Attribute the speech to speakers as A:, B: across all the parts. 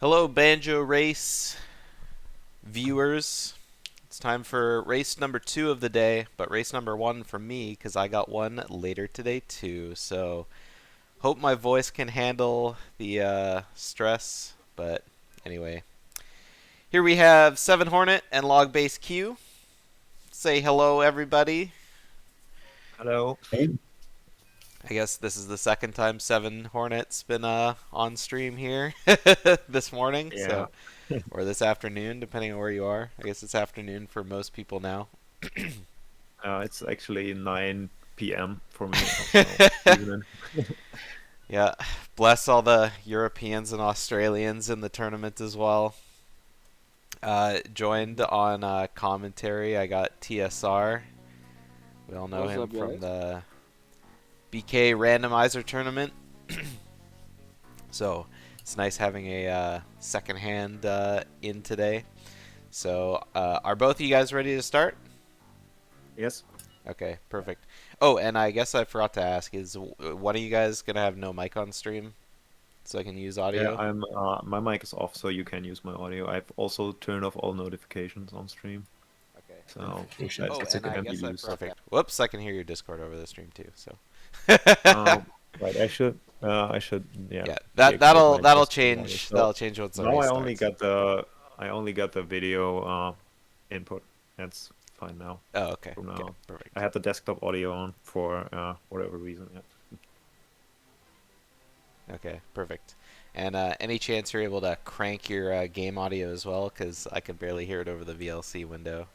A: Hello, Banjo Race viewers. It's time for race number 2 of the day, but race number 1 for me because I got one later today too. So, hope my voice can handle the stress. But anyway, here we have 7Hornet and LogBaseQ. Say hello, everybody.
B: Hello.
A: I guess this is the second time 7Hornet's been on stream here this morning.
B: Yeah.
A: So. Or this afternoon, depending on where you are. I guess it's afternoon for most people now.
B: It's actually 9 p.m. for me. So evening.
A: Yeah, bless all the Europeans and Australians in the tournament as well. Joined on commentary, I got TSR. We all know
C: What's
A: him
C: up,
A: from
C: guys?
A: the BK randomizer tournament. So it's nice having a second hand in today. So are both of you guys ready to start?
B: Yes.
A: Okay, perfect. Oh, and I guess I forgot to ask, is one of you guys going to have no mic on stream so I can use
B: Yeah,
A: audio?
B: I'm. My mic is off, so you can use my audio. I've also turned off all notifications on stream,
A: Okay.
B: so
A: Oh,
B: that's a
A: and
B: good
A: I
B: time to
A: guess I
B: use.
A: forgot. Perfect. Whoops, I can hear your Discord over the stream too, so.
B: Right. I should. Yeah.
A: Yeah, that'll
B: deactivate my Discord
A: change.
B: audio.
A: That'll change once the
B: Now
A: race
B: I only
A: starts.
B: got the. I only got the video input. That's fine now.
A: Oh, okay.
B: From now
A: Okay,
B: on.
A: perfect.
B: I had the desktop audio on for whatever reason. Yeah.
A: Okay, perfect. And any chance you're able to crank your game audio as well? Because I can barely hear it over the VLC window.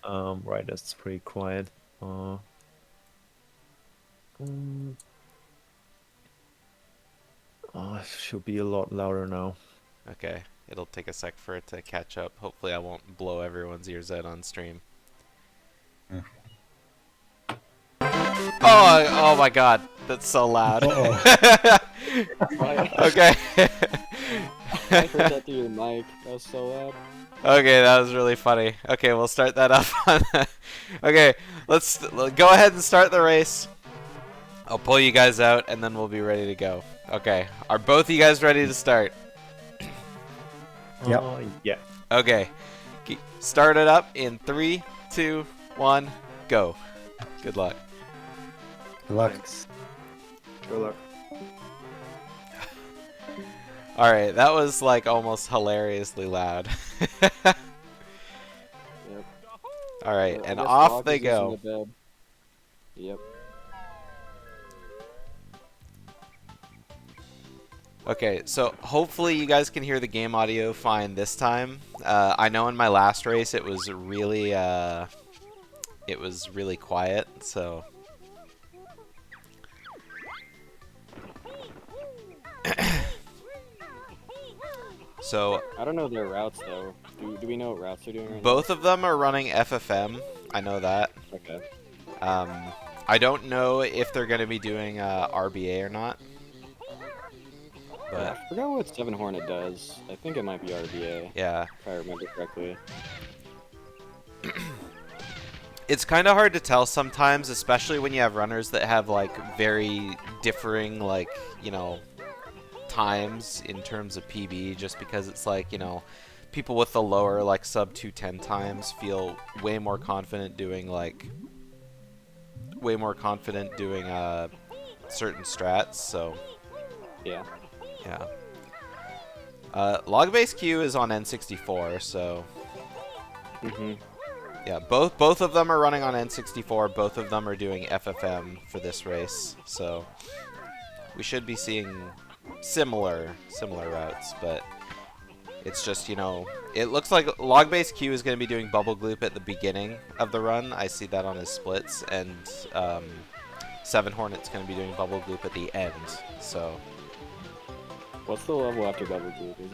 B: Right, that's pretty quiet. Mm, it should be a lot louder now.
A: Okay, it'll take a sec for it to catch up. Hopefully I won't blow everyone's ears out on stream. Oh my god, that's so loud. Okay.
C: I heard that through your mic. That was so loud.
A: Okay, that was really funny. Okay, we'll start that up on Okay, let's go ahead and start the race. I'll pull you guys out and then we'll be ready to go. Okay, are both of you guys ready to start?
B: Yep. Yeah.
A: Okay, start it up in 3, 2, 1, go. Good luck.
D: Good luck.
B: Thanks. Good luck.
A: Alright, that was like almost hilariously loud.
C: Yep.
A: Alright,
C: I
A: and
C: guess
A: off
C: Log
A: they
C: is using
A: go.
C: the bed. Yep.
A: Okay, so hopefully you guys can hear the game audio fine this time. I know in my last race it was really quiet, so so
C: I don't know their routes though. Do we know what routes they're doing right
A: both of them are running FFM. I know that.
C: now? Okay.
A: I don't know if they're going to be doing RBA or not. But
C: I forgot what 7Hornet does. I think it might be RBA,
A: yeah,
C: if I remember correctly.
A: it's kind of hard to tell sometimes, especially when you have runners that have like very differing like, you know, times in terms of PB, just because it's like, you know, people with the lower like sub 210 times feel way more confident doing certain strats, so
C: Yeah.
A: yeah. LogBaseQ is on N64, so yeah, both of them are running on N64. Both of them are doing FFM for this race, so we should be seeing similar routes. But it's just, you know, it looks like LogBaseQ is going to be doing Bubble Gloop at the beginning of the run. I see that on his splits, and 7Hornet's going to be doing Bubble Gloop at the end. So
C: What's the level after Bubble Gloop? Is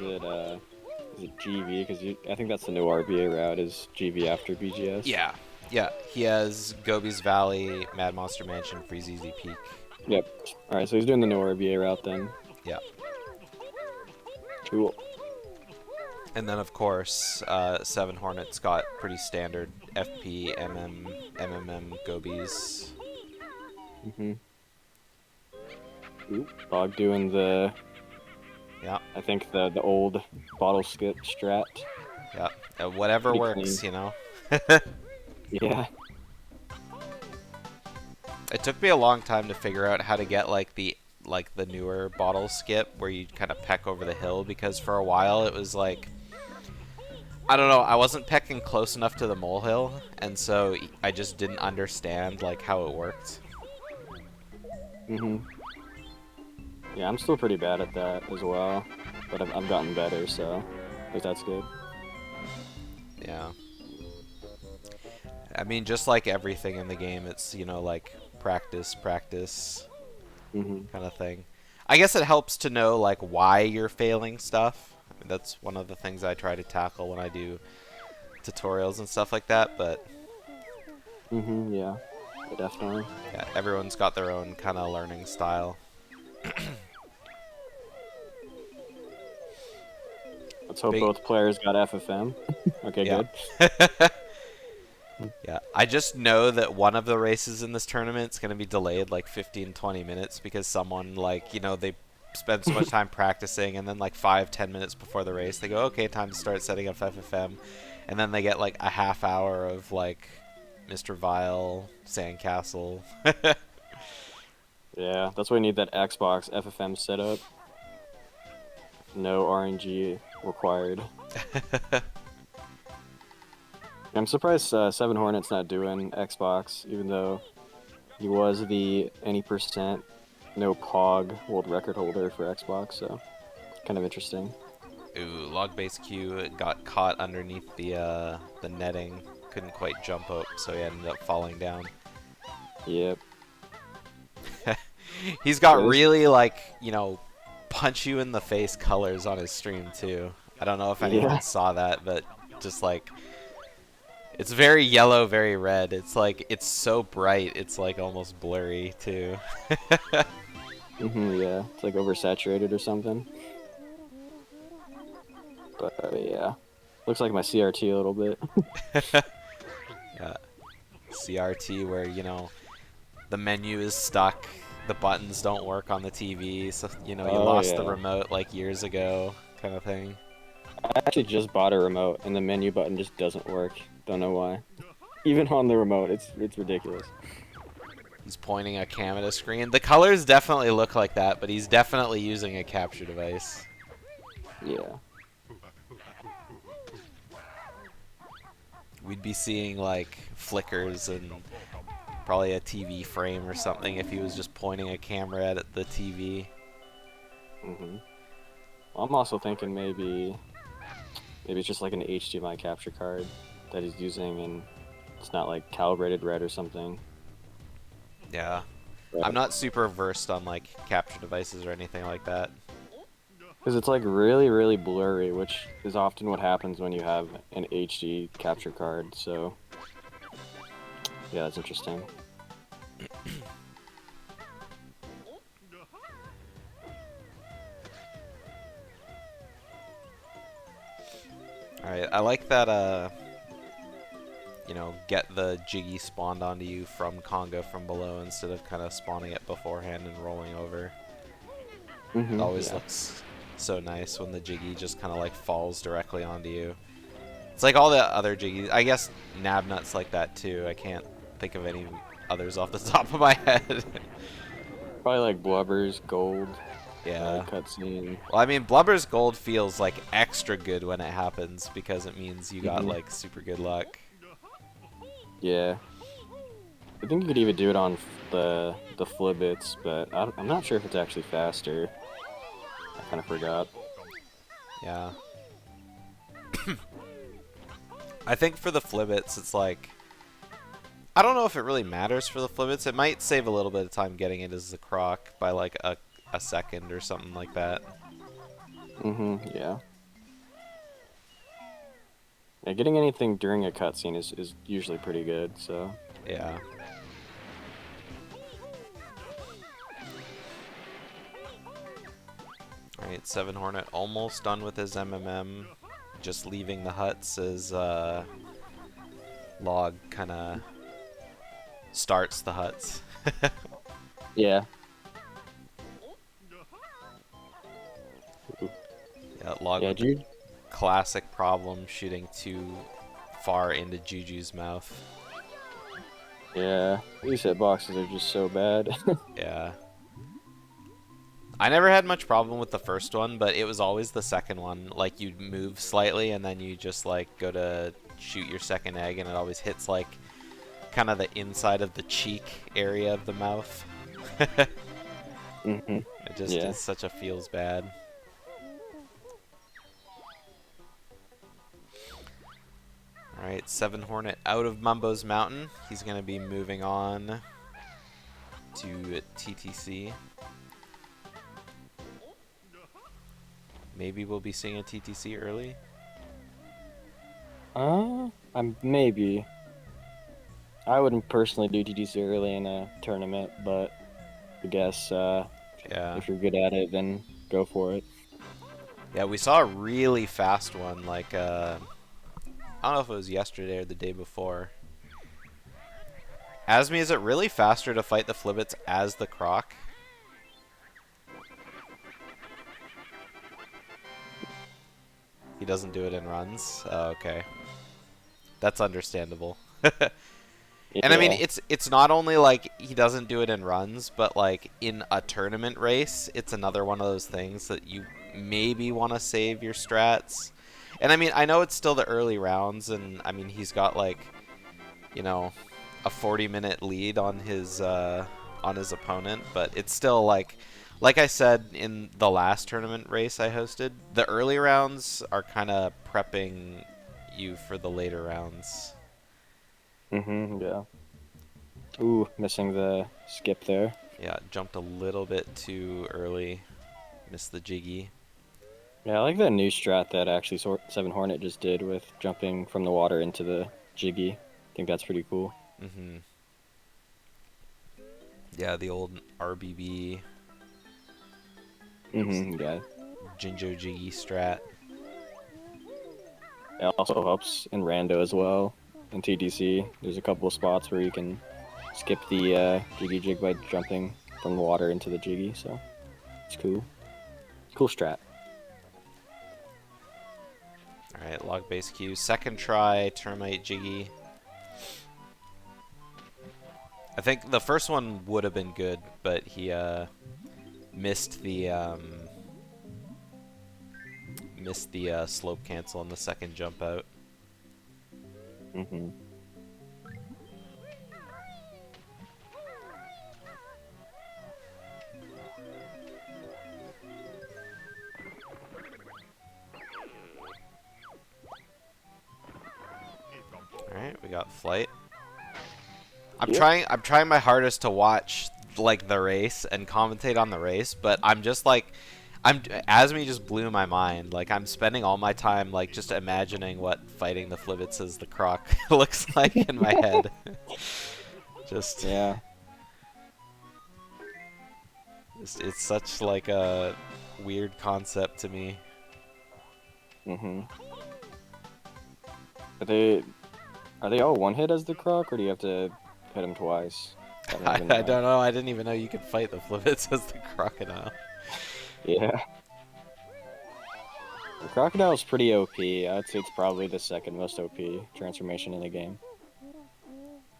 C: it GV? Because I think that's the new RBA route. Is GV after BGS?
A: yeah, he has Gobi's Valley, Mad Monster Mansion, Freeze Easy Peak.
C: Yep. All right, so he's doing the new RBA route then.
A: Yeah.
C: Cool.
A: And then, of course, 7Hornet's got pretty standard FP, MMM Gobies.
C: Log doing the
A: Yeah,
C: I think the old bottle skip strat.
A: yeah. Whatever
C: Pretty
A: works,
C: clean.
A: you know.
C: Yeah.
A: It took me a long time to figure out how to get like the newer bottle skip where you kind of peck over the hill, because for a while it was like, I don't know, I wasn't pecking close enough to the molehill, and so I just didn't understand like how it worked.
C: Mhm. Yeah, I'm still pretty bad at that as well, but I've gotten better, so I think that's good.
A: Yeah. I mean, just like everything in the game, it's, like practice, practice
C: Mhm.
A: kind of thing. I guess it helps to know like why you're failing stuff. I mean, that's one of the things I try to tackle when I do tutorials and stuff like that, but
C: Mhm. Yeah. Yeah, definitely.
A: yeah, everyone's got their own kind of learning style.
C: Let's hope
A: Big-
C: both players got FFM. Okay,
A: Yeah.
C: good.
A: Yeah, I just know that one of the races in this tournament is going to be delayed like 15-20 minutes because someone they spend so much time practicing, and then like 5-10 minutes before the race they go, okay, time to start setting up FFM, and then they get like a half hour of like Mr. Vile Sandcastle.
C: Yeah, that's why we need that Xbox FFM setup. No RNG required. I'm surprised 7Hornet's not doing Xbox, even though he was the any percent no pog world record holder for Xbox, so kind of interesting.
A: Ooh, LogBaseQ got caught underneath the netting, couldn't quite jump up, so he ended up falling down.
C: Yep.
A: He's got
C: Yeah,
A: really punch you in the face colors on his stream too. I don't know if anyone
C: Yeah.
A: saw that, but just like it's very yellow, very red. It's like it's so bright, it's like almost blurry too.
C: Yeah, it's like oversaturated or something. But yeah, looks like my CRT a little bit.
A: Yeah. CRT where, the menu is stuck, the buttons don't work on the TV, so you
C: Oh
A: lost the
C: yeah.
A: remote like years ago, kind of thing.
C: I actually just bought a remote and the menu button just doesn't work. Don't know why. Even on the remote, it's ridiculous.
A: He's pointing a cam at a screen. The colors definitely look like that, but he's definitely using a capture device.
C: Yeah.
A: We'd be seeing like flickers and probably a TV frame or something if he was just pointing a camera at the TV.
C: Well, I'm also thinking maybe it's just like an HDMI capture card that he's using and it's not like calibrated red or something.
A: Yeah.
C: But,
A: I'm not super versed on like capture devices or anything like that.
C: because it's like really, really blurry, which is often what happens when you have an HD capture card. So yeah, that's interesting.
A: Alright, I like that, get the Jiggy spawned onto you from Conga from below instead of kind of spawning it beforehand and rolling over. It always
C: Yeah.
A: looks so nice when the Jiggy just kind of like falls directly onto you. It's like all the other Jiggies. I guess Nabnut's like that too. I can't think of any others off the top of my head.
C: Probably like Blubber's Gold
A: Yeah.
C: cutscene.
A: Well, I mean, Blubber's Gold feels like extra good when it happens because it means you got like super good luck.
C: Yeah. I think you could even do it on the Flibbits, but I'm not sure if it's actually faster. I kind of forgot.
A: Yeah. I think for the Flibbits, it's like, I don't know if it really matters for the Flibbits. It might save a little bit of time getting it as a croc by like a second or something like that.
C: Yeah. Yeah, getting anything during a cutscene is usually pretty good, so.
A: Yeah. Alright, 7Hornet almost done with his MMM. Just leaving the huts as Log kind of starts the huts.
C: Yeah.
A: Yeah, Log
C: Yeah,
A: with the
C: dude.
A: classic problem shooting too far into Juju's mouth.
C: Yeah, these hitboxes are just so bad.
A: Yeah. I never had much problem with the first one, but it was always the second one. Like, you'd move slightly, and then you just, like, go to shoot your second egg, and it always hits, like, kind of the inside of the cheek area of the mouth.
C: hmm
A: It just
C: Yeah.
A: is such a feels bad. Alright, 7Hornet out of Mumbo's Mountain. He's going to be moving on to TTC. Maybe we'll be seeing a TTC early.
C: I'm maybe. I wouldn't personally do TTC early in a tournament, but I guess
A: Yeah.
C: if you're good at it, then go for it.
A: Yeah, we saw a really fast one, like, I don't know if it was yesterday or the day before. Asmi, is it really faster to fight the Flibbits as the Croc? He doesn't do it in runs? Oh, okay. That's understandable. And I mean,
C: Yeah.
A: it's not only like he doesn't do it in runs, but like in a tournament race, it's another one of those things that you maybe want to save your strats. And I mean, I know it's still the early rounds, and I mean he's got like, you know, a 40-minute lead on his opponent, but it's still like I said in the last tournament race I hosted, the early rounds are kind of prepping you for the later rounds.
C: Yeah. Ooh, missing the skip there.
A: Yeah, jumped a little bit too early. Missed the jiggy.
C: Yeah, I like that new strat that actually 7Hornet just did with jumping from the water into the jiggy. I think that's pretty cool.
A: Mm-hmm. Yeah, the old RBB
C: Yeah.
A: Jinjo jiggy strat.
C: It also helps in rando as well. In TTC, there's a couple of spots where you can skip the jiggy jig by jumping from the water into the jiggy, so it's cool. Cool strat.
A: Alright, LogBaseQ. Second try, termite jiggy. I think the first one would have been good, but he missed the slope cancel on the second jump out. Alright, we got flight. I'm trying my hardest to watch like the race and commentate on the race, but I'm just like Asmi just blew my mind. Like I'm spending all my time like just imagining what fighting the Flibbits as the Croc looks like in my head. Just
C: Yeah.
A: it's such like a weird concept to me.
C: Are they all one hit as the Croc, or do you have to hit them twice?
A: I don't know. I didn't even know you could fight the Flibbits as the crocodile.
C: Yeah. The Crocodile's pretty OP. I'd say it's probably the second most OP transformation in the game.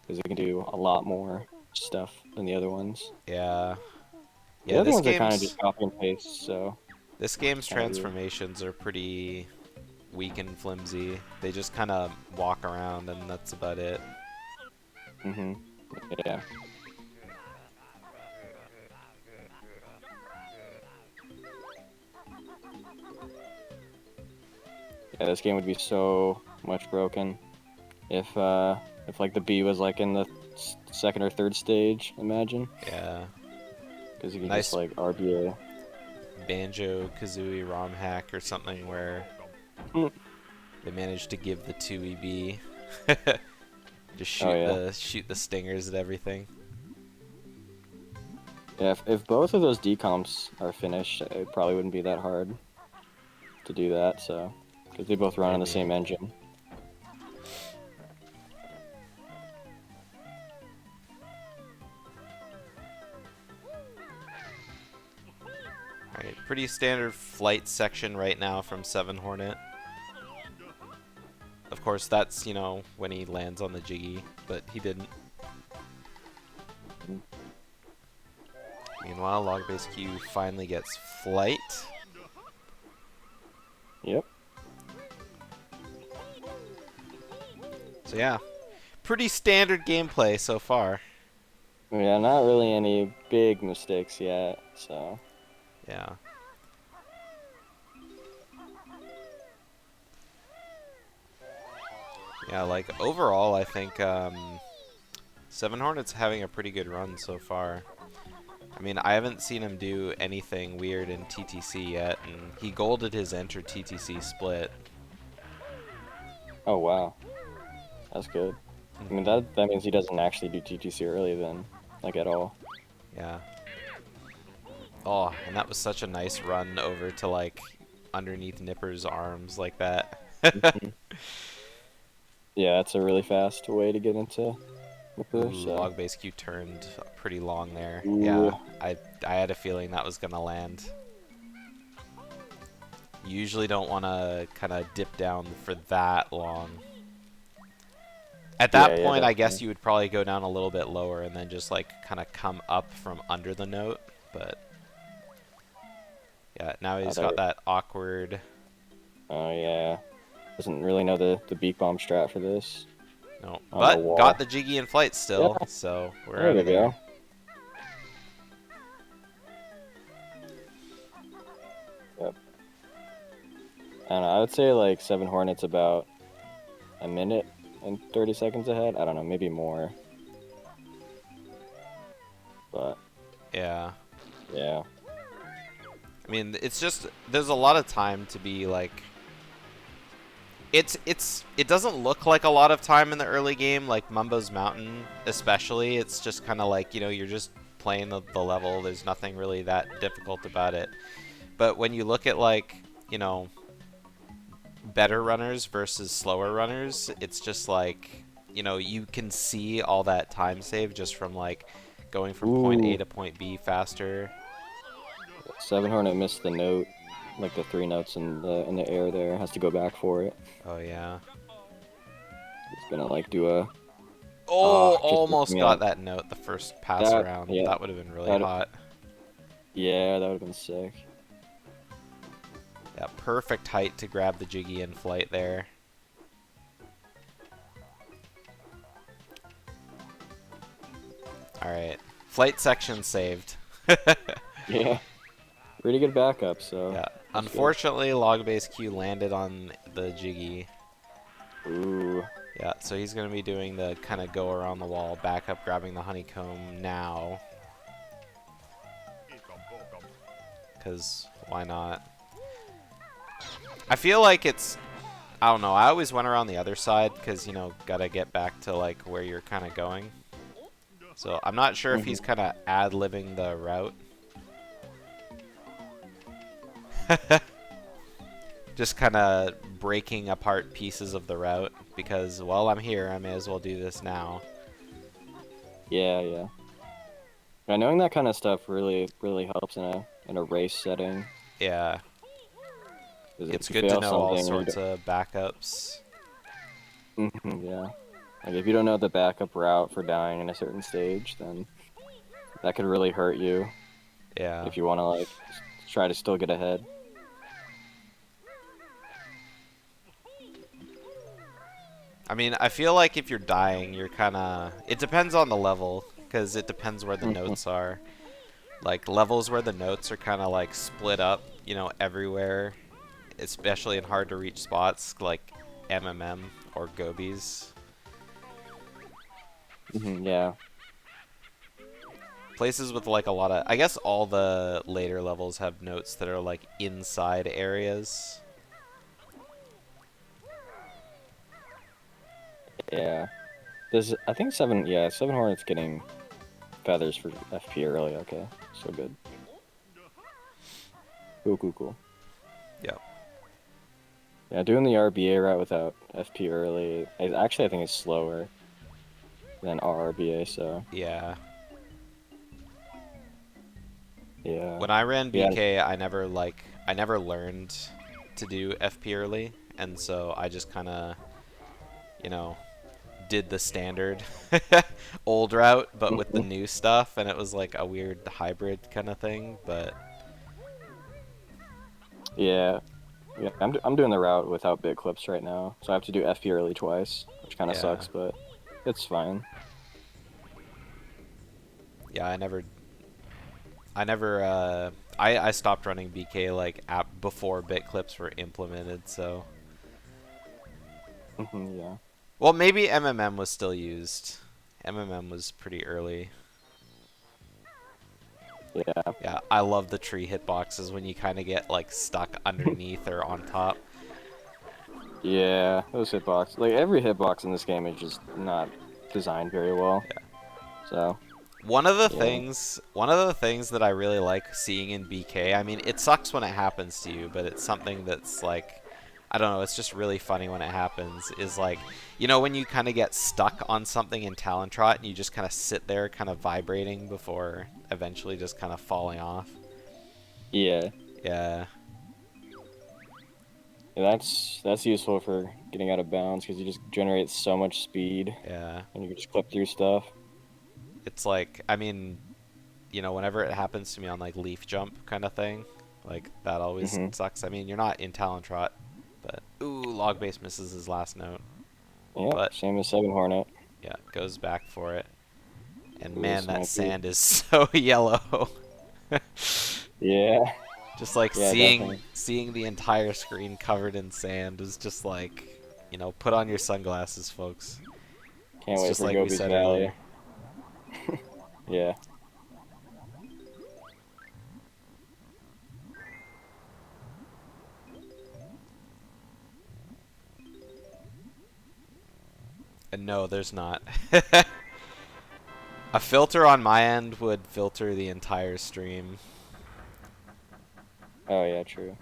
C: Because it can do a lot more stuff than the other ones.
A: Yeah.
C: The
A: Yeah,
C: other
A: this
C: ones are kind of
A: game's
C: just copy and paste, so...
A: this game's
C: Kinda weird.
A: transformations are pretty weak and flimsy. They just kind of walk around and that's about it.
C: Yeah. Yeah, this game would be so much broken if like the B was like in the second or third stage. Imagine,
A: Yeah.
C: because you can
A: Nice.
C: just like RBA.
A: Banjo Kazooie ROM hack or something where
C: Mm.
A: they managed to give the 2EB. Just shoot the stingers at everything.
C: Yeah, if both of those decomps are finished, it probably wouldn't be that hard to do that. So, because they both run on the same engine.
A: Alright, Pretty standard flight section right now from 7Hornet. Of course, that's, you know, when he lands on the Jiggy, but he didn't. Meanwhile, LogBaseQ finally gets flight.
C: Yep.
A: So yeah, pretty standard gameplay so far.
C: Yeah, not really any big mistakes yet, so.
A: Yeah. Yeah, like overall, I think 7Hornet's having a pretty good run so far. I mean, I haven't seen him do anything weird in TTC yet, and he golded his Enter TTC split.
C: Oh wow, that's good. I mean, that means he doesn't actually do TTC early then, like at all.
A: Yeah. Oh, and that was such a nice run over to like underneath Nipper's arms like that.
C: Mhm. Yeah, that's a really fast way to get into Nipper.
A: Ooh,
C: So.
A: LogBaseQ turned pretty long there.
C: Ooh.
A: Yeah, I had a feeling that was gonna land. You usually don't want to kind of dip down for that long. At that
C: Yeah,
A: point, I guess
C: definitely.
A: you would probably go down a little bit lower and then just like kind of come up from under the note. But yeah, now he's got that awkward.
C: Oh yeah, doesn't really know the beak bomb strat for this.
A: No,
C: On
A: but
C: the wall.
A: got the Jiggy in flight still,
C: Yeah.
A: so we're
C: There
A: out
C: we
A: of there.
C: go. Yep. I don't know. I would say like 7Hornet's about a minute and 30 seconds ahead. I don't know, maybe more. But
A: Yeah.
C: yeah.
A: I mean, it's just there's a lot of time to be like. It doesn't look like a lot of time in the early game, like Mumbo's Mountain especially. It's just kind of like, you know, you're just playing the level. There's nothing really that difficult about it. But when you look at like, you know, better runners versus slower runners, it's just like, you know, you can see all that time save just from like going from point A
C: Ooh.
A: to point B faster.
C: 7Hornet missed the note, like the 3 notes in the air there. Has to go back for it.
A: Oh yeah.
C: He's gonna like do a.
A: Oh,
C: Just
A: almost
C: missed me
A: got
C: out.
A: that note the first pass
C: That-
A: around.
C: yeah,
A: That would have been really
C: that-
A: hot.
C: Yeah, that would have been sick.
A: Yeah, perfect height to grab the Jiggy in flight there. Alright. Flight section saved.
C: Yeah. Pretty good backup, so.
A: Yeah. Unfortunately, LogBaseQ landed on the Jiggy.
C: Ooh.
A: Yeah, so he's going to be doing the kind of go around the wall, back up, grabbing the honeycomb now. Because why not? I feel like it's... I don't know, I always went around the other side because, you know, gotta get back to, like, where you're kind of going. So I'm not sure if he's kind of ad-libbing the route. Just kind of breaking apart pieces of the route because, well, I'm here, I may as well do this now.
C: Yeah, yeah. Yeah, knowing that kind of stuff really helps in a race setting.
A: Yeah,
C: 'Cause if
A: it's
C: you
A: good to
C: fail
A: know all
C: something, you
A: sorts of backups.
C: yeah. Like if you don't know the backup route for dying in a certain stage, then that could really hurt you
A: Yeah.
C: if you want to like try to still get ahead.
A: I mean, I feel like if you're dying, you're kind of... It depends on the level, because it depends where the notes are. Like, levels where the notes are kind of, like, split up, you know, everywhere, especially in hard-to-reach spots, like MMM or Gobies.
C: Yeah.
A: Places with, like, a lot of... I guess all the later levels have notes that are, like, inside areas.
C: Yeah. I think 7Hornet's getting feathers for FP early. Okay, so good. Cool.
A: Yep.
C: Yeah, doing the RBA route without FP early, I think it's slower than RRBA, so.
A: Yeah.
C: Yeah.
A: When I ran
C: Yeah.
A: BK, I never learned to do FP early, and so I just kind of, you know, did the standard old route, but with the
C: Mhm.
A: new stuff, and it was like a weird hybrid kind of thing. But
C: Yeah. Yeah. I'm doing the route without bit clips right now, so I have to do FP early twice, which kind of
A: yeah,
C: sucks, but it's fine.
A: yeah, I stopped running BK like before bit clips were implemented. So,
C: Yeah.
A: well, maybe MMM was still used. MMM was pretty early.
C: Yeah.
A: Yeah, I love the tree hitboxes when you kind of get like stuck underneath or on top.
C: Yeah. Those hitbox, like every hitbox in this game is just not designed very well.
A: Yeah.
C: So.
A: One of
C: Yeah.
A: the things that I really like seeing in BK, I mean, it sucks when it happens to you, but it's something that's like, I don't know, it's just really funny when it happens, is like, you know, when you kind of get stuck on something in Talon Trot and you just kind of sit there kind of vibrating before eventually just kind of falling off.
C: Yeah.
A: Yeah.
C: Yeah, that's useful for getting out of bounds because you just generate so much speed
A: Yeah.
C: and you can just clip through stuff.
A: It's like, I mean, you know, whenever it happens to me on like leaf jump kind of thing, like that always
C: Hmm.
A: sucks. I mean, you're not in Talon Trot, but ooh, LogBase misses his last note.
C: Yep,
A: But
C: same as 7Hornet.
A: yeah, goes back for it. And
C: Ooh,
A: man,
C: this
A: that
C: might be.
A: sand is so yellow.
C: Yeah,
A: Just like
C: yeah, definitely.
A: seeing the entire screen covered in sand is just like, you know, put on your sunglasses, folks.
C: Can't
A: It's
C: wait
A: just
C: for
A: like we
C: Gobi's
A: said
C: Valley.
A: earlier.
C: Yeah.
A: And no, there's not. A filter on my end would filter the entire stream.
C: Oh yeah, true.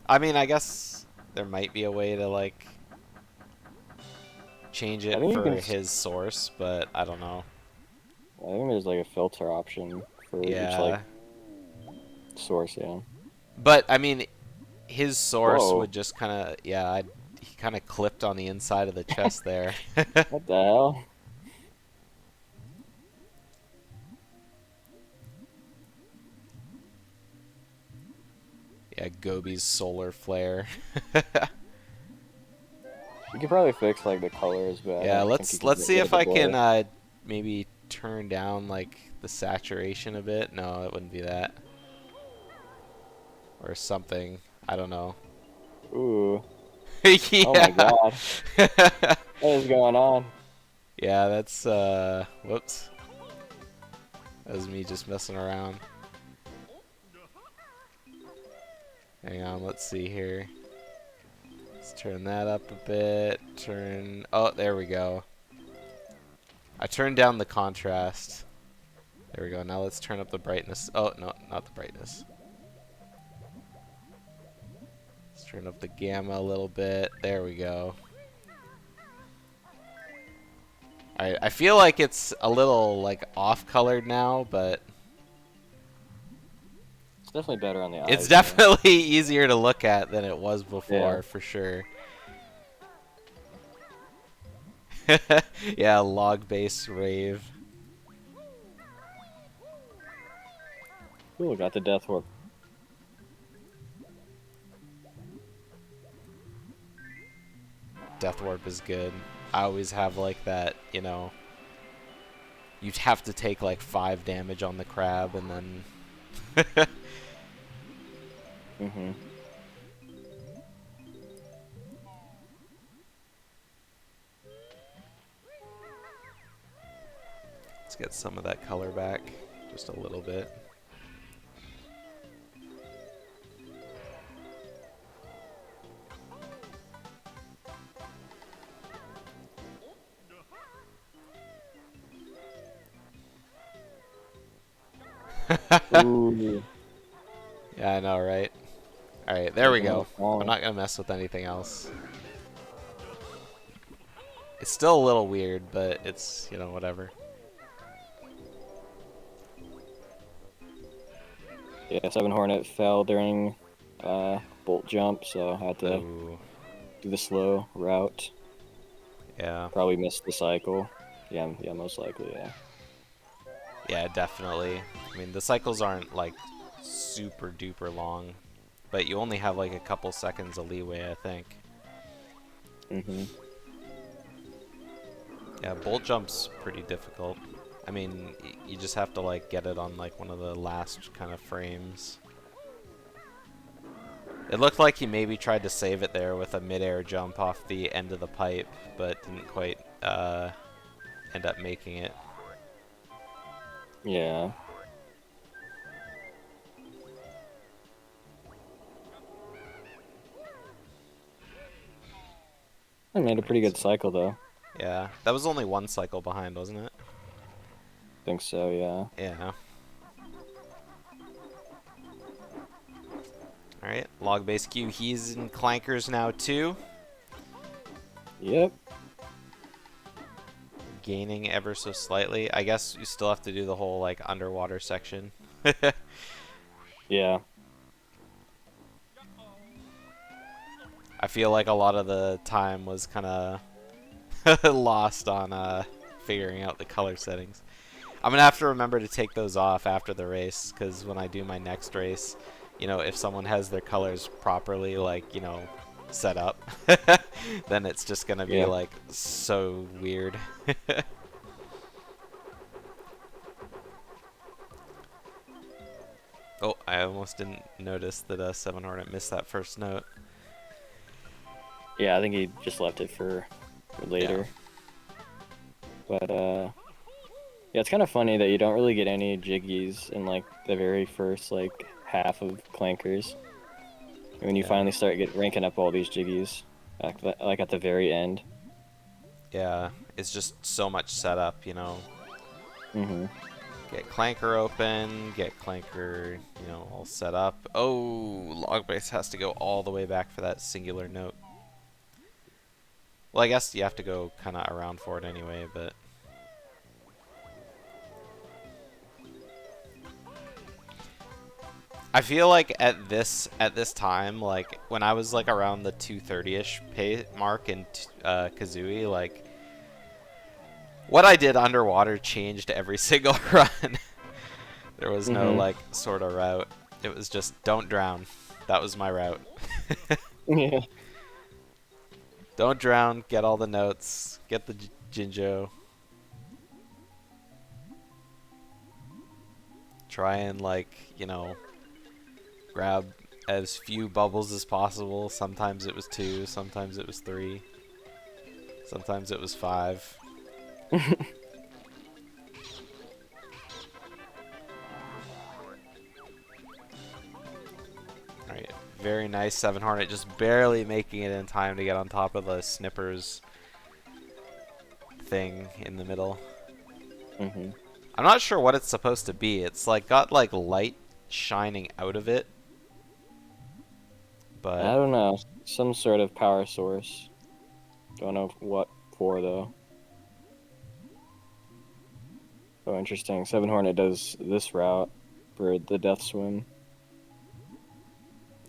A: I mean, I guess there might be a way to like change
C: I
A: it
C: think you can.
A: for his source, but I don't know.
C: I think there's like a filter option for each like
A: Yeah.
C: source. Yeah.
A: But I mean, his source
C: Whoa!
A: would just kind of, yeah, he kind of clipped on the inside of the chest there.
C: What the hell?
A: Yeah, Gobi's solar flare.
C: You could probably fix like the colors, but I
A: Yeah,
C: don't think you can
A: let's
C: get
A: see
C: rid of
A: if
C: the
A: I
C: blur.
A: can maybe turn down like the saturation a bit. No, it wouldn't be that. Or something. I don't know.
C: Ooh! Oh my
A: Yeah.
C: God! What is going on?
A: Yeah, that's whoops. That was me just messing around. Hang on, let's see here. Let's turn that up a bit. Oh, there we go. I turned down the contrast. There we go. Now let's turn up the brightness. Oh, no, not the brightness. Let's turn up the gamma a little bit. There we go. Alright, I feel like it's a little like off-colored now, but
C: It's definitely better on the
A: it's
C: eyes, though.
A: definitely easier to look at than it was
C: Yeah.
A: before, for sure. Yeah, log base rave.
C: Ooh, got the death warp.
A: Death warp is good. I always have like that, you know, you'd have to take like 5 damage on the crab and then
C: Mm-hmm.
A: let's get some of that color back just a little bit.
C: Ooh.
A: Yeah, I know, right? Alright, there we go. I'm
C: Oh.
A: not gonna mess with anything else. It's still a little weird, but it's, you know, whatever.
C: Yeah, 7Hornet fell during bolt jump, so I had to
A: Ooh,
C: do the slow route.
A: yeah.
C: Probably missed the cycle. Yeah, most likely, yeah.
A: Yeah, definitely. I mean, the cycles aren't like super duper long, but you only have like a couple seconds of leeway, I think.
C: Mm-hmm.
A: Yeah, bolt jump's pretty difficult. I mean, you just have to like get it on like one of the last kind of frames. It looked like he maybe tried to save it there with a mid-air jump off the end of the pipe, but didn't quite end up making it.
C: Yeah. I made a pretty good cycle, though.
A: Yeah, that was only one cycle behind, wasn't it?
C: Think so, yeah.
A: Yeah. Alright, LogBaseQ, he's in clankers now too.
C: Yep.
A: Gaining ever so slightly. I guess you still have to do the whole like underwater section.
C: Yeah.
A: I feel like a lot of the time was kind of lost on figuring out the color settings. I'm gonna have to remember to take those off after the race, because when I do my next race, you know, if someone has their colors properly, like, you know, set up, then it's just gonna be
C: Yeah.
A: like so weird. Oh, I almost didn't notice that 7Hornet missed that first note.
C: Yeah, I think he just left it for later. But, yeah, it's kind of funny that you don't really get any jiggies in, like, the very first, like, half of clankers. And when you
A: Yeah.
C: finally start ranking up all these jiggies, like at the very end.
A: Yeah, it's just so much setup, you know.
C: Mm-hmm.
A: Get clanker open, get clanker, you know, all set up. Oh, logbase has to go all the way back for that singular note. Well, I guess you have to go kind of around for it anyway, but... I feel like at this time, like, when I was, like, around the 230-ish mark in Kazooie, like, what I did underwater changed every single run. There was no, like, sort of route. It was just, don't drown. That was my route.
C: Yeah.
A: Don't drown, get all the notes, get the Jinjo. Try and, like, you know, grab as few bubbles as possible. Sometimes it was 2, sometimes it was 3, sometimes it was 5. Alright, very nice 7Hornet, just barely making it in time to get on top of the snippers thing in the middle.
C: Mm-hmm.
A: I'm not sure what it's supposed to be. It's like got like light shining out of it.
C: I
A: But
C: don't know. Some sort of power source. Don't know what for, though. Oh, interesting. 7Hornet does this route for the death swim.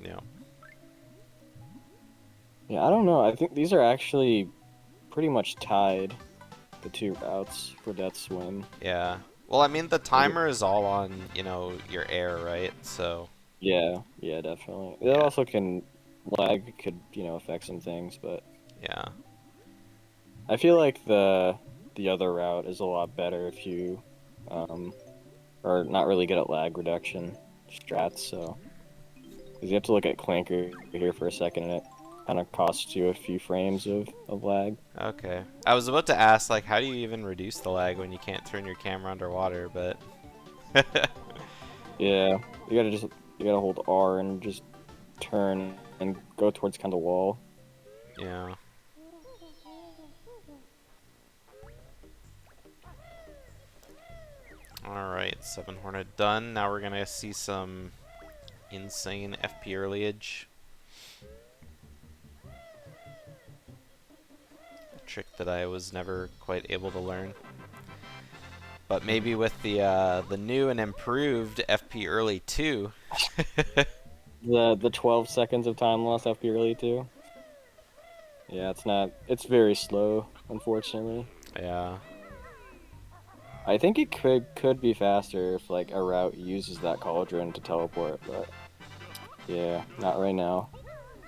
A: you know,
C: Yeah, I don't know. I think these are actually pretty much tied, the two routes for death swim.
A: yeah. Well, I mean the timer is all on, you know, your air, right? So
C: Yeah, definitely. It
A: Yeah.
C: also can lag could, affect some things, but
A: yeah.
C: I feel like the other route is a lot better if you are not really good at lag reduction strats, so because you have to look at clanker here for a second and it kind of costs you a few frames of lag.
A: Okay. I was about to ask, like, how do you even reduce the lag when you can't turn your camera underwater, but...
C: Yeah, you gotta hold R and just turn and go towards kind of wall.
A: yeah. Alright, 7Hornet done. Now we're gonna see some insane FP earlyage. A trick that I was never quite able to learn. But maybe with the new and improved FP Early 2,
C: The 12 seconds of time loss FP early too. Yeah, it's not. It's very slow, unfortunately.
A: Yeah.
C: I think it could be faster if like a route uses that cauldron to teleport, but yeah, not right now.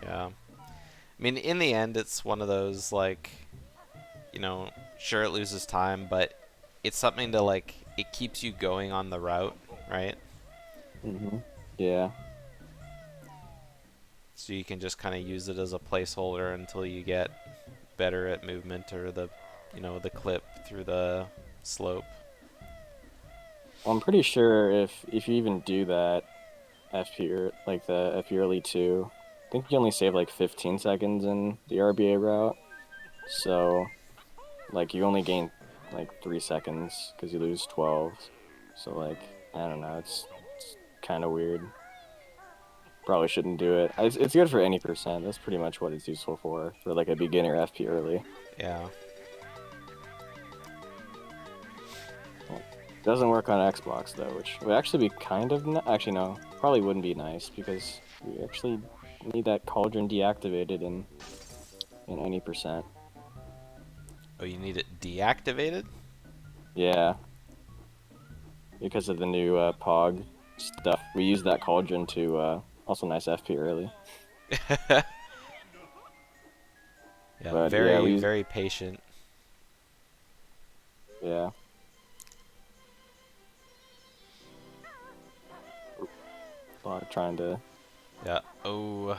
A: Yeah. I mean, in the end, it's one of those, like, you know, sure it loses time, but it's something to, like, it keeps you going on the route, right?
C: Yeah.
A: So you can just kind of use it as a placeholder until you get better at movement or the, you know, the clip through the slope.
C: Well, I'm pretty sure if you even do that like the FP early 2, I think you only save like 15 seconds in the RBA route. So like you only gain like 3 seconds because you lose 12. So like I don't know, it's kind of weird. Probably shouldn't do it. It's good for any percent. That's pretty much what it's useful for like a beginner FP early.
A: Yeah.
C: Doesn't work on Xbox though, which would actually be kind of actually no, probably wouldn't be nice because we actually need that cauldron deactivated in any percent.
A: Oh, you need it deactivated?
C: Yeah, because of the new POG stuff. We use that cauldron to also nice FP early.
A: Yeah,
C: But
A: very,
C: yeah, we
A: very patient.
C: yeah. Trying to.
A: Yeah. Oh.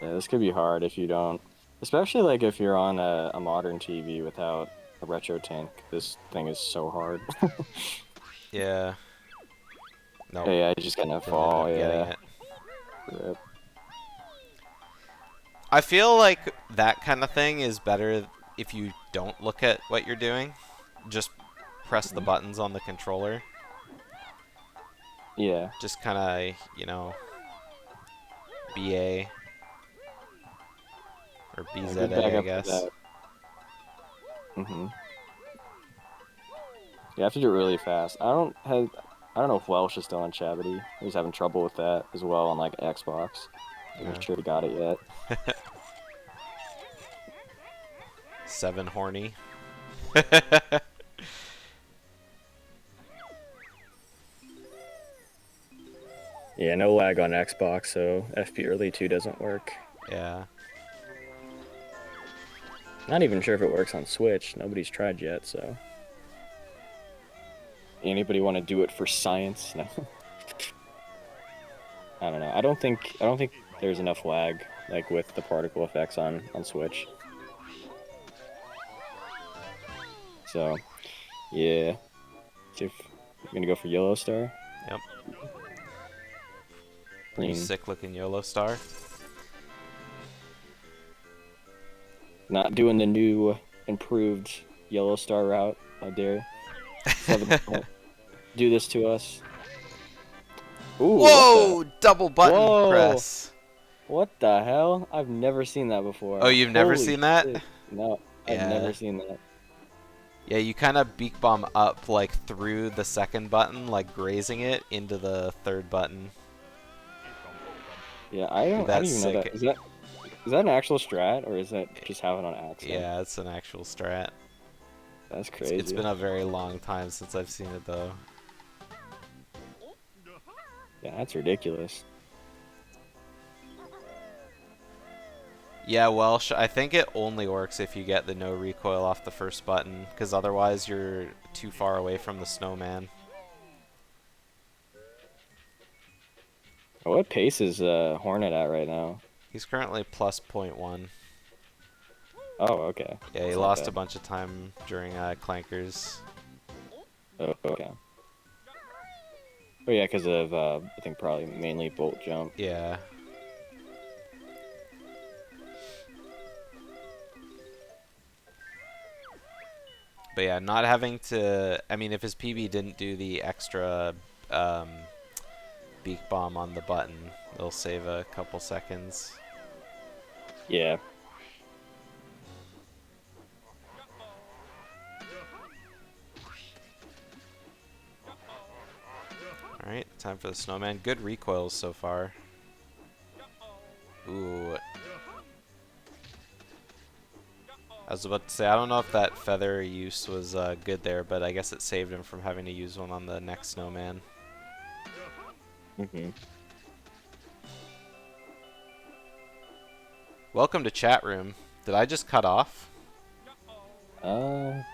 C: Yeah, this could be hard if you don't, especially like if you're on a modern TV without a retro tank. This thing is so hard.
A: Yeah. No.
C: Yeah, I just gonna fall.
A: Getting
C: Yeah.
A: it.
C: Rip.
A: I feel like that kind of thing is better if you don't look at what you're doing. Just press the buttons on the controller.
C: Yeah.
A: Just kind of, you know, BA or
C: Good
A: BZA,
C: back
A: I
C: up to
A: guess.
C: that. You have to do it really fast. I don't know if Welsh is still on Chavity. He was having trouble with that as well on like Xbox. I'm
A: Yeah.
C: not sure he got it yet.
A: 7Hornet.
C: Yeah, no lag on Xbox, so FP early 2 doesn't work.
A: Yeah.
C: Not even sure if it works on Switch. Nobody's tried yet, so. Anybody want to do it for science? No. I don't know. I don't think there's enough lag like with the particle effects on Switch. So, yeah. See if I'm gonna go for Yellow Star.
A: Yep. Pretty sick looking YOLO star.
C: Not doing the new improved Yellow Star route. How dare 7 do this to us? Ooh,
A: Whoa! Double button
C: Whoa.
A: press.
C: What the hell? I've never seen that before.
A: Oh, you've never
C: Holy
A: seen that?
C: shit. No, I've
A: Yeah.
C: never seen that.
A: Yeah, you kind of beak bomb up like through the second button, like grazing it into the third button.
C: Yeah, I don't
A: That's
C: even know
A: sick.
C: that. Is that an actual strat or is that just having on accident?
A: Yeah, it's an actual strat.
C: That's crazy.
A: It's been a very long time since I've seen it though.
C: Yeah, that's ridiculous.
A: Yeah, Welsh, I think it only works if you get the no recoil off the first button, because otherwise you're too far away from the snowman.
C: What pace is Hornet at right now?
A: He's currently plus 0.1.
C: Oh, okay.
A: Yeah, he
C: That's not
A: lost
C: bad.
A: a bunch of time during clankers.
C: Oh, okay. Oh yeah, because of I think probably mainly bolt jump.
A: Yeah. But yeah, not having to... I mean, if his PB didn't do the extra beak bomb on the button, it'll save a couple seconds.
C: Yeah.
A: time for the snowman. Good recoils so far. Ooh. I was about to say, I don't know if that feather use was good there, but I guess it saved him from having to use one on the next snowman.
C: Mm-hmm.
A: Welcome to chat room. Did I just cut off?
C: Don't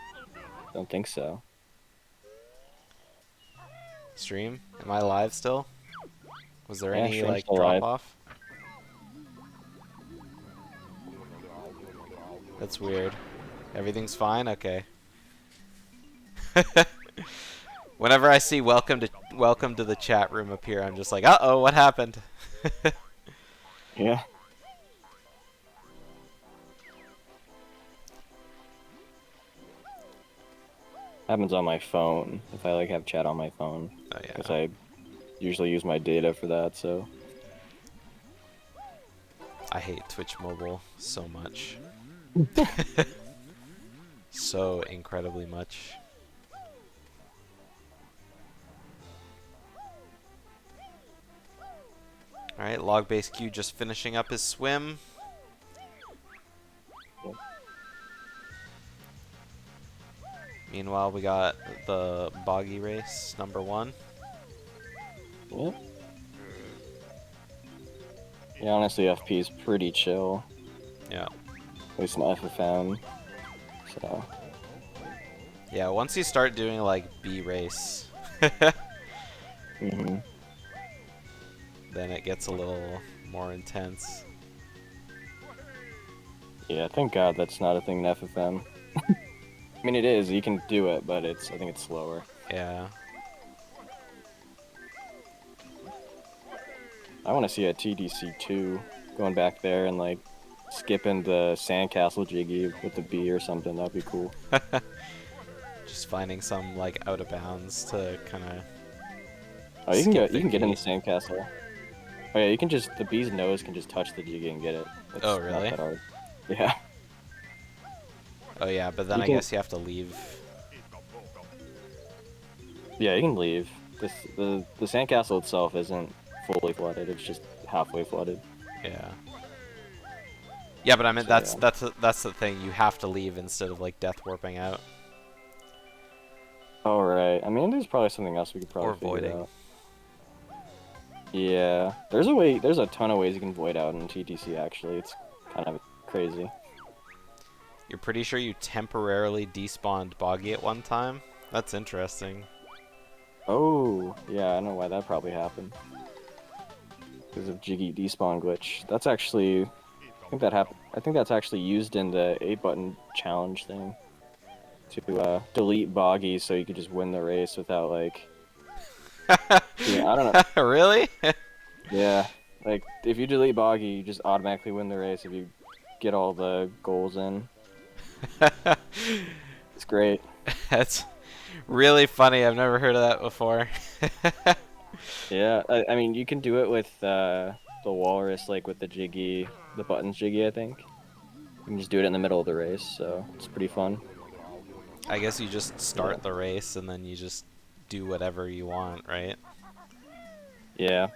C: think so.
A: Stream? Am I live still? Was there
C: Yeah,
A: any
C: stream's
A: like
C: still
A: drop
C: live.
A: off? That's weird. Everything's fine? Okay. Whenever I see welcome to the chat room appear, I'm just like, uh-oh, what happened?
C: Yeah. Happens on my phone if I like have chat on my phone,
A: Oh
C: because
A: yeah.
C: I usually use my data for that. So
A: I hate Twitch Mobile so much. So incredibly much. Alright, LogBaseQ just finishing up his swim.
C: Yep.
A: Meanwhile, we got the boggy race, #1.
C: yeah. Yeah, honestly, FP is pretty chill.
A: Yeah.
C: At least in FFM. So
A: Yeah, once you start doing like B race,
C: mm-hmm.
A: then it gets a little more intense.
C: Yeah, thank God that's not a thing in FFM. I mean, it is. You can do it, but I think it's slower.
A: Yeah.
C: I want to see a TDC2 going back there and like skipping the sandcastle jiggy with the B or something. That'd be cool.
A: Just finding some like out of bounds to kind of.
C: Oh, you can get in the sandcastle. Oh yeah, you can just the bee's nose can just touch the jiggy and get it. It's
A: Oh, really?
C: Not that hard. Yeah.
A: Oh yeah, but then
C: You
A: I
C: can-
A: guess you have to leave.
C: Yeah, you can leave. The sandcastle itself isn't fully flooded. It's just halfway flooded.
A: Yeah. Yeah, but I mean
C: So,
A: that's the thing. You have to leave instead of like death warping out
C: All right. I mean, there's probably something else we could probably
A: or
C: figure
A: voiding.
C: out. Yeah, there's a way. There's a ton of ways you can void out in TTC. Actually, it's kind of crazy.
A: You're pretty sure you temporarily despawned Boggy at one time? That's interesting.
C: Oh, yeah, I know why that probably happened. Because of Jiggy despawn glitch. That's actually, I think that happened. I think that's actually used in the 8-button challenge thing to delete Boggy so you could just win the race without like. Yeah, I don't know.
A: Really?
C: Yeah, like if you delete Boggy, you just automatically win the race if you get all the goals in. It's great.
A: That's really funny. I've never heard of that before.
C: Yeah, I mean you can do it with the walrus, like with the jiggy, the buttons jiggy. I think you can just do it in the middle of the race, so it's pretty fun.
A: I guess you just start the race and then you just do whatever you want, right?
C: Yeah.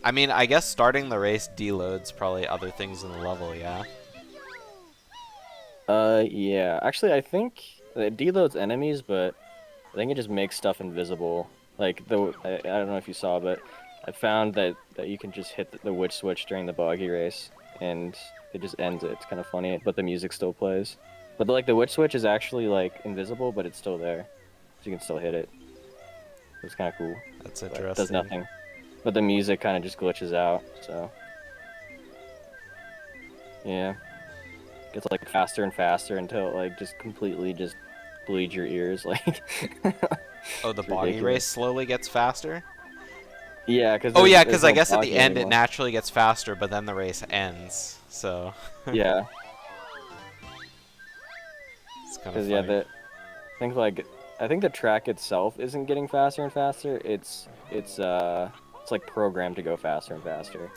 A: I mean, I guess starting the race deloads probably other things in the level, yeah?
C: Yeah. Actually, I think it deloads enemies, but I think it just makes stuff invisible. Like I don't know if you saw, but I found that you can just hit the witch switch during the boggy race, and it just ends it. It's kind of funny, but the music still plays. But like the witch switch is actually like invisible, but it's still there, so you can still hit it. It's kind of cool.
A: That's
C: But
A: interesting.
C: it does nothing. But the music kind of just glitches out, so yeah, gets like faster and faster until it like just completely just bleeds your ears, like.
A: Oh, the
C: It's
A: boggy
C: ridiculous.
A: race slowly gets faster?
C: Yeah, because
A: Oh yeah, because I guess at the end it naturally gets faster, but then the race ends, so...
C: Yeah,
A: It's kind of
C: because
A: funny.
C: I think the track itself isn't getting faster and faster. It's like programmed to go faster and faster.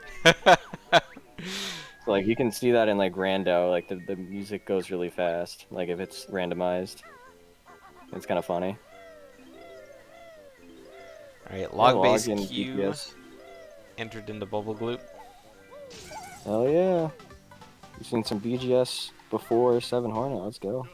C: So like you can see that in like rando, like the music goes really fast, like if it's randomized. It's kind of funny.
A: All right,
C: log in
A: LogBaseQ
C: BPS.
A: entered into Bubble Gloop.
C: Hell yeah. You've seen some BGS before 7Hornet. Let's go.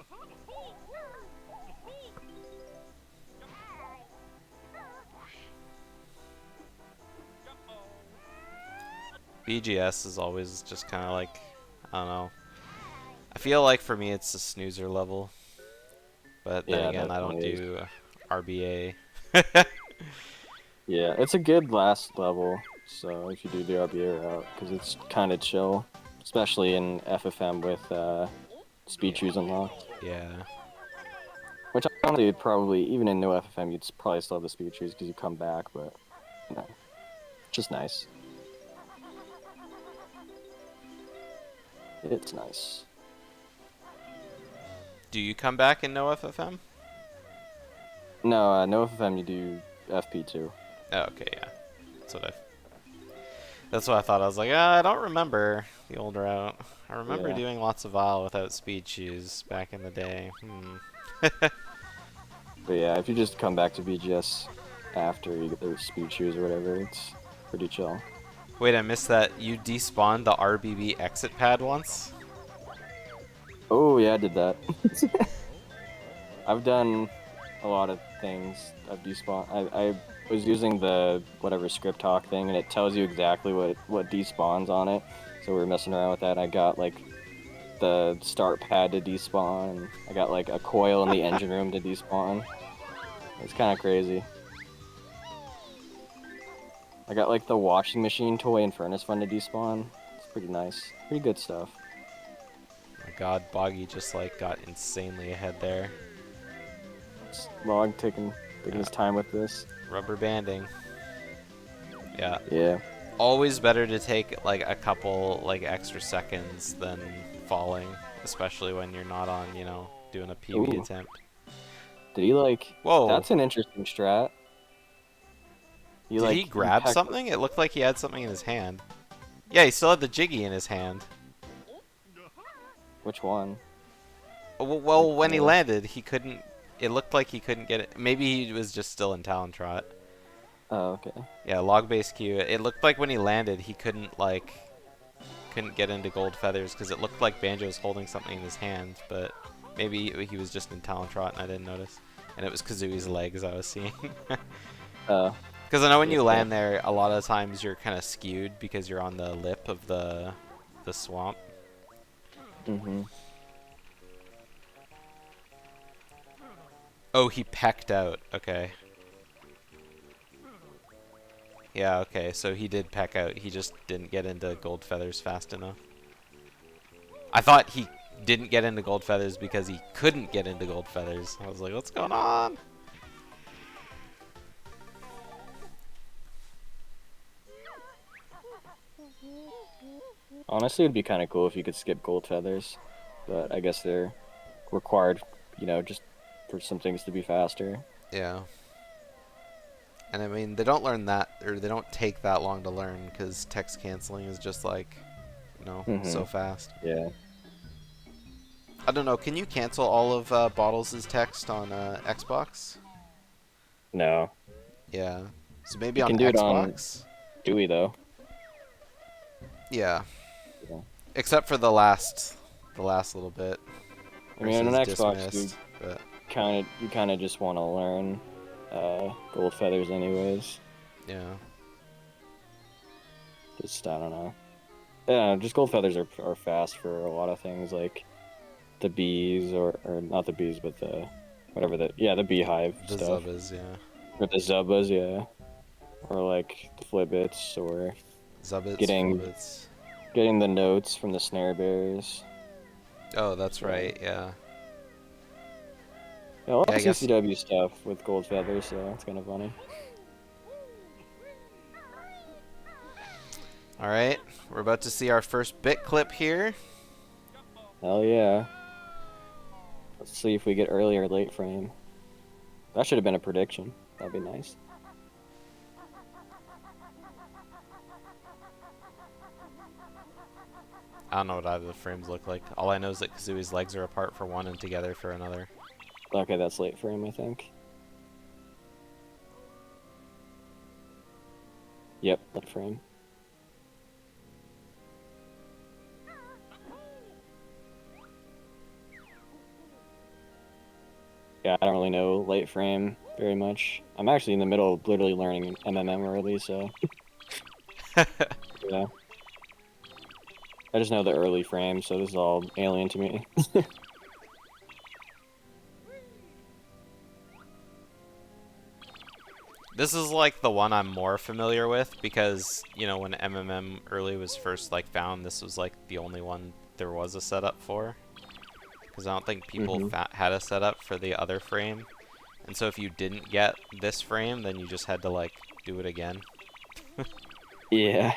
A: BGS is always just kind of like, I don't know. I feel like for me it's a snoozer level, but then
C: Yeah,
A: again I don't
C: definitely is.
A: do RBA.
C: Yeah, it's a good last level. So if you do the RBA route, because it's kind of chill, especially in FFM with speed shoes unlocked.
A: Yeah.
C: Which honestly, you'd probably even in no FFM, you'd probably still have the speed shoes because you come back, but you know, just nice. It's nice.
A: Do you come back in no FFM?
C: No, no FFM, you do FP2.
A: Oh, okay, yeah. That's what I thought. I was like, I don't remember the old route. I remember
C: Yeah.
A: doing lots of Vile without speed shoes back in the day.
C: But yeah, if you just come back to BGS after you get those speed shoes or whatever, it's pretty chill.
A: Wait, I missed that. You despawned the RBB exit pad once?
C: Oh yeah, I did that. I've done a lot of things. I've despawned. I was using the whatever script talk thing, and it tells you exactly what despawns on it. So we were messing around with that. And I got like the start pad to despawn. And I got like a coil in the engine room to despawn. It's kind of crazy. I got like the washing machine toy and furnace fun to despawn. It's pretty nice. Pretty good stuff.
A: My god, Boggy just like got insanely ahead there.
C: Log taking his time with this.
A: Rubber banding. Yeah.
C: Yeah.
A: Always better to take like a couple like extra seconds than falling, especially when you're not on, you know, doing a PB
C: Ooh.
A: attempt.
C: Did he like?
A: Whoa.
C: That's an interesting strat.
A: Did he grab something? It looked like he had something in his hand. Yeah, he still had the Jiggy in his hand.
C: Which one?
A: Well, when he landed, he couldn't... It looked like he couldn't get it. Maybe he was just still in Talon Trot.
C: Oh, okay.
A: Yeah, LogBaseQ. It looked like when he landed, he couldn't get into Gold Feathers because it looked like Banjo was holding something in his hand, but maybe he was just in Talon Trot and I didn't notice. And it was Kazooie's legs I was seeing. Because I know when you land there, a lot of times you're kind of skewed because you're on the lip of the swamp.
C: Mm-hmm.
A: Oh, he pecked out. Okay. Yeah, okay, so he did peck out. He just didn't get into Gold Feathers fast enough. I thought he didn't get into Gold Feathers because he couldn't get into Gold Feathers. I was like, what's going on?
C: Honestly, it'd be kind of cool if you could skip Gold Feathers, but I guess they're required, you know, just for some things to be faster.
A: Yeah. And I mean, they don't learn that, or they don't take that long to learn because text canceling is just like, you know, so fast.
C: Yeah.
A: I don't know. Can you cancel all of Bottles' text on Xbox?
C: No.
A: Yeah. So maybe
C: You
A: on
C: can do it on
A: Xbox.
C: Dewey though.
A: Yeah.
C: Yeah.
A: Except for the last little bit.
C: I mean, on
A: where
C: an
A: it says
C: Xbox,
A: dismissed, but
C: you kind of just want to learn Gold Feathers anyways.
A: yeah.
C: Just I don't know. Yeah, just Gold Feathers are fast for a lot of things like the bees or not the bees, but the whatever the beehive
A: The
C: stuff.
A: Zubbas, yeah.
C: Or the Zubbas, yeah. Or like the Flibbits or
A: Zubbits,
C: Getting-
A: Flibbits.
C: getting the notes from the snare bears.
A: Oh, that's right, yeah.
C: Yeah, a lot
A: Yeah, I
C: of
A: guess-
C: CCW stuff with Gold Feathers, so it's kind of funny.
A: Alright, we're about to see our first bit clip here.
C: Hell yeah. Let's see if we get early or late frame. That should have been a prediction. That'd be nice.
A: I don't know what either of the frames look like. All I know is that Kazooie's legs are apart for one and together for another.
C: Okay, that's late frame, I think. Yep, that frame. Yeah, I don't really know late frame very much. I'm actually in the middle of literally learning MMM early, so yeah. I just know the early frame, so this is all alien to me.
A: This is like the one I'm more familiar with because, you know, when MMM early was first like found, this was like the only one there was a setup for. Because I don't think people had a setup for the other frame. And so if you didn't get this frame, then you just had to like do it again.
C: Yeah.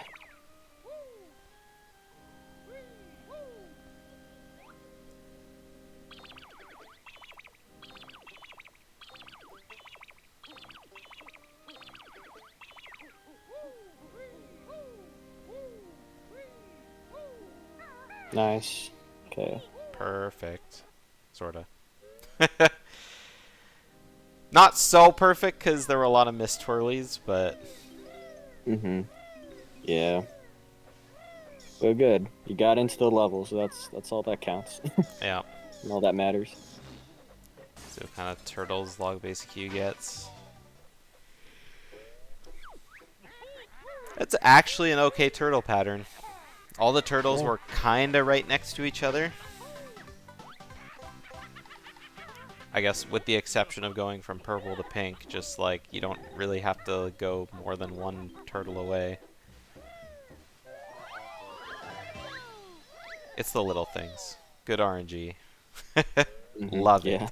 C: Nice. Okay.
A: Perfect. Sorta. Not so perfect because there were a lot of missed twirlies, but...
C: Yeah. But good. You got into the level, so that's all that counts.
A: Yeah.
C: And all that matters.
A: So what kind of turtles LogBaseQ gets. That's actually an okay turtle pattern. All the turtles were kinda right next to each other. I guess with the exception of going from purple to pink, just like you don't really have to go more than one turtle away. It's the little things. Good RNG. Love it.
C: Yeah.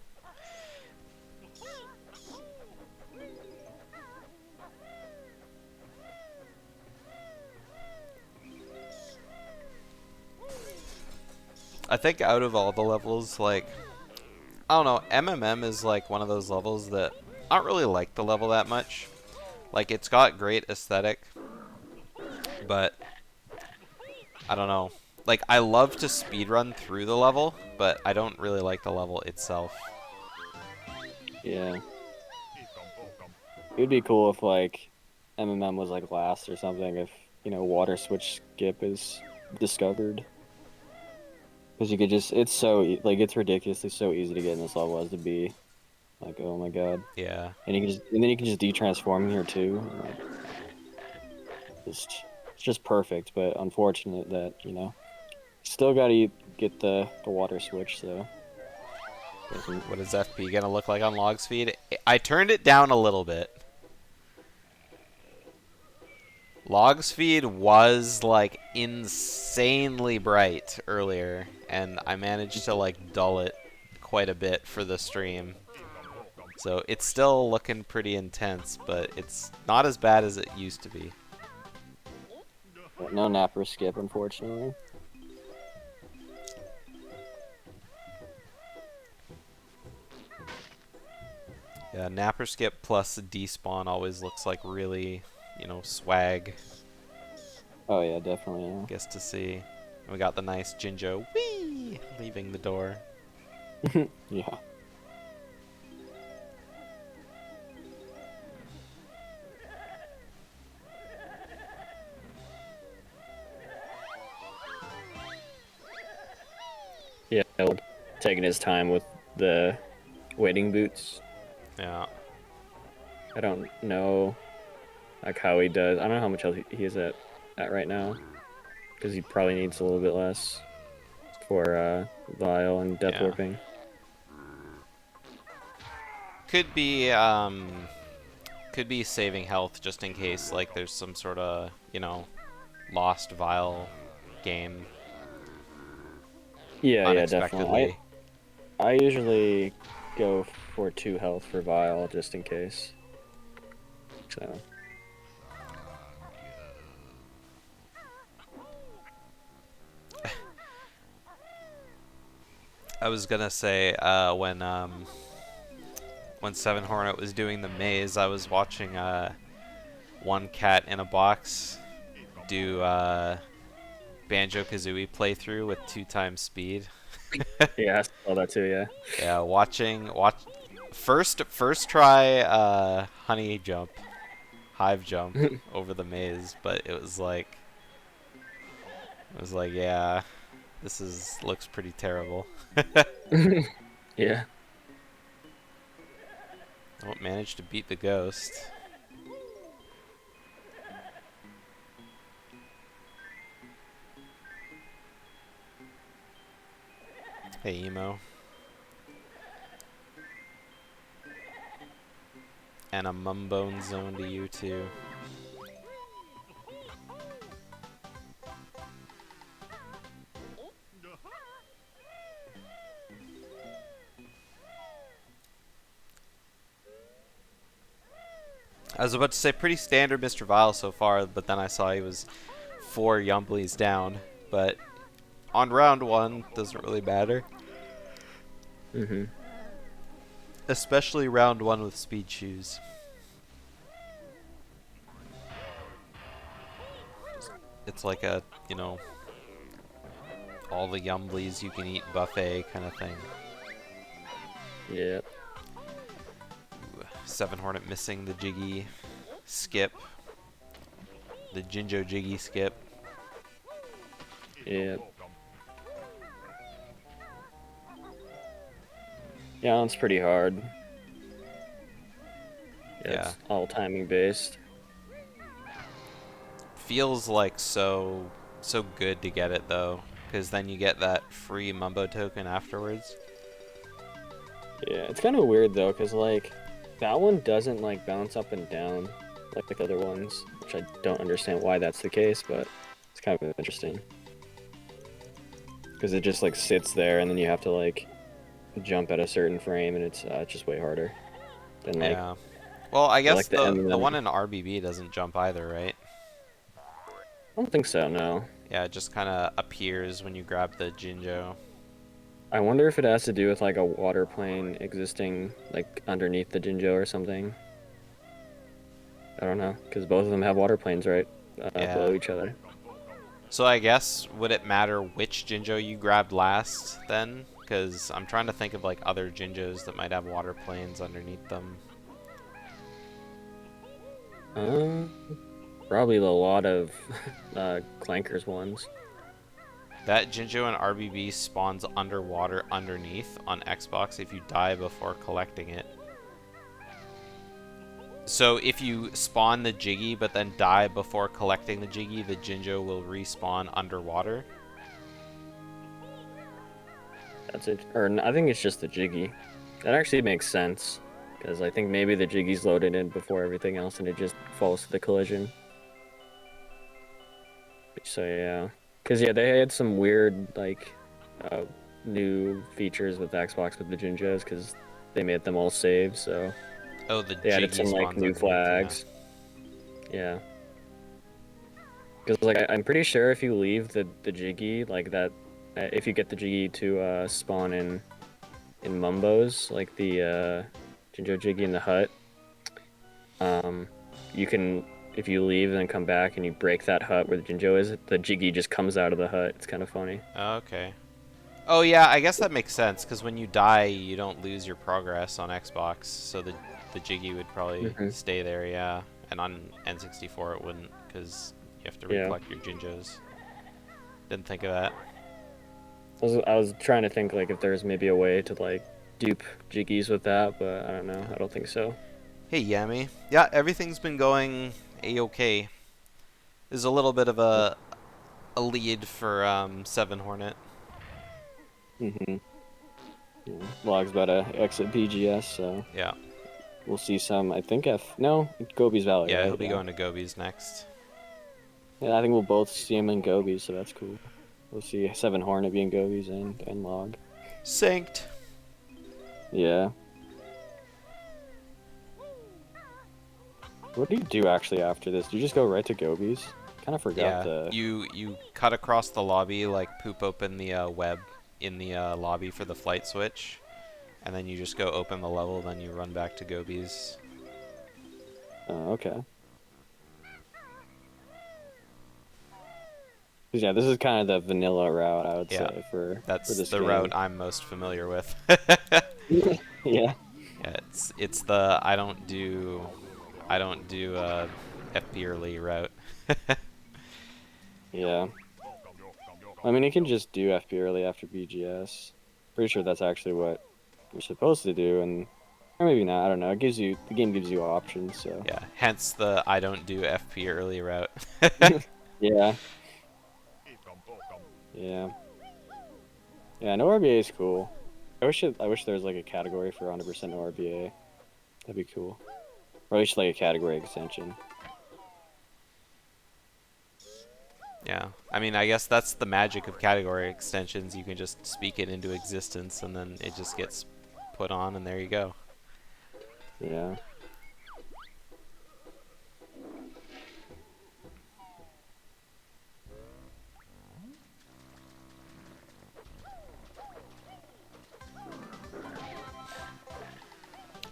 A: I think out of all the levels, like, I don't know, MMM is like one of those levels that I don't really like the level that much. Like, it's got great aesthetic, but I don't know. Like, I love to speedrun through the level, but I don't really like the level itself.
C: Yeah. It'd be cool if like MMM was like last or something if, you know, water switch skip is discovered. Because you could just, it's so, like, it's ridiculously so easy to get in this level as to be. Like, oh my god.
A: Yeah.
C: And you can just, and then you can just de-transform here too. And, like, it's just perfect, but unfortunate that, you know, still gotta get the water switch, so.
A: What is FP gonna look like on log speed? I turned it down a little bit. Log speed was like insanely bright earlier, and I managed to like dull it quite a bit for the stream. So it's still looking pretty intense, but it's not as bad as it used to be.
C: No napper skip, unfortunately.
A: Yeah, napper skip plus despawn always looks like really, you know, swag.
C: Oh yeah, definitely. Yeah.
A: Guess to see. And we got the nice Jinjo whee leaving the door.
C: Yeah. Yeah, taking his time with the waiting boots.
A: Yeah.
C: I don't know like how he does. I don't know how much health he is at right now, because he probably needs a little bit less for Vile and Death
A: Yeah.
C: Warping.
A: Could be saving health just in case like there's some sort of, you know, lost Vile game.
C: Yeah, yeah, definitely. I usually go for 2 health for Vile just in case. So.
A: I was gonna say when 7Hornet was doing the maze, I was watching one cat in a box do Banjo-Kazooie playthrough with 2 times speed.
C: Yeah, I saw that too. Yeah.
A: Yeah, first try honey hive jump over the maze, but it was like, yeah, looks pretty terrible.
C: Yeah.
A: Oh, managed to beat the ghost. Hey, Emo. And a Mumbone zone to you, too. I was about to say pretty standard Mr. Vile so far, but then I saw he was 4 Yumblies down. But on round 1, doesn't really matter.
C: Mm-hmm.
A: Especially round 1 with speed shoes. It's like a, you know, all the Yumblies you can eat buffet kind of thing.
C: Yeah.
A: 7Hornet missing the Jiggy skip. The Jinjo Jiggy skip.
C: Yeah. Yeah, it's pretty hard.
A: Yeah.
C: It's all timing based.
A: Feels like so good to get it though, because then you get that free Mumbo token afterwards.
C: Yeah, it's kind of weird though, because like that one doesn't like bounce up and down like the other ones, which I don't understand why that's the case, but it's kind of interesting. Because it just like sits there, and then you have to like jump at a certain frame, and it's just way harder than like.
A: Yeah. Well, I guess
C: like the
A: the
C: M&M.
A: one in RBB doesn't jump either, right?
C: I don't think so. No.
A: Yeah, it just kind of appears when you grab the Jinjo.
C: I wonder if it has to do with like a water plane existing like underneath the Jinjo or something. I don't know, because both of them have water planes right
A: Yeah.
C: below each other.
A: So I guess, would it matter which Jinjo you grabbed last then? Because I'm trying to think of like other Jinjos that might have water planes underneath them.
C: Probably a lot of Clankers ones.
A: That Jinjo in RBB spawns underwater underneath on Xbox if you die before collecting it. So if you spawn the Jiggy but then die before collecting the Jiggy, the Jinjo will respawn underwater.
C: That's it. Or I think it's just the Jiggy. That actually makes sense, because I think maybe the Jiggy's loaded in before everything else, and it just falls to the collision. So yeah, because yeah, they had some weird like new features with Xbox with the Jinjos, because they made them all save. So
A: Oh, the
C: they added
A: Jiggy
C: some like
A: spawns
C: new
A: underneath,
C: flags. Yeah. Because like I'm pretty sure if you leave the Jiggy like that, if you get the Jiggy to spawn in Mumbos, like the Jinjo Jiggy in the hut, you can, if you leave and then come back and you break that hut where the Jinjo is, the Jiggy just comes out of the hut. It's kind of funny.
A: Okay. Oh yeah, I guess that makes sense, because when you die, you don't lose your progress on Xbox, so the Jiggy would probably stay there, yeah. And on N64 it wouldn't, because you have to recollect your Jinjos. Didn't think of that.
C: I was trying to think like if there's maybe a way to like dupe Jiggies with that, but I don't know. I don't think so.
A: Hey Yami. Yeah, everything's been going a-okay. There's a little bit of a lead for 7Hornet.
C: Mm-hmm. Yeah. Log's about to exit BGS, so
A: Yeah.
C: we'll see some. I think Gobi's Valley.
A: Yeah,
C: right?
A: he'll be going to Gobi's next.
C: Yeah, I think we'll both see him in Gobi's, so that's cool. We'll see 7Hornet being Gobi's and Log.
A: Synced.
C: Yeah. What do you do actually after this? Do you just go right to Gobi's? Kind of forgot
A: Yeah, you cut across the lobby, like poop open the web in the lobby for the flight switch, and then you just go open the level, then you run back to Gobi's.
C: Okay. Yeah, this is kind of the vanilla route, I would say, for
A: That's
C: this
A: the
C: game.
A: route I'm most familiar with.
C: Yeah.
A: Yeah, it's the I don't do FP early route.
C: Yeah. I mean, you can just do FP early after BGS. Pretty sure that's actually what you're supposed to do, and or maybe not. I don't know. The game gives you options, so.
A: Yeah, hence the I don't do FP early route.
C: Yeah. Yeah. Yeah, no RBA is cool. I wish there was like a category for 100% no RBA. That'd be cool. Or at least like a category extension.
A: Yeah, I mean, I guess that's the magic of category extensions. You can just speak it into existence, and then it just gets put on, and there you go.
C: Yeah.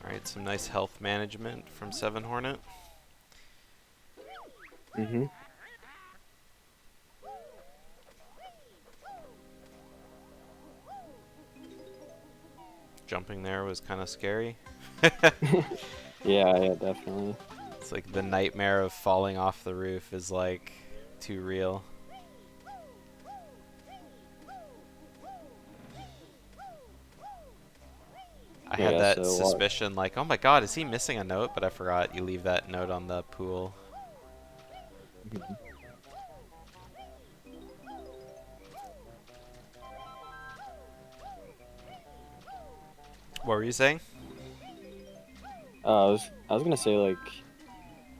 A: Alright, some nice health management from 7Hornet.
C: Mm-hmm.
A: Jumping there was kind of scary.
C: Yeah, definitely.
A: It's like the nightmare of falling off the roof is like too real. I had
C: Yeah,
A: that
C: so,
A: suspicion like, oh my god, is he missing a note? But I forgot you leave that note on the pool. What were you saying?
C: I was gonna say like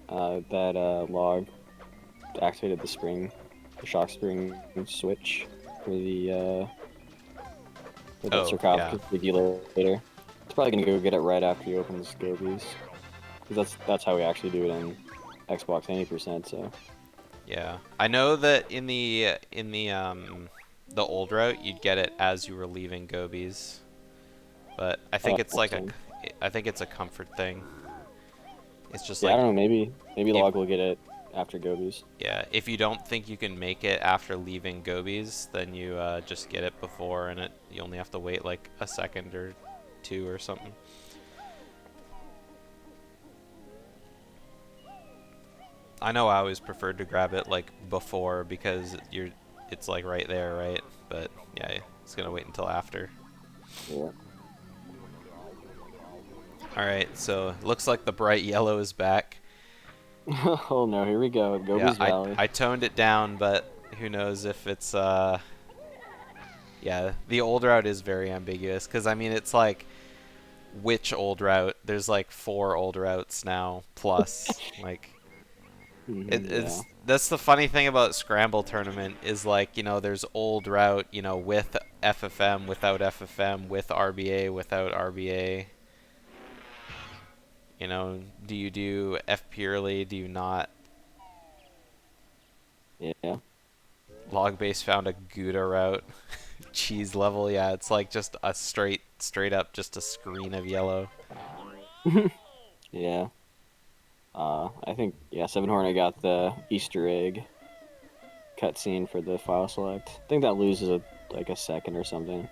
C: that log activated the shock spring switch for the for that
A: Oh,
C: sarcophagus later. It's probably gonna go get it right after he opens Gobies, because that's how we actually do it in Xbox 80%. So
A: Yeah, I know that in the old route you'd get it as you were leaving Gobies, but I think it's like
C: awesome.
A: I think it's a comfort thing. It's just
C: Yeah, I
A: like,
C: don't know. Maybe log will get it after Gobies.
A: yeah, if you don't think you can make it after leaving Gobies, then you just get it before, and you only have to wait like a second or two or something. I know I always preferred to grab it like before because it's like right there, right? But yeah, it's gonna wait until after.
C: Yeah.
A: Alright, so looks like the bright yellow is back.
C: Oh no, here we go. Gobies
A: Yeah,
C: Valley.
A: I toned it down, but who knows if it's yeah, the old route is very ambiguous because I mean it's like which old route? There's like 4 old routes now plus like
C: Yeah.
A: that's the funny thing about Scramble tournament is like, you know, there's old route, you know, with FFM, without FFM, with RBA, without RBA. You know, do you do F purely? Do you not?
C: Yeah.
A: LogBase found a Gouda route. Cheese level, yeah, it's like just a straight up just a screen of yellow.
C: Yeah. I think 7Hornet got the Easter egg cutscene for the file select. I think that loses like a second or something,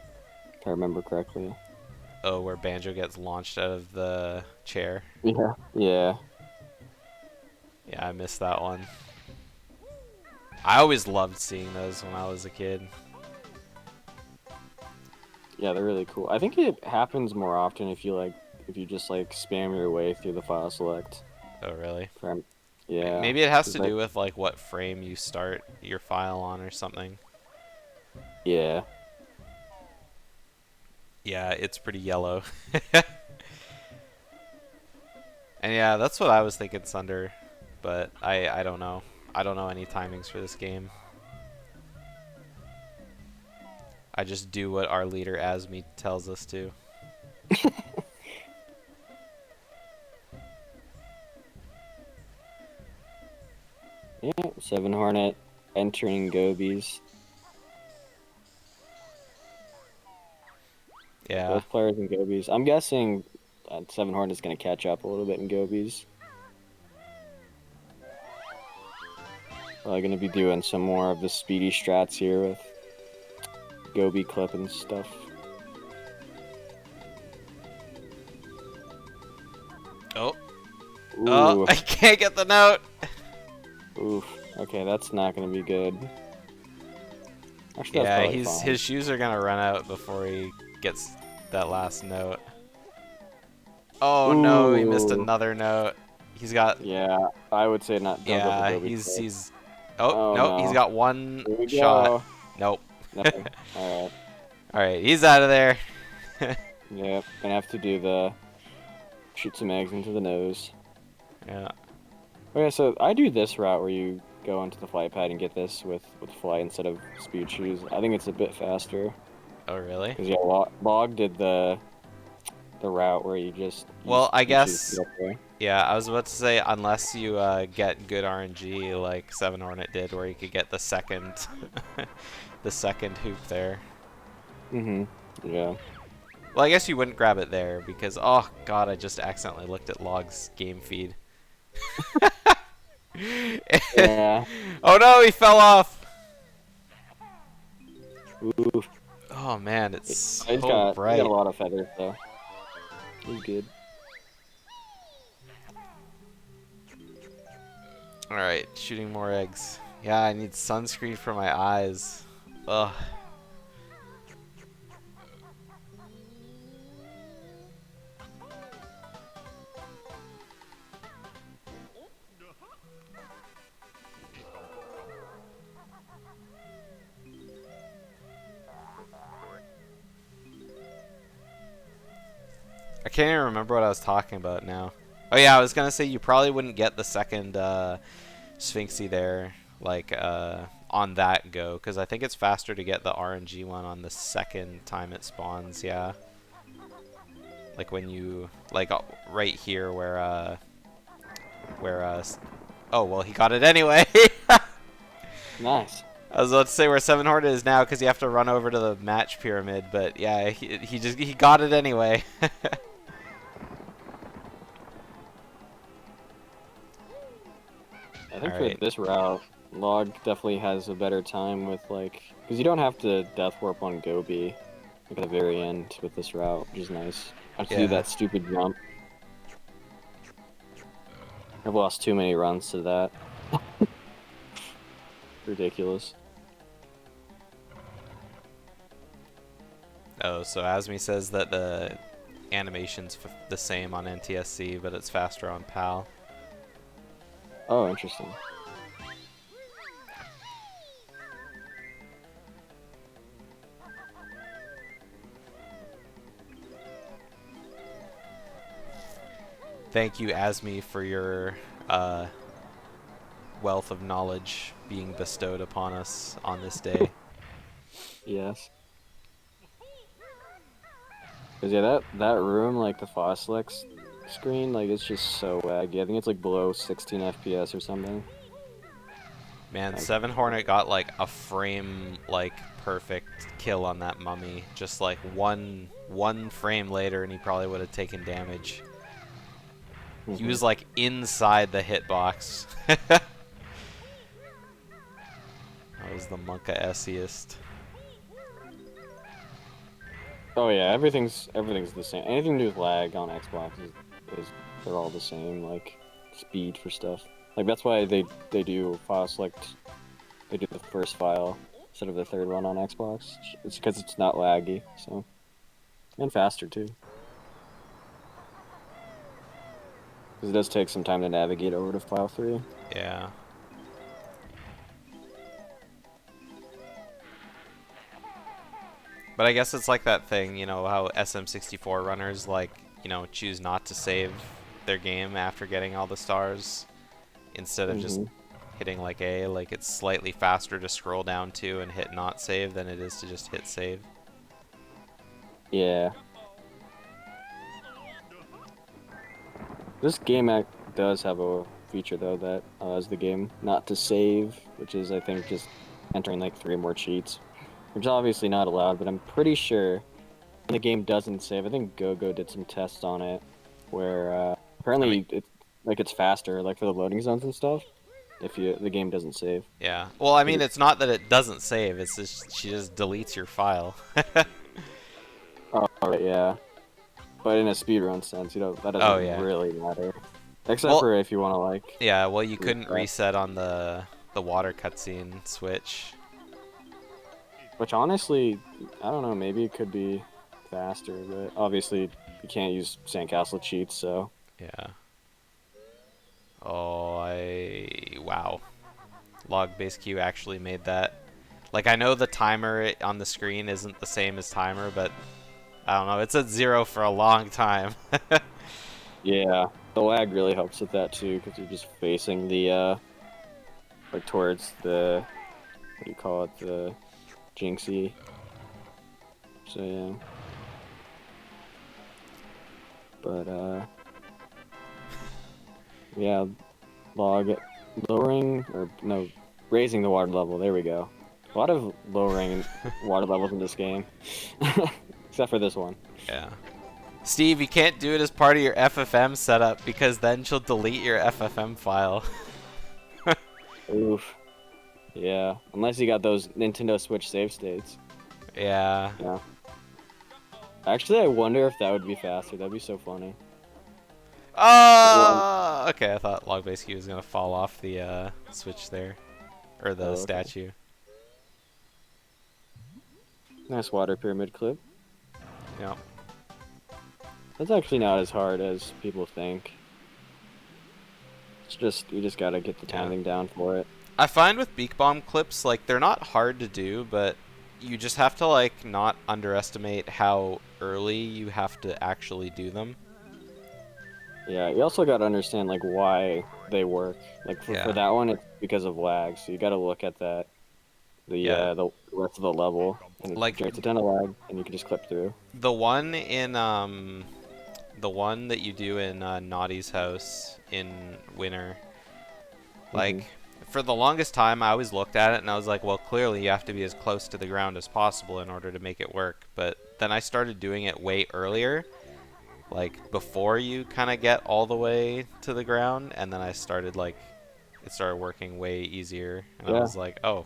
C: if I remember correctly.
A: Oh, where Banjo gets launched out of the chair.
C: Yeah. Yeah.
A: Yeah, I missed that one. I always loved seeing those when I was a kid.
C: Yeah, they're really cool. I think it happens more often if you just like spam your way through the file select.
A: Oh, really?
C: Yeah.
A: Maybe it has to
C: like,
A: do with like what frame you start your file on or something.
C: Yeah.
A: Yeah, it's pretty yellow. And yeah, that's what I was thinking, Sunder. But I don't know. I don't know any timings for this game. I just do what our leader Asmi tells us to.
C: Yeah. 7Hornet entering Gobies.
A: Yeah.
C: Both players in Gobies. I'm guessing 7Hornet is going to catch up a little bit in Gobies. Probably going to be doing some more of the speedy strats here with Gobi clip and stuff.
A: Oh.
C: Ooh.
A: Oh, I can't get the note.
C: Oof. Okay, that's not gonna be good. Actually, that's
A: Yeah,
C: probably fine.
A: his shoes are gonna run out before he gets that last note. Oh no, he missed
C: Ooh.
A: another note. He's got
C: Yeah, I would say not. Don't go for
A: yeah,
C: Gobi Clip.
A: he's oh
C: Oh
A: no, he's
C: no.
A: got one
C: Here we
A: shot.
C: go.
A: Nope.
C: Nothing. All right.
A: All right, he's out of there.
C: Yep. Gonna have to do the shoot some eggs into the nose.
A: Yeah.
C: Okay, so I do this route where you go into the flight pad and get this with flight instead of speed shoes. I think it's a bit faster.
A: Oh really?
C: Cause yeah, Log did the route where you just use
A: Well, I
C: speed shoes
A: guess
C: to get up there.
A: yeah. I was about to say unless you get good RNG like 7Hornet did, where you could get the second the second hoop there.
C: Yeah.
A: Well, I guess you wouldn't grab it there because oh god, I just accidentally looked at Log's game feed.
C: Yeah.
A: Oh no, he fell off.
C: Oof.
A: Oh man, it's so
C: He's got
A: bright.
C: a lot of feathers though. He's good.
A: Alright, shooting more eggs. Yeah, I need sunscreen for my eyes. Ugh. I can't even remember what I was talking about now. Oh yeah, I was gonna say you probably wouldn't get the second Sphinxy there, like on that go, because I think it's faster to get the RNG one on the second time it spawns. Yeah, like when you like right here where oh well, he got it anyway.
C: Nice.
A: I was about to say where 7Hornet is now because you have to run over to the match pyramid, but yeah, he got it anyway.
C: I think
A: Alright.
C: for this route, Log definitely has a better time with like, because you don't have to death warp on Gobi like at the very end with this route, which is nice. I have to do
A: Yeah.
C: that stupid jump. I've lost too many runs to that. Ridiculous.
A: Oh, so Asmi says that the animation's the same on NTSC, but it's faster on PAL.
C: Oh, interesting.
A: Thank you, Asmi, for your wealth of knowledge being bestowed upon us on this day.
C: Yes. Cause yeah, that room, like the Foslex screen, like it's just so laggy. I think it's like below 16 FPS or something.
A: Man,
C: Like-
A: 7Hornet got like a frame like perfect kill on that mummy. Just like one frame later, and he probably would have taken damage. He was like inside the hitbox. That was the Monka Essiest.
C: Oh yeah, everything's the same. Anything to do with lag on Xbox is they're all the same. Like speed for stuff. Like that's why they do file select. They do the first file instead of the third one on Xbox. It's because it's not laggy. So and faster too. Because it does take some time to navigate over to file 3.
A: Yeah. But I guess it's like that thing, you know, how SM64 runners, like, you know, choose not to save their game after getting all the stars instead of just hitting like A. Like, it's slightly faster to scroll down to and hit not save than it is to just hit save.
C: Yeah. This game act does have a feature though that allows the game not to save, which is I think just entering like 3 more cheats, which is obviously not allowed. But I'm pretty sure when the game doesn't save. I think GoGo did some tests on it where apparently it's faster like for the loading zones and stuff if the game doesn't save.
A: Yeah. Well, I mean, it's not that it doesn't save. It's just she just deletes your file.
C: Oh, right, yeah. But in a speedrun sense, that doesn't really matter. Except
A: Well-
C: for if you want to like.
A: Yeah, well, you couldn't
C: Reset.
A: reset on the water cutscene switch.
C: Which honestly, I don't know. Maybe it could be faster, but obviously you can't use sandcastle cheats. So
A: Yeah. Oh, wow. LogBaseQ actually made that. Like, I know the timer on the screen isn't the same as timer, but I don't know. It's at 0 for a long time.
C: yeah, the lag really helps with that too, because you're just facing the like towards the what do you call it, the Jinxie. So yeah. But yeah, lowering or no, raising the water level. There we go. A lot of lowering water levels in this game, except for this one.
A: Yeah. Steve, you can't do it as part of your FFM setup because then she'll delete your FFM file.
C: Oof. Yeah, unless you got those Nintendo Switch save states.
A: Yeah.
C: Yeah. Actually, I wonder if that would be faster. That'd be so funny.
A: Oh! Okay, I thought LogBaseQ was gonna fall off the switch there, or the
C: Oh, okay.
A: statue.
C: Nice water pyramid clip.
A: Yeah.
C: That's actually not as hard as people think. It's just you just gotta get the
A: Yeah.
C: timing down for it.
A: I find with beak bomb clips, like, they're not hard to do, but you just have to, like, not underestimate how early you have to actually do them.
C: Yeah, you also gotta understand like why they work. Like for
A: Yeah.
C: that one, it's because of lag. So you gotta look at that.
A: Yeah.
C: The rest of the level, and it
A: Like-
C: generates a ton of lag, and you can just clip through.
A: The one in, the one that you do in Naughty's house in Winter, like, for the longest time, I always looked at it and I was like, well, clearly you have to be as close to the ground as possible in order to make it work. But then I started doing it way earlier, like, before you kind of get all the way to the ground, and then I started, like, it started working way easier, and I
C: Yeah.
A: was like, oh,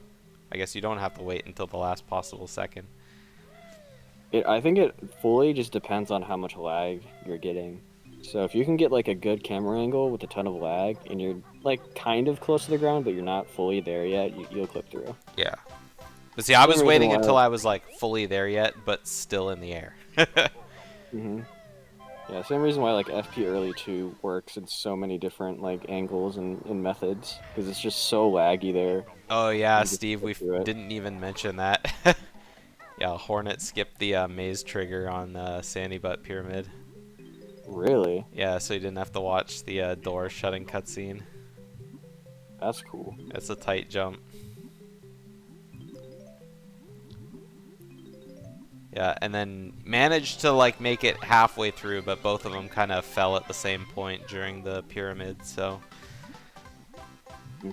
A: I guess you don't have to wait until the last possible second.
C: I think it fully just depends on how much lag you're getting. So if you can get like a good camera angle with a ton of lag, and you're like kind of close to the ground, but you're not fully there yet, you'll clip through.
A: Yeah. But see, I was
C: Same reason
A: waiting
C: why-
A: until I was, like, fully there yet, but still in the air.
C: Yeah, same reason why like FP Early 2 works in so many different like angles and methods, because it's just so laggy there.
A: Oh yeah,
C: You just
A: Steve,
C: go
A: we
C: through it.
A: didn't even mention that. Yeah, Hornet skipped the maze trigger on the Sandy Butt Pyramid.
C: Really?
A: Yeah, so you didn't have to watch the door shutting cutscene.
C: That's cool.
A: It's a tight jump. Yeah, and then managed to, like, make it halfway through, but both of them kind of fell at the same point during the pyramid, so...
C: I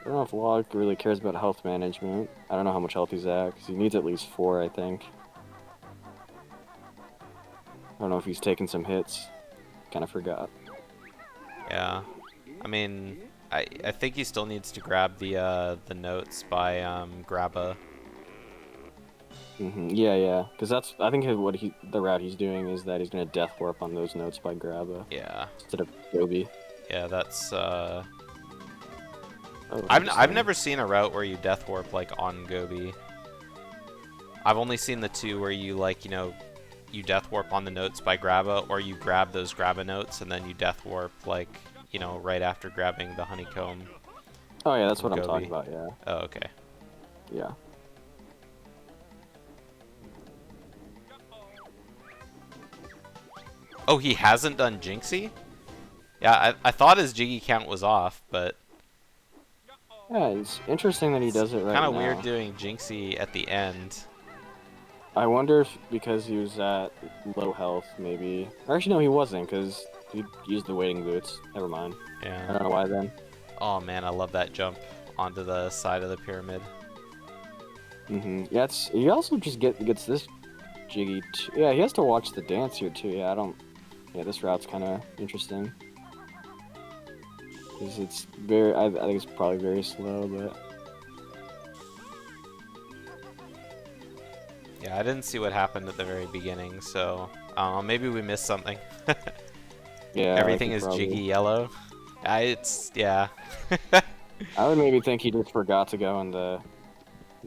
C: don't know if Log really cares about health management. I don't know how much health he's at, because he needs at least 4, I think. I don't know if he's taken some hits. Kind of forgot.
A: Yeah. I mean, I think he still needs to grab the notes by Grabba.
C: Yeah. Because that's, I think the route he's doing is that he's gonna death warp on those notes by Grabba
A: Yeah.
C: instead of Gobi.
A: Yeah, that's
C: Oh,
A: I've
C: interesting.
A: never seen a route where you death warp, like, on Gobi. I've only seen the two where you, like, you know, you death warp on the notes by Grabba, or you grab those Grabba notes and then you death warp, like, you know, right after grabbing the honeycomb.
C: Oh yeah, that's what I'm
A: Gobi.
C: talking about. Yeah.
A: Oh, okay.
C: Yeah.
A: Oh, he hasn't done Jinxie? Yeah, I thought his Jiggy count was off, but
C: Yeah, it's interesting that he does it right
A: kind
C: now.
A: of weird doing Jinxie at the end.
C: I wonder if because he was at low health, maybe. Or actually, no, he wasn't, because he used the waiting boots. Never mind. I
A: Yeah.
C: don't know why then.
A: Oh man, I love that jump onto the side of the pyramid.
C: Yeah, he also just gets this Jiggy. Yeah, he has to watch the dance here too. Yeah, Yeah, this route's kind of interesting. Because it's very. I think it's probably very slow, but.
A: Yeah, I didn't see what happened at the very beginning, so I don't know, maybe we missed something.
C: Yeah, I
A: Everything
C: could
A: is
C: probably.
A: jiggy yellow. Yeah.
C: I would maybe think he just forgot to go in the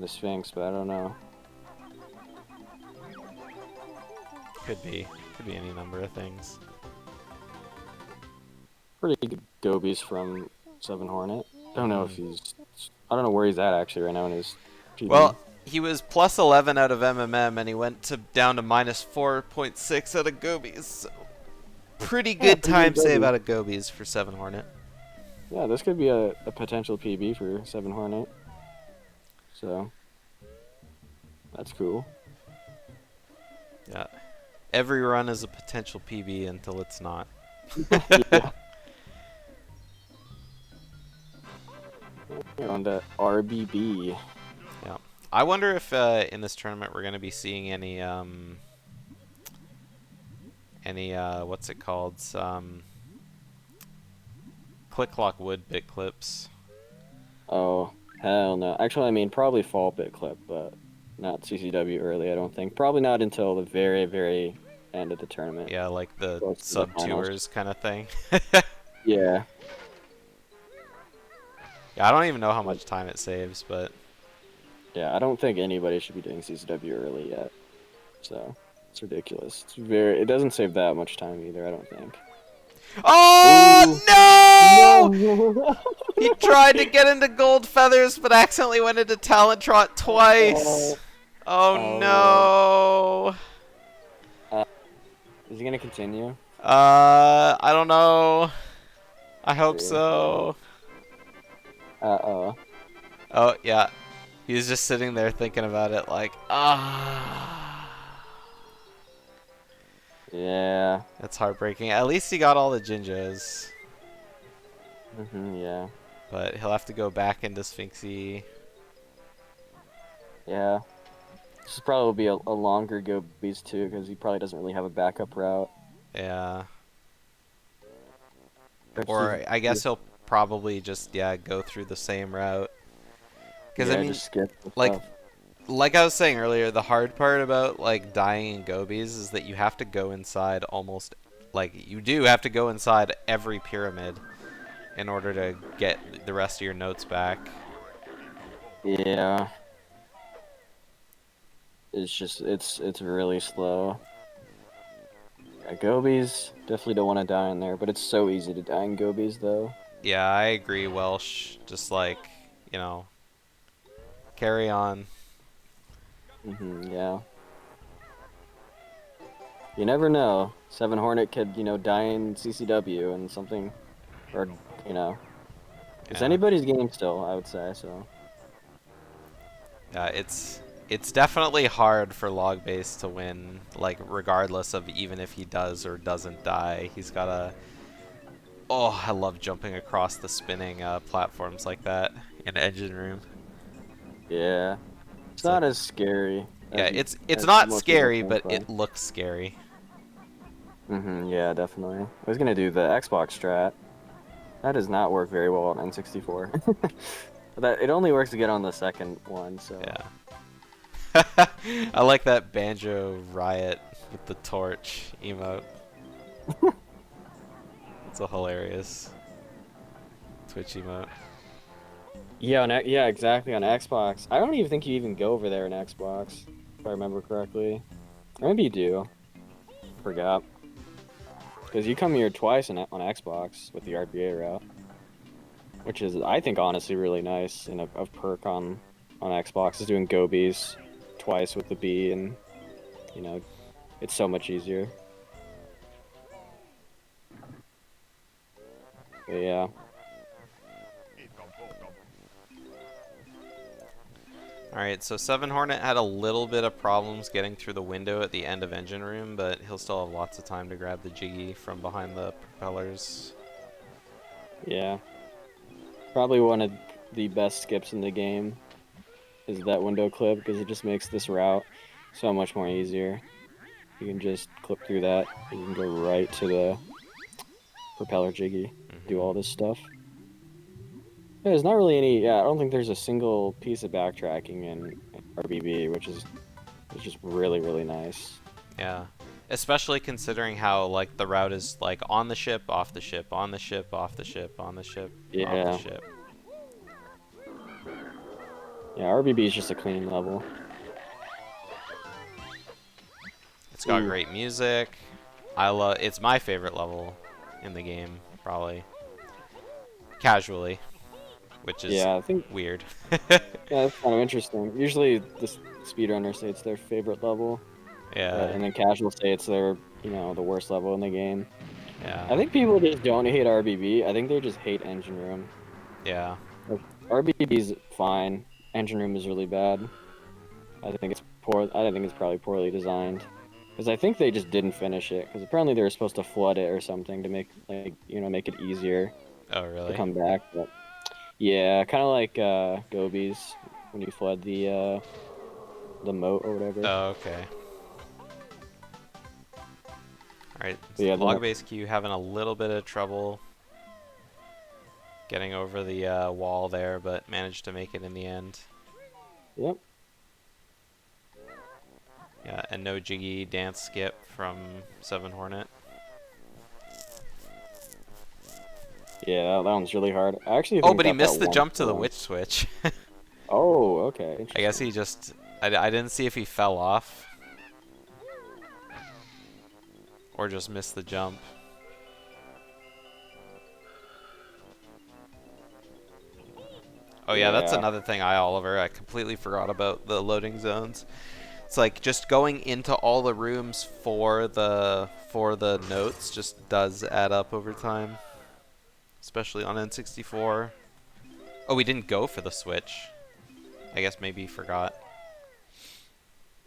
C: Sphinx, but I don't know.
A: Could be. Could be any number of things.
C: Pretty good gobies from 7Hornet. Don't know if
A: Mm.
C: he's. I don't know where he's at actually right now in his PB.
A: Well, he was plus 11 out of MMM, and he went down to minus 4.6 out of Gobies. So pretty
C: Yeah,
A: good
C: pretty
A: time
C: good
A: save
C: gobies.
A: out of Gobies for 7Hornet.
C: Yeah, this could be a potential PB for 7Hornet. So that's cool.
A: Yeah. Every run is a potential PB until it's not.
C: Yeah. We're on to RBB.
A: Yeah. I wonder if in this tournament we're going to be seeing any what's it called? Click Lock Wood bit clips.
C: Oh, hell no. Actually, I mean, probably fall bit clip, but not CCW early, I don't think. Probably not until the very, very end of the tournament.
A: Yeah, like the
C: Close to the
A: sub
C: finals.
A: tours kind of thing.
C: Yeah.
A: Yeah, I don't even know how much time it saves, but
C: Yeah, I don't think anybody should be doing CCW early yet. So, it's ridiculous. It doesn't save that much time either, I don't think.
A: oh no!
C: No!
A: He tried to get into Gold Feathers, but accidentally went into Talent Trot twice. Oh no!
C: Is he gonna continue?
A: I don't know. I hope
C: Yeah.
A: so.
C: Uh-oh.
A: Oh yeah, he's just sitting there thinking about it, like ah.
C: Yeah.
A: That's heartbreaking. At least he got all the Jinjos,
C: Yeah.
A: but he'll have to go back into Sphinxy.
C: Yeah. This will probably be a longer gobies too, because he probably doesn't really have a backup route.
A: Yeah.
C: Which
A: Or
C: is-
A: I guess he'll probably just go through the same route. Because
C: yeah,
A: I mean,
C: just skip the
A: like
C: stuff.
A: like I was saying earlier, the hard part about like dying in Gobies is that you have to go inside almost you do have to go inside every pyramid in order to get the rest of your notes back.
C: Yeah. It's just it's really slow. Yeah, gobies definitely don't want to die in there, but it's so easy to die in gobies though.
A: Yeah, I agree, Welsh. Just carry on.
C: Yeah. You never know. 7Hornet could, die in CCW and something, or, it's
A: Yeah.
C: anybody's game still, I would say, so.
A: Yeah, it's definitely hard for LogBase to win, regardless of even if he does or doesn't die. He's gotta. Oh, I love jumping across the spinning platforms like that in Engine Room.
C: Yeah. It's
A: It's
C: not
A: like-
C: as scary.
A: Yeah,
C: as
A: it's
C: as
A: not
C: most people
A: scary,
C: think,
A: but it looks scary.
C: Yeah, definitely. I was gonna do the Xbox strat. That does not work very well on N64. It only works to get on the second one, so.
A: Yeah. I like that Banjo Riot with the torch emote. It's a hilarious Twitch emote.
C: Yeah, yeah, exactly, on Xbox. I don't even think you even go over there in Xbox, if I remember correctly. Or maybe you do. Forgot. Because you come here twice on Xbox with the RPA route. Which is, I think, honestly really nice and a perk on Xbox is doing gobies twice with the B, and, it's so much easier. But yeah.
A: Alright, so 7Hornet had a little bit of problems getting through the window at the end of Engine Room, but he'll still have lots of time to grab the Jiggy from behind the propellers.
C: Yeah. Probably one of the best skips in the game is that window clip, because it just makes this route so much more easier. You can just clip through that, and you can go right to the propeller Jiggy, do all this stuff. Yeah, there's not really any, I don't think there's a single piece of backtracking in RBB, which is just really, really nice.
A: Yeah. Especially considering how like the route is like on the ship, off the ship, on the ship, off the ship, on the ship, off the
C: Yeah.
A: ship.
C: Yeah, RBB is just a clean level.
A: It's got
C: Ooh.
A: great music. It's my favorite level in the game, probably. Casually, which is
C: Yeah, I think
A: weird.
C: yeah, that's kind of interesting. Usually the speedrunners say it's their favorite level, but
A: Yeah,
C: and then casuals say it's their, the worst level in the game.
A: yeah,
C: I think people just don't hate RBB. I think they just hate Engine Room.
A: yeah.
C: Like, RBB's fine. Engine Room is really bad. I think it's poor. I think it's probably poorly designed. Because I think they just didn't finish it. Because apparently they were supposed to flood it or something to make make it easier
A: Oh,
C: to
A: really?
C: come back. But yeah, kind of like Gobies when you flood the moat or whatever.
A: Oh, okay. Alright,
C: But yeah, then
A: LogBaseQ having a little bit of trouble getting over the wall there, but managed to make it in the end.
C: yep.
A: Yeah, and no jiggy dance skip from 7Hornet.
C: Yeah, that one's really hard. I actually
A: Oh,
C: think
A: but he
C: got that
A: missed the
C: one
A: jump to the
C: wrong.
A: witch switch.
C: Oh, okay.
A: I guess
C: Interesting.
A: he just... I didn't see if he fell off. Or just missed the jump. Oh yeah, that's
C: Yeah.
A: another thing, Oliver. I completely forgot about the loading zones. It's like just going into all the rooms for the notes just does add up over time. Especially on N64. Oh, we didn't go for the switch. I guess maybe he forgot.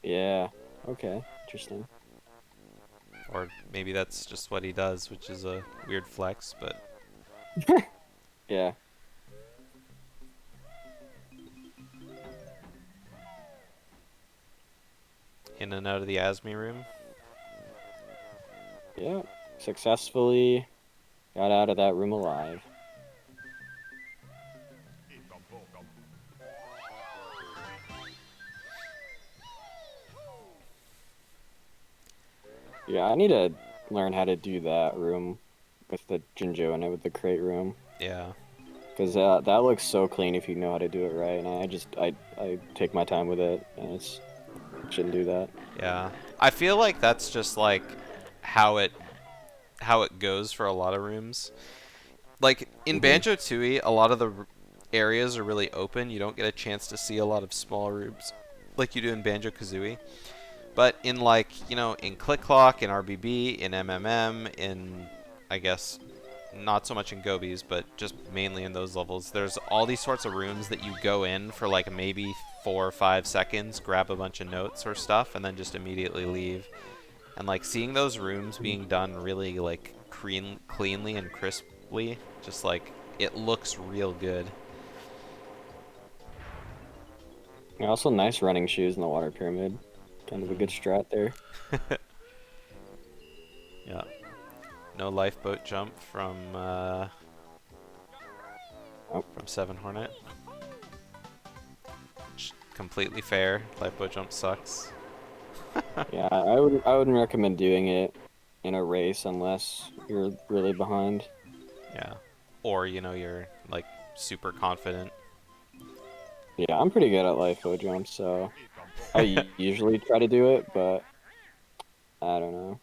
C: Yeah. Okay. Interesting.
A: Or maybe that's just what he does, which is a weird flex, but...
C: Yeah.
A: In and out of the ASME room.
C: Yeah. Successfully got out of that room alive. Yeah, I need to learn how to do that room with the Jinjo in it, with the crate room.
A: Yeah.
C: Because that looks so clean if you know how to do it right, and I take my time with it, and shouldn't do that.
A: Yeah. I feel like that's just like how it goes for a lot of rooms. Like in Banjo-Tooie, a lot of the areas are really open. You don't get a chance to see a lot of small rooms like you do in Banjo-Kazooie. But in like, in Click Clock, in RBB, in MMM, in I guess not so much in Gobies, but just mainly in those levels, there's all these sorts of rooms that you go in for like maybe 4 or 5 seconds, grab a bunch of notes or stuff, and then just immediately leave. And like seeing those rooms being done really like cleanly and crisply, just like it looks real good.
C: Yeah, also nice running shoes in the water pyramid. Kind of a good strat there.
A: Yeah. No lifeboat jump from 7Hornet. Completely fair. Lifeboat jump sucks.
C: Yeah, I wouldn't recommend doing it in a race unless you're really behind.
A: Yeah. Or, you're like super confident.
C: Yeah, I'm pretty good at lifeboat jumps, so I usually try to do it, but I don't know.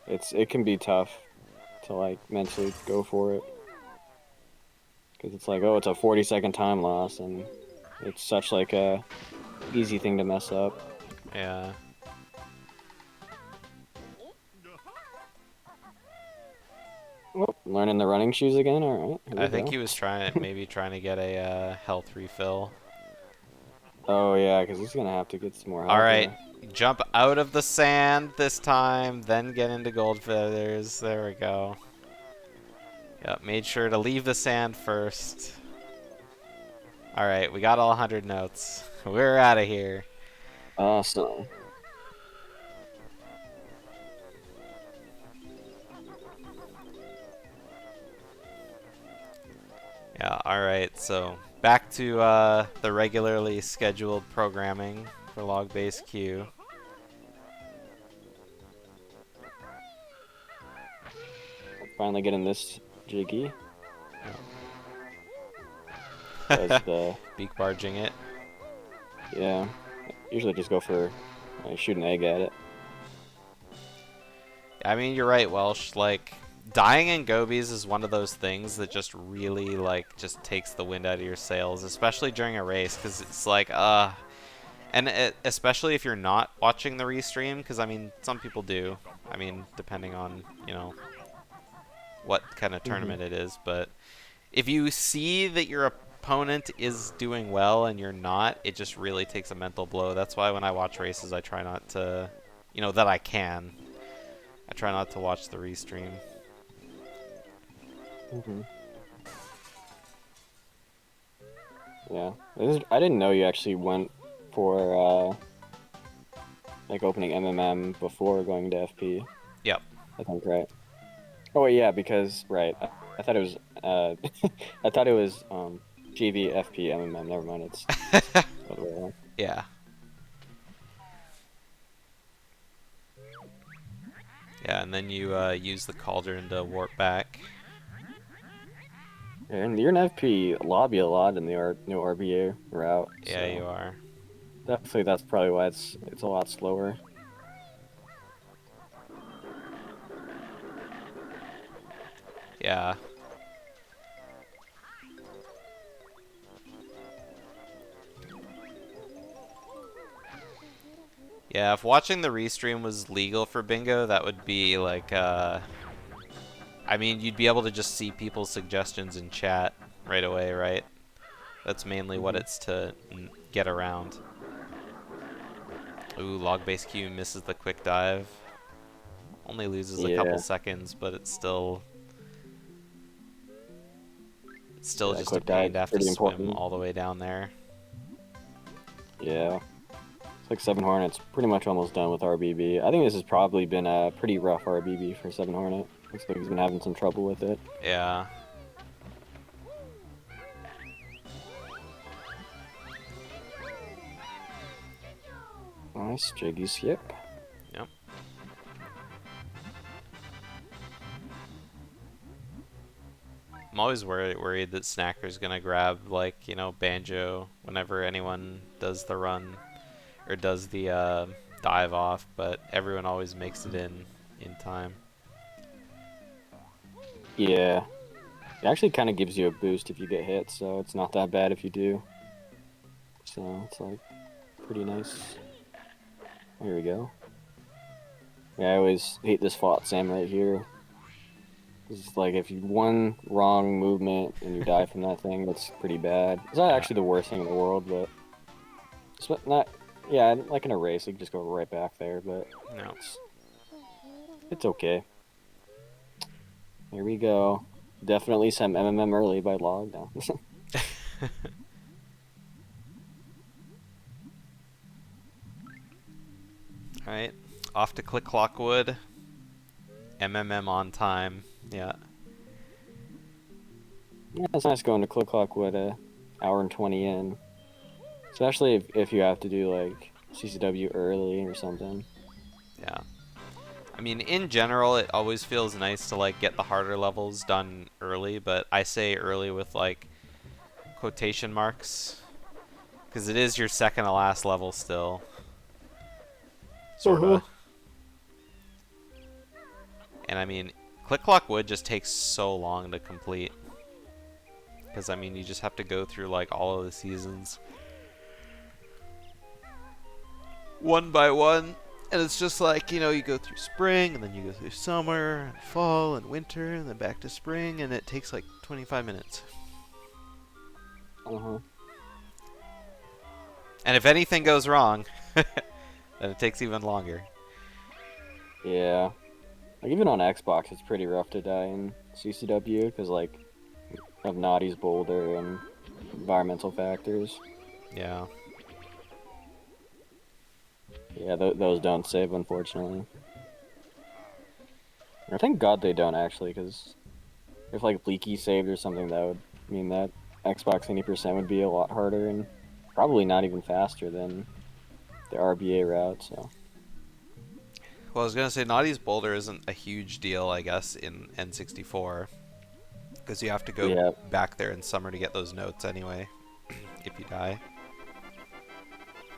C: It can be tough to like mentally go for it. Because it's like, oh, it's a 40-second time loss, and it's such like a easy thing to mess up.
A: Yeah.
C: Oh, learning the running shoes again. All right.
A: I think he was maybe trying to get a health refill.
C: Oh yeah, because he's gonna have to get some more health.
A: All right,
C: Here.
A: jump out of the sand this time, then get into gold feathers. There we go. Yep, made sure to leave the sand first. All right, we got all 100 notes. We're out of here.
C: Awesome.
A: Yeah, alright, so back to the regularly scheduled programming for LogBaseQ.
C: finally getting this jiggy. Does the
A: Beak barging it.
C: yeah? Usually just go for shoot an egg at it.
A: I mean, you're right, Welsh. Like, dying in gobies is one of those things that just really, like, just takes the wind out of your sails, especially during a race, because it's like, especially if you're not watching the restream, because, I mean, some people do. I mean, depending on, you know, what kind of tournament it is, but if you see that your opponent is doing well and you're not, it just really takes a mental blow. That's why when I watch races, I try not to, you know, that I can. I try not to watch the restream.
C: Yeah, I didn't know you actually went for like opening MMM before going to FP.
A: Yep.
C: I think right. Oh wait, yeah, because right. I thought it was I thought it was GV FP MMM. Never mind, it's the other way around.
A: Yeah. Yeah, and then you use the cauldron to warp back.
C: And you're an FP lobby a lot in the new RBA route.
A: Yeah,
C: so
A: you are.
C: definitely that's probably why it's a lot slower.
A: Yeah. Yeah, if watching the restream was legal for bingo, that would be like, I mean, you'd be able to just see people's suggestions in chat right away, right? That's mainly what it's to get around. Ooh, LogBaseQ misses the quick dive. Only loses a couple seconds, but it's still
C: Yeah,
A: just a
C: quick
A: pain
C: dive,
A: to have to
C: pretty
A: swim
C: important.
A: all the way down there.
C: Yeah. It's like 7Hornet's pretty much almost done with RBB. I think this has probably been a pretty rough RBB for 7Hornet. Looks like he's been having some trouble with it.
A: Yeah.
C: Nice jiggy skip.
A: Yep. I'm always worried that Snacker's gonna grab, like, you know, Banjo whenever anyone does the run or does the dive off, but everyone always makes it in time.
C: Yeah. It actually kind of gives you a boost if you get hit, so it's not that bad if you do. So it's like pretty nice. Here we go. Yeah, I always hate this Fought Sam right here. It's like if you one wrong movement and you die from that thing, that's pretty bad. It's not actually the worst thing in the world, but it's not. Yeah, like in a race, you can just go right back there, but
A: No.
C: it's okay. Here we go. Definitely some MMM early by log now.
A: Alright. Off to Click Clockwood. MMM on time. Yeah.
C: Yeah, it's nice going to Click Clockwood hour and 20 in. Especially if you have to do like CCW early or something.
A: Yeah. I mean, in general, it always feels nice to, like, get the harder levels done early, but I say early with, like, quotation marks. Because it is your second to last level still. Sorta. And I mean, Click Clock Wood just takes so long to complete. Because, I mean, you just have to go through, like, all of the seasons one by one. And it's just like, you know, you go through spring, and then you go through summer, and fall, and winter, and then back to spring, and it takes like 25 minutes.
C: Uh-huh.
A: And if anything goes wrong, then it takes even longer.
C: Yeah. Like even on Xbox, it's pretty rough to die in CCW because like of Naughty's boulder and environmental factors.
A: Yeah.
C: Yeah, those don't save, unfortunately. I thank God they don't, actually, because if, like, Leaky saved or something, that would mean that Xbox 80% would be a lot harder and probably not even faster than the RBA route, so...
A: Well, I was gonna say Naughty's Boulder isn't a huge deal, I guess, in N64, because you have to go
C: Yeah.
A: back there in summer to get those notes anyway, if you die.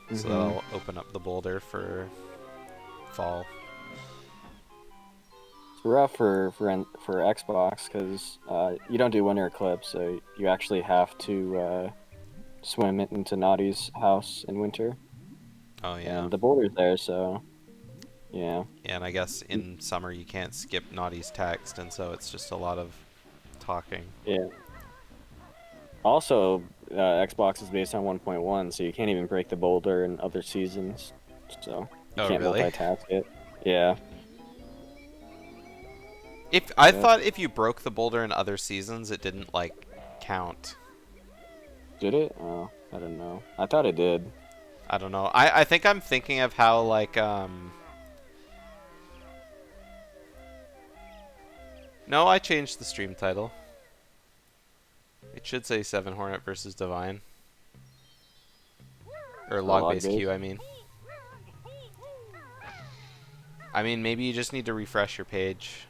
A: So
C: Mhm.
A: that'll open up the boulder for fall.
C: It's rough for Xbox because you don't do winter eclipse, so you actually have to swim into Naughty's house in winter,
A: Oh yeah.
C: and the boulder's there, so yeah.
A: And I guess in summer you can't skip Naughty's text, and so it's just a lot of talking.
C: Yeah. Also, Xbox is based on 1.1, so you can't even break the boulder in other seasons. So you
A: Oh
C: can't
A: really?
C: multitask it. Yeah.
A: If I
C: Yeah.
A: thought if you broke the boulder in other seasons, it didn't like count.
C: Did it? Oh, I don't know. I thought it did.
A: I don't know. I think I'm thinking of how like No, I changed the stream title. It should say 7Hornet versus Divine. Or
C: Log
A: LogBaseQ,
C: base?
A: I mean. I mean, maybe you just need to refresh your page.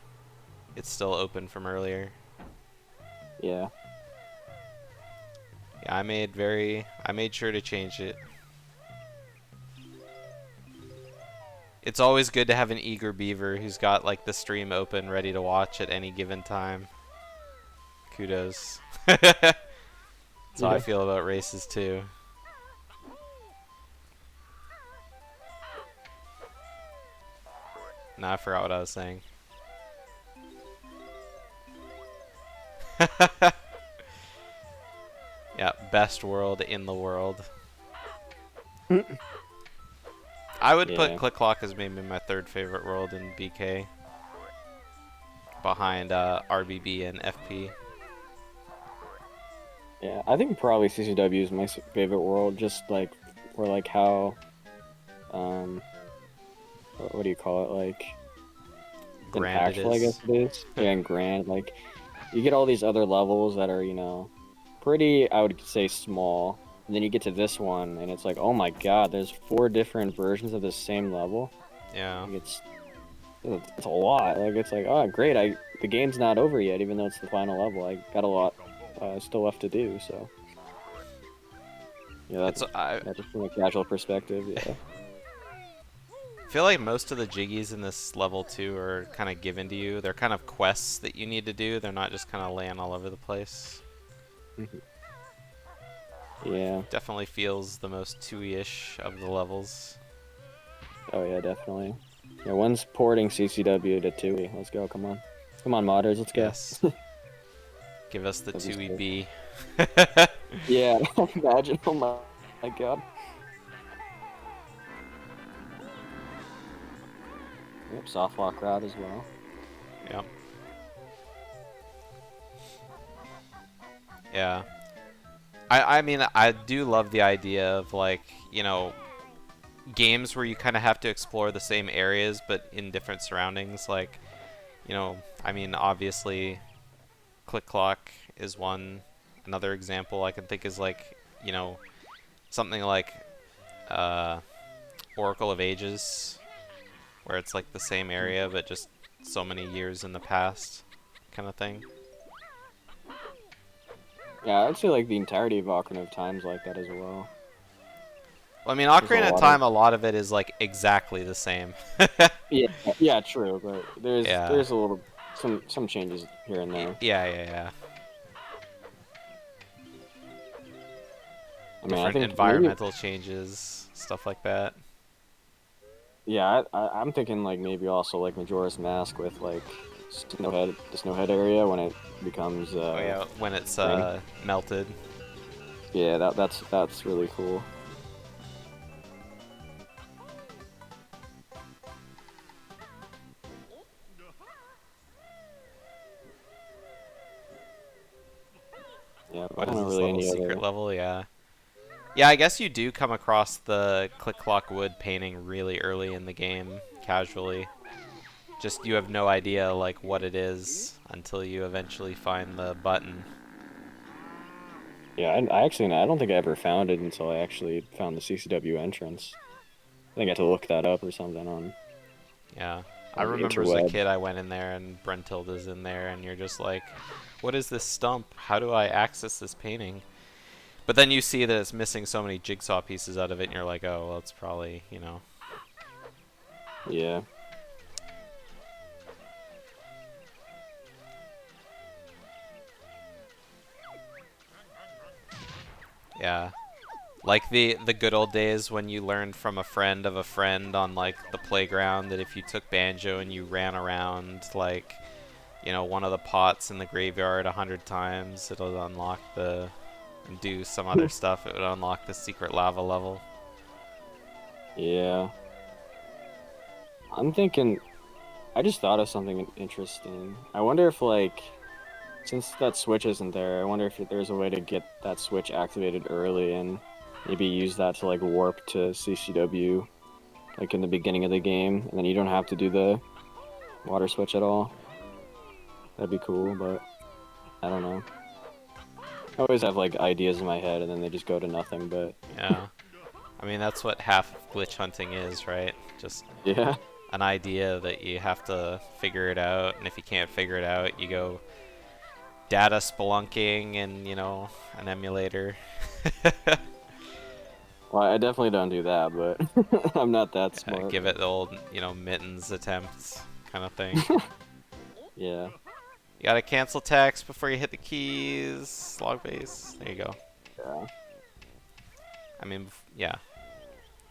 A: It's still open from earlier.
C: Yeah.
A: Yeah, I made sure to change it. It's always good to have an eager beaver who's got like the stream open ready to watch at any given time. Kudos. That's how I
C: Yeah.
A: feel about races too. Nah, I forgot what I was saying. Yeah, best world in the world. I would put
C: Yeah.
A: Click Clock as maybe my third favorite world in BK. Behind RBB and FP.
C: Yeah. I think probably CCW is my favorite world, just like for like how, um, what do you call it? Like
A: Grand it
C: impactful, I
A: is.
C: guess it is. Yeah, and grand. Like you get all these other levels that are, pretty, I would say, small. And then you get to this one, and it's like, oh my god, there's 4 different versions of the same level.
A: Yeah.
C: Like it's a lot. Like it's like, oh great, the game's not over yet, even though it's the final level. I got a lot still left to do. So yeah,
A: It's
C: that's just from a casual perspective. Yeah.
A: I feel like most of the jiggies in this level 2 are kind of given to you. They're kind of quests that you need to do. They're not just kind of laying all over the place.
C: Yeah.
A: Definitely feels the most 2-ish of the levels.
C: Oh yeah, definitely. Yeah, one's porting CCW to 2. Let's go. Come on, modders. Let's go.
A: Yes. Give us the
C: That'd be
A: 2EB.
C: Yeah. Imagine. Oh my god. Yep. Soft lock route as well.
A: Yep. Yeah. I mean, I do love the idea of, like, games where you kind of have to explore the same areas but in different surroundings. Like, I mean, obviously, Click Clock is one. Another example I can think is, like, something like Oracle of Ages, where it's, like, the same area but just so many years in the past kind of thing.
C: Yeah, I'd say like the entirety of Ocarina of Time's like that as well.
A: Well, I mean,
C: There's a
A: Ocarina of
C: lot
A: Time, a lot of it is, like, exactly the same.
C: Yeah, true, but
A: Yeah.
C: there's a little some changes here and there.
A: Yeah.
C: I mean, I
A: Different
C: think
A: environmental changes, stuff like that.
C: yeah, I'm thinking like maybe also like Majora's Mask with like the Snowhead area when it becomes
A: Oh yeah, when it's
C: spring.
A: melted.
C: Yeah, that's really cool. Yeah, but
A: What
C: I
A: is
C: don't
A: this
C: really
A: level?
C: any
A: Secret
C: other.
A: level? Yeah. Yeah, I guess you do come across the Click Clock Wood painting really early in the game, casually. Just you have no idea like what it is until you eventually find the button.
C: Yeah, I don't think I ever found it until I actually found the CCW entrance. I think I had to look that up or something on
A: Yeah. I
C: on the
A: remember as a
C: interweb.
A: kid I went in there and Brentilda's in there and you're just like, what is this stump? How do I access this painting? But then you see that it's missing so many jigsaw pieces out of it and you're like, oh, well, it's probably, you know.
C: Yeah.
A: Yeah. Like the good old days when you learned from a friend of a friend on like the playground that if you took banjo and you ran around like, you know, one of the pots in the graveyard 100 times, it'll unlock the and do some other stuff. It would unlock the secret lava level.
C: Yeah. I'm thinking. I just thought of something interesting. I wonder if, like, since that switch isn't there, I wonder if there's a way to get that switch activated early and maybe use that to, like, warp to CCW, like, in the beginning of the game, and then you don't have to do the water switch at all. That'd be cool, but I don't know. I always have, like, ideas in my head, and then they just go to nothing, but
A: Yeah. I mean, that's what half of glitch hunting is, right? Just
C: yeah.
A: an idea that you have to figure it out, and if you can't figure it out, you go data spelunking and, you know, an emulator.
C: Well, I definitely don't do that, but I'm not that smart.
A: Give it the old, you know, mittens attempts kind of thing.
C: Yeah.
A: You gotta cancel text before you hit the keys. Log base. There you go.
C: Yeah.
A: I mean, yeah.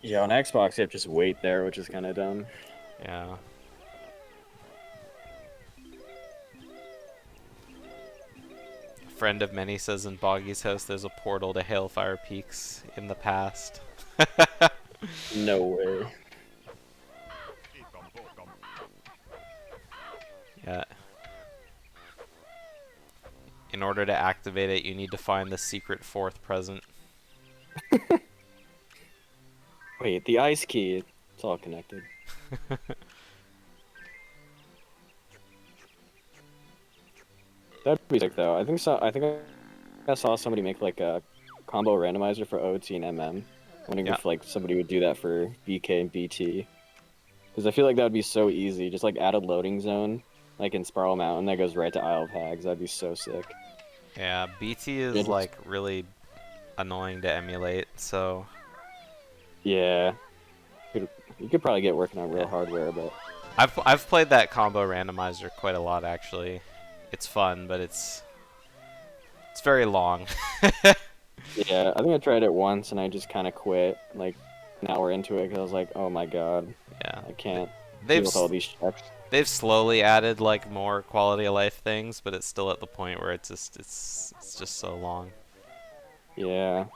C: Yeah, on Xbox you have to just wait there, which is kind of dumb.
A: Yeah. A friend of many says in Boggy's house there's a portal to Hailfire Peaks in the past.
C: No way.
A: Yeah. In order to activate it, you need to find the secret fourth present.
C: Wait, the ice key. It's all connected. That'd be sick though. I think so. I think I saw somebody make like a combo randomizer for OT and MM. Wondering
A: Yeah.
C: if like somebody would do that for BK and BT. Because I feel like that would be so easy. Just like add a loading zone, like in Spiral Mountain, that goes right to Isle of Hags. That'd be so sick.
A: Yeah, BT is
C: Yeah, just-
A: like really annoying to emulate, so
C: Yeah. You could probably get working on real hardware, but
A: I've played that combo randomizer quite a lot actually. It's fun, but it's very long.
C: yeah, I think I tried it once and I just kind of quit. Like an hour into it, because I was like, oh my god,
A: Yeah.
C: I can't
A: They've
C: deal with all these checks.
A: they've slowly added like more quality of life things, but it's still at the point where it's just so long.
C: Yeah.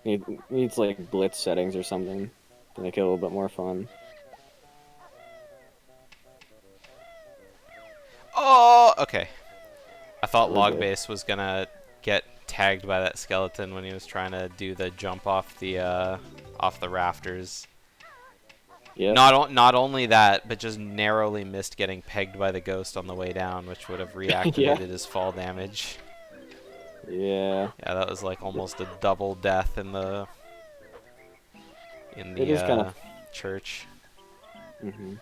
C: Needs like blitz settings or something to make it a little bit more fun.
A: Oh, okay. I thought
C: We're good.
A: LogBase was gonna get tagged by that skeleton when he was trying to do the jump off the rafters.
C: Yeah.
A: Not only that, but just narrowly missed getting pegged by the ghost on the way down, which would have reactivated his fall damage.
C: Yeah.
A: Yeah, that was like almost a double death in the
C: It is kind of.
A: church.
C: Mhm.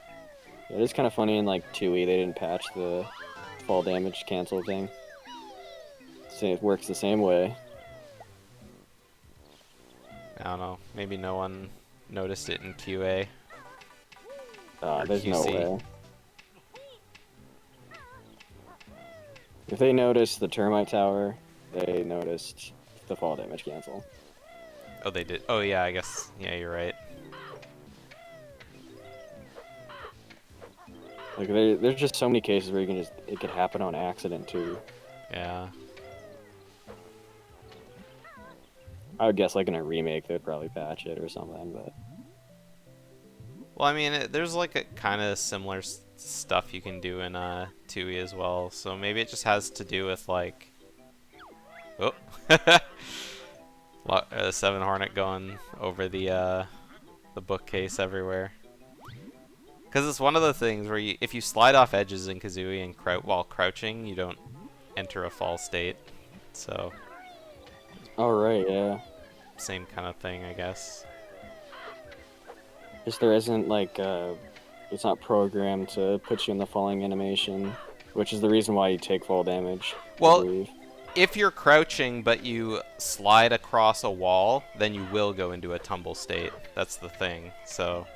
C: Yeah, it is kind of funny in like 2E they didn't patch the fall damage cancel thing. So it works the same way.
A: I don't know. Maybe no one noticed it in QA. Or
C: There's no
A: QC.
C: way. If they noticed the termite tower, they noticed the fall damage cancel.
A: Oh, they did. Oh, yeah, I guess. Yeah, you're right.
C: Like there's just so many cases where you can just it could happen on accident too.
A: Yeah.
C: I would guess like in a remake they'd probably patch it or something, but
A: Well, I mean, there's like a kind of similar stuff you can do in 2E as well. So maybe it just has to do with like, oh, 7Hornet going over the bookcase everywhere. Because it's one of the things where if you slide off edges in Kazooie and while crouching, you don't enter a fall state. So
C: all right, yeah.
A: same kind of thing, I guess.
C: Just there isn't like it's not programmed to put you in the falling animation, which is the reason why you take fall damage, I
A: Well,
C: believe.
A: if you're crouching but you slide across a wall, then you will go into a tumble state. That's the thing. So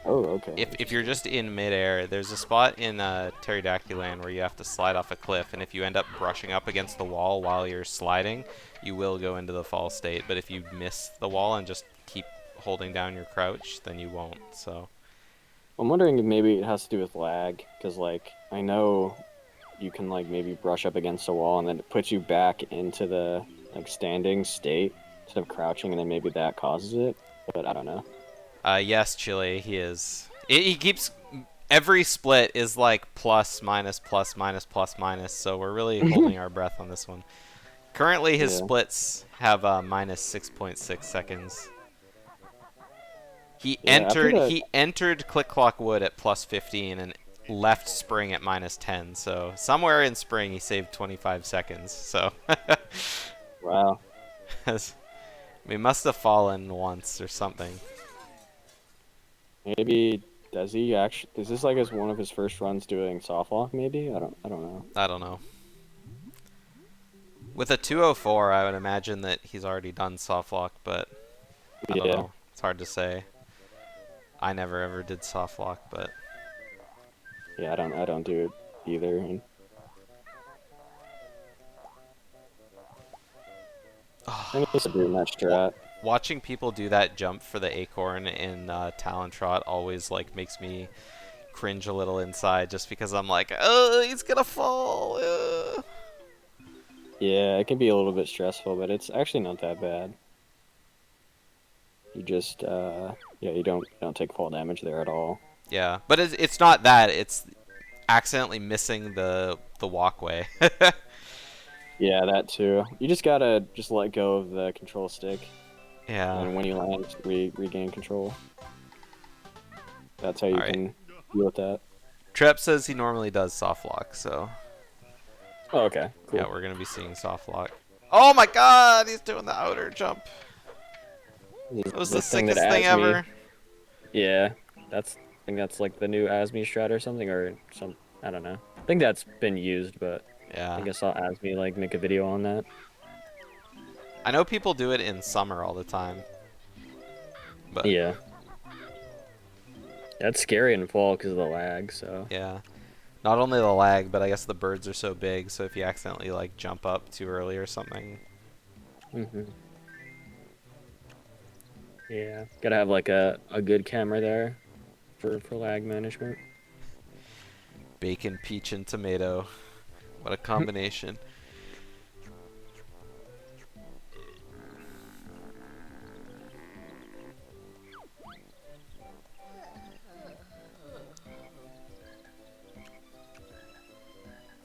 C: Oh, okay.
A: if you're just in midair, there's a spot in Pterodactyl Land where you have to slide off a cliff, and if you end up brushing up against the wall while you're sliding, you will go into the fall state. But if you miss the wall and just keep holding down your crouch, then you won't. So
C: I'm wondering if maybe it has to do with lag, because like I know you can like maybe brush up against a wall and then it puts you back into the like standing state instead of crouching, and then maybe that causes it. But I don't know.
A: yes, Chile, he is. He keeps every split is like plus minus plus minus plus minus. So we're really holding our breath on this one. Currently, his
C: Yeah.
A: splits have minus 6.6 seconds. He
C: Yeah, after that-
A: He entered Click Clock Wood at plus 15 and left Spring at minus 10. So somewhere in Spring he saved 25 seconds. So
C: Wow.
A: we must have fallen once or something.
C: Maybe does he actually? Is this like one of his first runs doing soft lock? Maybe I don't know.
A: I don't know. With a 204, I would imagine that he's already done soft lock, but I don't know. It's hard to say. I never ever did soft lock, but
C: Yeah, I don't do it either. And I need to do that strat.
A: watching people do that jump for the acorn in Talon Trot always like makes me cringe a little inside, just because I'm like, oh, he's gonna fall.
C: Yeah, it can be a little bit stressful, but it's actually not that bad. You just yeah, you don't take fall damage there at all.
A: Yeah, but it's not that. It's accidentally missing the walkway.
C: Yeah, that too. You just gotta just let go of the control stick,
A: Yeah.
C: and when you land, regain control. That's how you
A: Alright.
C: can deal with that.
A: Trep says he normally does soft lock, so
C: Oh, okay, cool.
A: yeah, we're gonna be seeing soft lock. Oh my God, he's doing the outer jump. It was the sickest thing ever.
C: Yeah, I think that's like the new Asmi strat or something, or some. I don't know. I think that's been used, but I
A: Yeah.
C: think I saw Asmi like make a video on that.
A: I know people do it in summer all the time. But
C: Yeah. That's scary in fall because of the lag. So
A: yeah. Not only the lag, but I guess the birds are so big, so if you accidentally like jump up too early or something.
C: Yeah, gotta have like a good camera there for lag management.
A: Bacon, peach, and tomato. What a combination.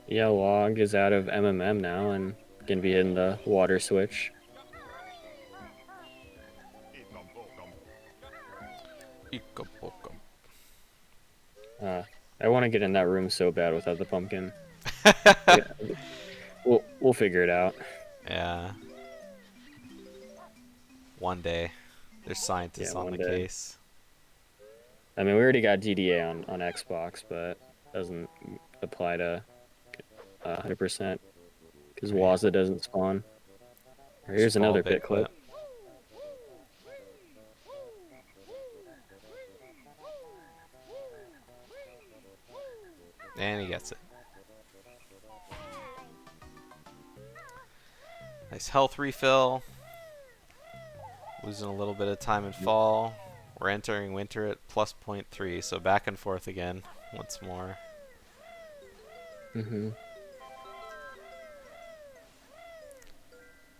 C: Yeah, log is out of MMM now and gonna be hitting the water switch. I want to get in that room so bad without the pumpkin. We'll figure it out.
A: Yeah. One day. There's scientists
C: Yeah,
A: on
C: one
A: the
C: day.
A: case.
C: I mean, we already got GDA on Xbox, but doesn't apply to 100% because Waza doesn't spawn. Here's
A: Small
C: another
A: bit
C: bit clip.
A: And he gets it. Nice health refill. Losing a little bit of time in fall. We're entering winter at plus 0.3, so back and forth again once more.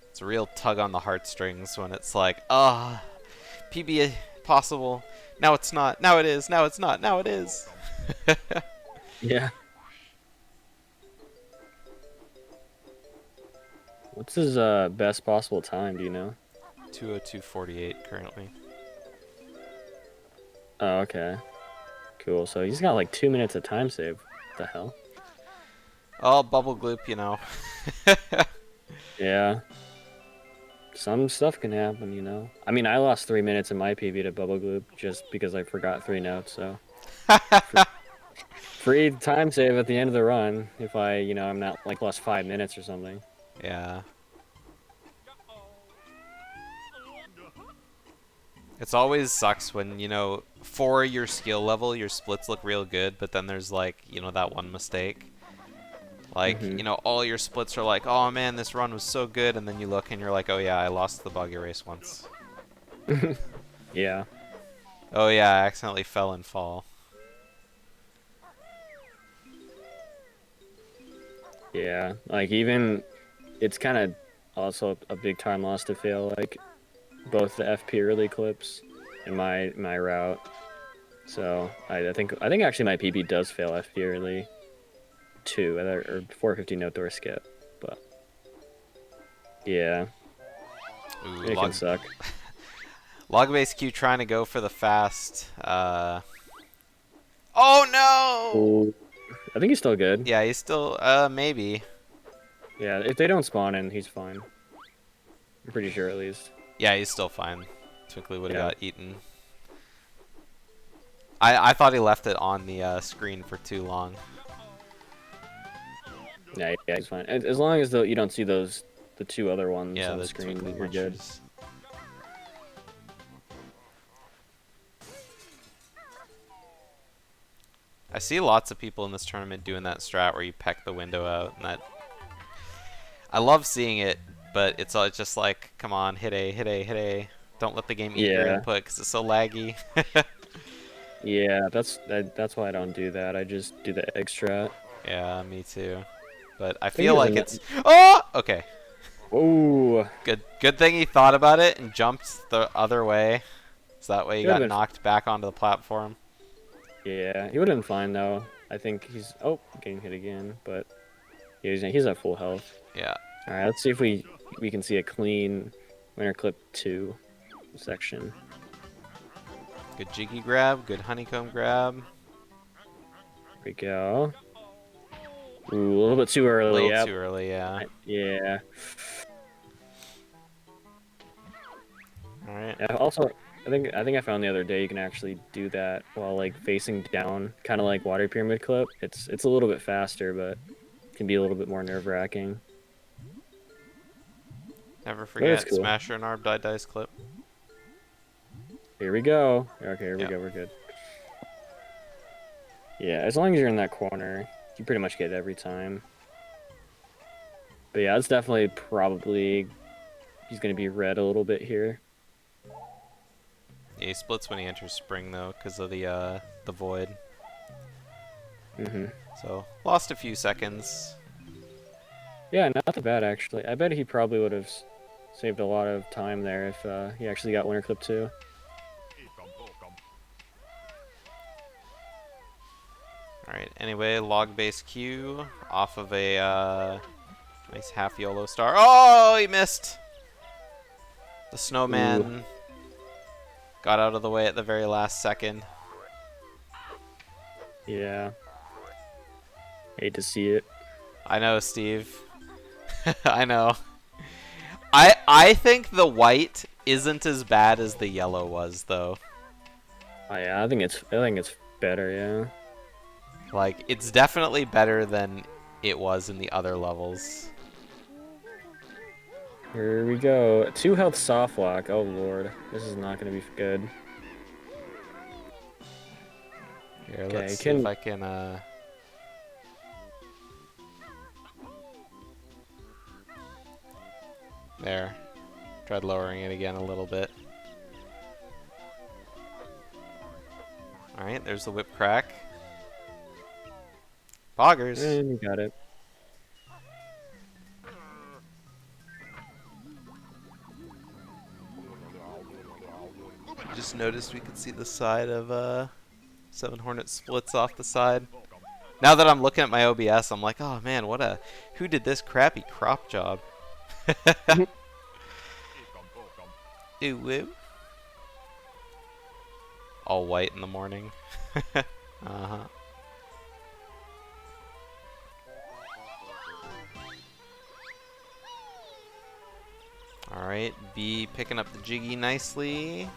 A: It's a real tug on the heartstrings when it's like, ah, PB possible. Now it's not. Now it is. Now it's not. Now it is.
C: Yeah. What's his best possible time? Do you know?
A: 2:02:48 currently.
C: Oh, okay. Cool. So he's got like 2 minutes of time save. What the hell?
A: Oh, bubble gloop, you know.
C: Yeah. Some stuff can happen, you know. I mean, I lost 3 minutes in my PB to Bubble Gloop just because I forgot 3 notes, so. Free time save at the end of the run if I'm not like plus 5 minutes or something.
A: Yeah. It's always sucks when, for your skill level, your splits look real good, but then there's like, that one mistake. Like, all your splits are like, oh man, this run was so good, and then you look and you're like, oh yeah, I lost the buggy race once.
C: Yeah.
A: Oh yeah, I accidentally fell in fall.
C: Yeah, like even it's kind of also a big time loss to fail like both the FP early clips and my route. So I think actually my PB does fail FP early too, or 450 no door skip, but yeah,
A: Ooh,
C: it can suck.
A: LogBaseQ trying to go for the fast. Oh no!
C: Ooh. I think he's still good.
A: Yeah, he's still, maybe.
C: Yeah, if they don't spawn in, he's fine. I'm pretty sure at least.
A: Yeah, he's still fine. Twinkly would have got eaten. I thought he left it on the screen for too long.
C: Yeah, he's fine. As long as you don't see the two other ones
A: Yeah,
C: on
A: the
C: the screen,
A: twinkly
C: we're good.
A: munchers. I see lots of people in this tournament doing that strat where you peck the window out, and that I love seeing it, but it's just like, come on, hit A, hit A, hit A. Don't let the game eat your input because it's so laggy.
C: Yeah, that's why I don't do that. I just do the egg strat.
A: Yeah, me too. But I feel like it's okay.
C: Oh,
A: Good thing he thought about it and jumped the other way, so that way he got knocked back onto the platform.
C: Yeah, he would have been fine though. I think he's getting hit again, but he's at full health.
A: Yeah.
C: All right, let's see if we can see a clean winner clip 2 section.
A: Good jiggy grab, good honeycomb grab.
C: Here we go. Ooh, a little bit too early.
A: A little too early, yeah.
C: Yeah.
A: All right.
C: Also, I think I found the other day you can actually do that while like facing down, kind of like water pyramid clip. It's a little bit faster, but it can be a little bit more nerve-wracking.
A: Never forget
C: cool.
A: Smasher and Arb Die Dice clip.
C: Here we go. Okay, here we go. We're good. Yeah, as long as you're in that corner, you pretty much get it every time. But yeah, it's definitely probably he's gonna be red a little bit here.
A: Yeah, he splits when he enters spring though, because of the void. So lost a few seconds.
C: Yeah, not too bad actually. I bet he probably would have saved a lot of time there if he actually got winner clip 2.
A: Alright, anyway, LogBaseQ off of a nice half YOLO star. Oh, he missed! The snowman got out of the way at the very last second.
C: Yeah. Hate to see it.
A: I know, Steve. I know. I think the white isn't as bad as the yellow was, though.
C: Oh yeah, I think it's better, yeah.
A: Like, it's definitely better than it was in the other levels.
C: Here we go. 2 health soft lock. Oh lord, this is not gonna be good.
A: Here, let's see if I can There. Tried lowering it again a little bit. Alright, there's the whip crack. Poggers.
C: And you got it.
A: Just noticed we could see the side of 7Hornet splits off the side. Now that I'm looking at my OBS, I'm like, oh man, who did this crappy crop job? Ooh, woo. All white in the morning. Uh-huh. Alright, B picking up the jiggy nicely.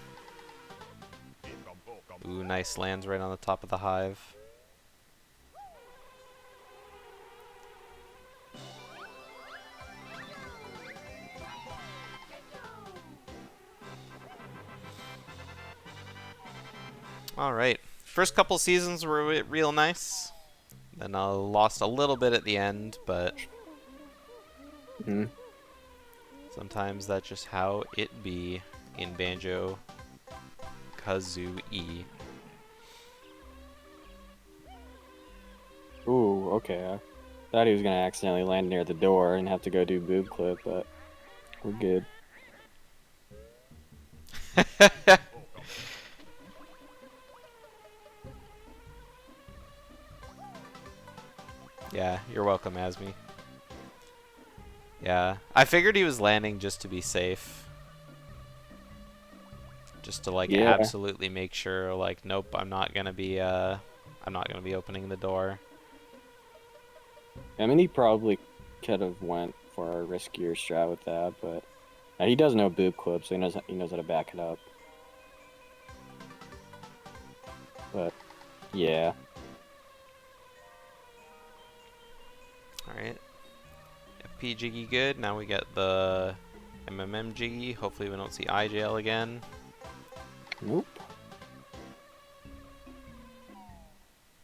A: Ooh, nice, lands right on the top of the hive. Alright. First couple seasons were real nice. Then I lost a little bit at the end, but
C: Hmm.
A: sometimes that's just how it be in Banjo-Kazooie.
C: Ooh, okay. I thought he was gonna accidentally land near the door and have to go do boob clip, but we're good.
A: Yeah, you're welcome, Asmi. Yeah, I figured he was landing just to be safe. Just to like
C: Yeah.
A: absolutely make sure, like, nope, I'm not gonna be opening the door.
C: I mean, he probably could have went for a riskier strat with that, but he does know boob clip, so he knows how to back it up. But yeah,
A: Alright. FP Jiggy good. Now we get the MMM Jiggy. Hopefully we don't see iJail again.
C: nope.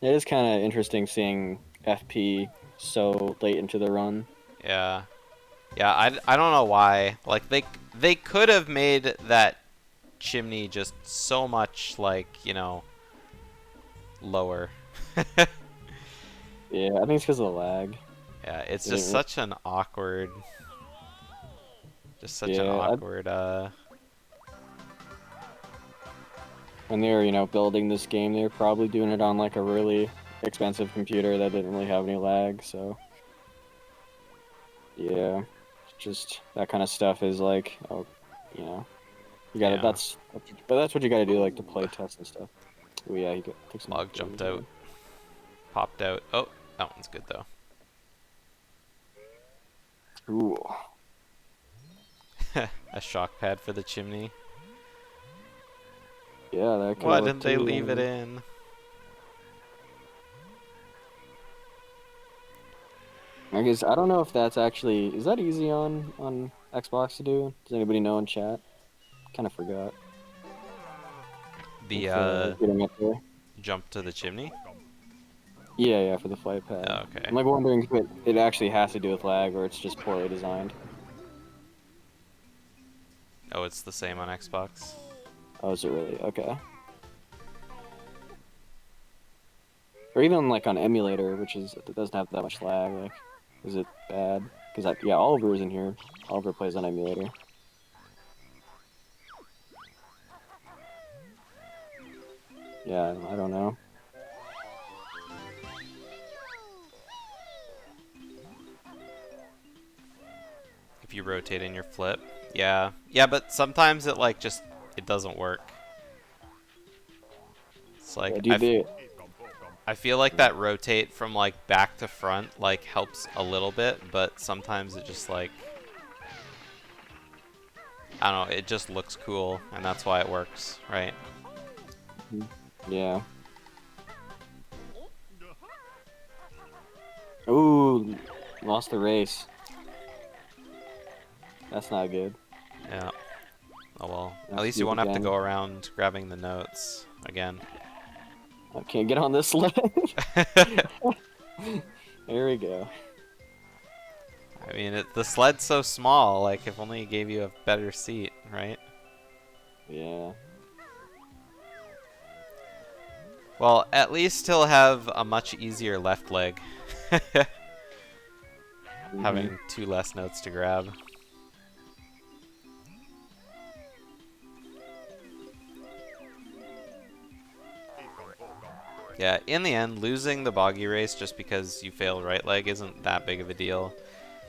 C: It is kind of interesting seeing FP so late into the run.
A: Yeah. Yeah, I don't know why. Like, they could have made that chimney just so much, like, you know, lower.
C: Yeah, I think it's because of the lag.
A: Yeah, it's
C: Yeah.
A: just such an awkward... Just such an
C: Yeah,
A: awkward,
C: when they were, building this game, they were probably doing it on like a really expensive computer that didn't really have any lag, so yeah, just that kind of stuff is like, oh, you gotta,
A: Yeah.
C: but that's what you gotta do, like, to play test and stuff. Oh yeah, took some
A: Log jumped
C: damage.
A: out. Popped out. Oh, that one's good, though.
C: Ooh.
A: A shock pad for the chimney.
C: Yeah, that could
A: Why
C: work
A: didn't they
C: too,
A: leave it
C: mean,
A: in?
C: I guess I don't know if that's actually, is that easy on Xbox to do? Does anybody know in chat? Kind of forgot.
A: The,
C: Getting up there.
A: jump to the chimney?
C: Yeah, for the flight pad.
A: Okay.
C: I'm like wondering if it actually has to do with lag or it's just poorly designed.
A: Oh, it's the same on Xbox?
C: Oh, is it really? Okay. Or even like on emulator, it doesn't have that much lag. Like, is it bad? Because yeah, Oliver's in here. Oliver plays on emulator. Yeah, I don't know.
A: If you rotate in your flip. Yeah. Yeah, but sometimes it, like, just... It doesn't work. It's like... I feel like that rotate from, like, back to front, like, helps a little bit, but sometimes it just, like... I don't know, it just looks cool, and that's why it works, right?
C: Yeah. Ooh, lost the race. That's not good.
A: Yeah. Oh well. At
C: Let's
A: least
C: do
A: you
C: it
A: won't have to
C: again.
A: go around grabbing the notes again.
C: I can't get on this ledge. There we go.
A: I mean, the sled's so small, like, if only it gave you a better seat, right?
C: Yeah.
A: Well, at least he'll have a much easier left leg. Having 2 less notes to grab. Yeah, in the end, losing the boggy race just because you failed right leg isn't that big of a deal.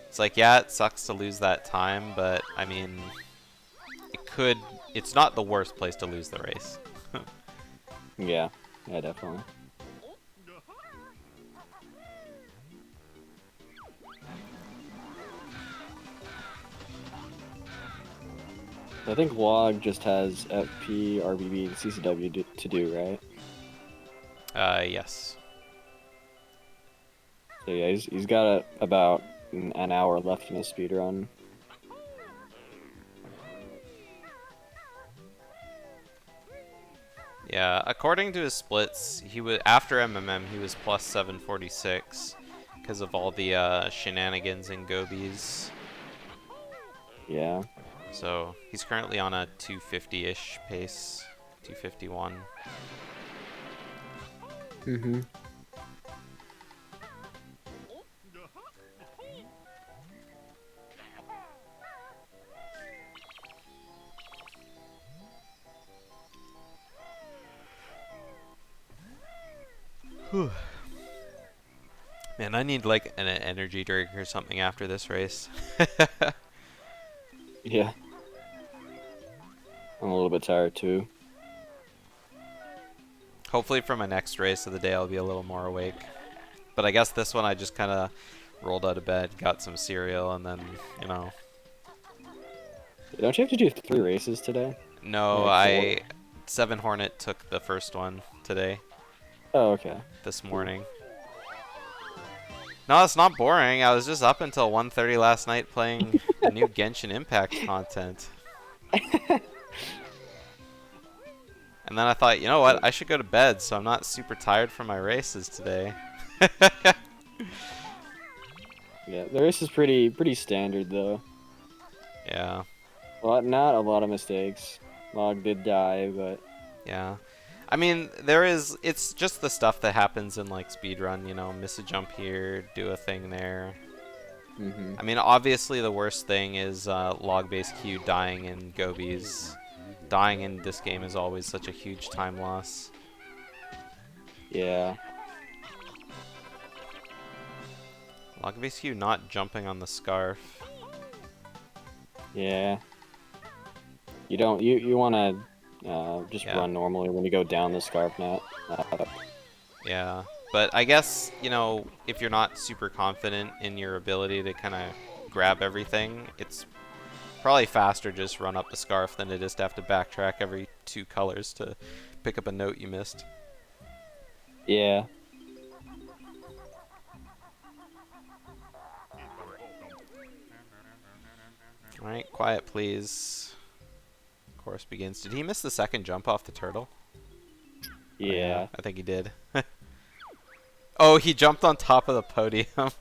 A: It's like, yeah, it sucks to lose that time, but, I mean, it's not the worst place to lose the race.
C: Yeah, definitely. I think Log just has FP, RBB, and CCW to do, right?
A: Yes.
C: So yeah, he's got about an hour left in his speed run.
A: Yeah, according to his splits, he was after MMM he was plus 746 because of all the shenanigans and gobies.
C: Yeah.
A: So he's currently on a 250-ish pace, 251.
C: Mm-hmm.
A: Man, I need like an energy drink or something after this race.
C: Yeah. I'm a little bit tired too.
A: Hopefully for my next race of the day I'll be a little more awake. But I guess this one I just kind of rolled out of bed, got some cereal, and then, you know.
C: Don't you have to do 3 races today?
A: No,
C: Like
A: 7Hornet took the first one today,
C: 4? Oh, okay.
A: this morning. No, it's not boring. I was just up until 1:30 last night playing the new Genshin Impact content. And then I thought, you know what? I should go to bed so I'm not super tired from my races today.
C: Yeah, the race is pretty standard though.
A: Yeah.
C: Well, not a lot of mistakes. Log did die, but
A: Yeah. I mean, it's just the stuff that happens in like speedrun, you know, miss a jump here, do a thing there.
C: mm-hmm.
A: I mean, obviously the worst thing is LogBaseQ dying in gobies. Dying in this game is always such a huge time loss.
C: Yeah.
A: LogBaseQ not jumping on the scarf.
C: Yeah. You want to just
A: Yeah.
C: run normally when you go down the scarf net.
A: Yeah, but I guess, you know, if you're not super confident in your ability to kind of grab everything, it's probably faster just run up the scarf than it is to have to backtrack every 2 colors to pick up a note you missed.
C: Yeah.
A: Alright, quiet please. Course begins. Did he miss the second jump off the turtle?
C: Yeah.
A: I think he did. Oh, he jumped on top of the podium.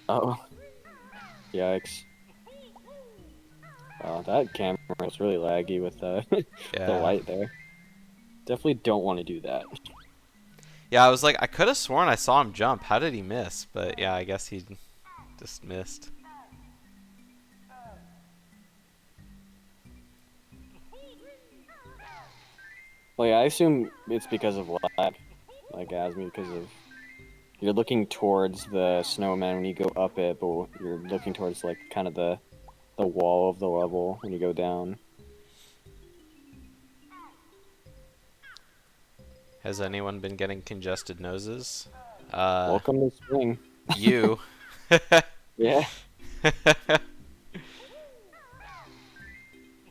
C: Oh. Yikes. That camera was really laggy with the
A: Yeah.
C: light there. Definitely don't want to do that.
A: Yeah, I was like, I could have sworn I saw him jump. How did he miss? But yeah, I guess he just missed.
C: Well, yeah, I assume it's because of lag, like Asmi, because of you're looking towards the snowman when you go up it, but you're looking towards like kind of the wall of the level when you go down.
A: Has anyone been getting congested noses?
C: Welcome to spring.
A: You.
C: Yeah.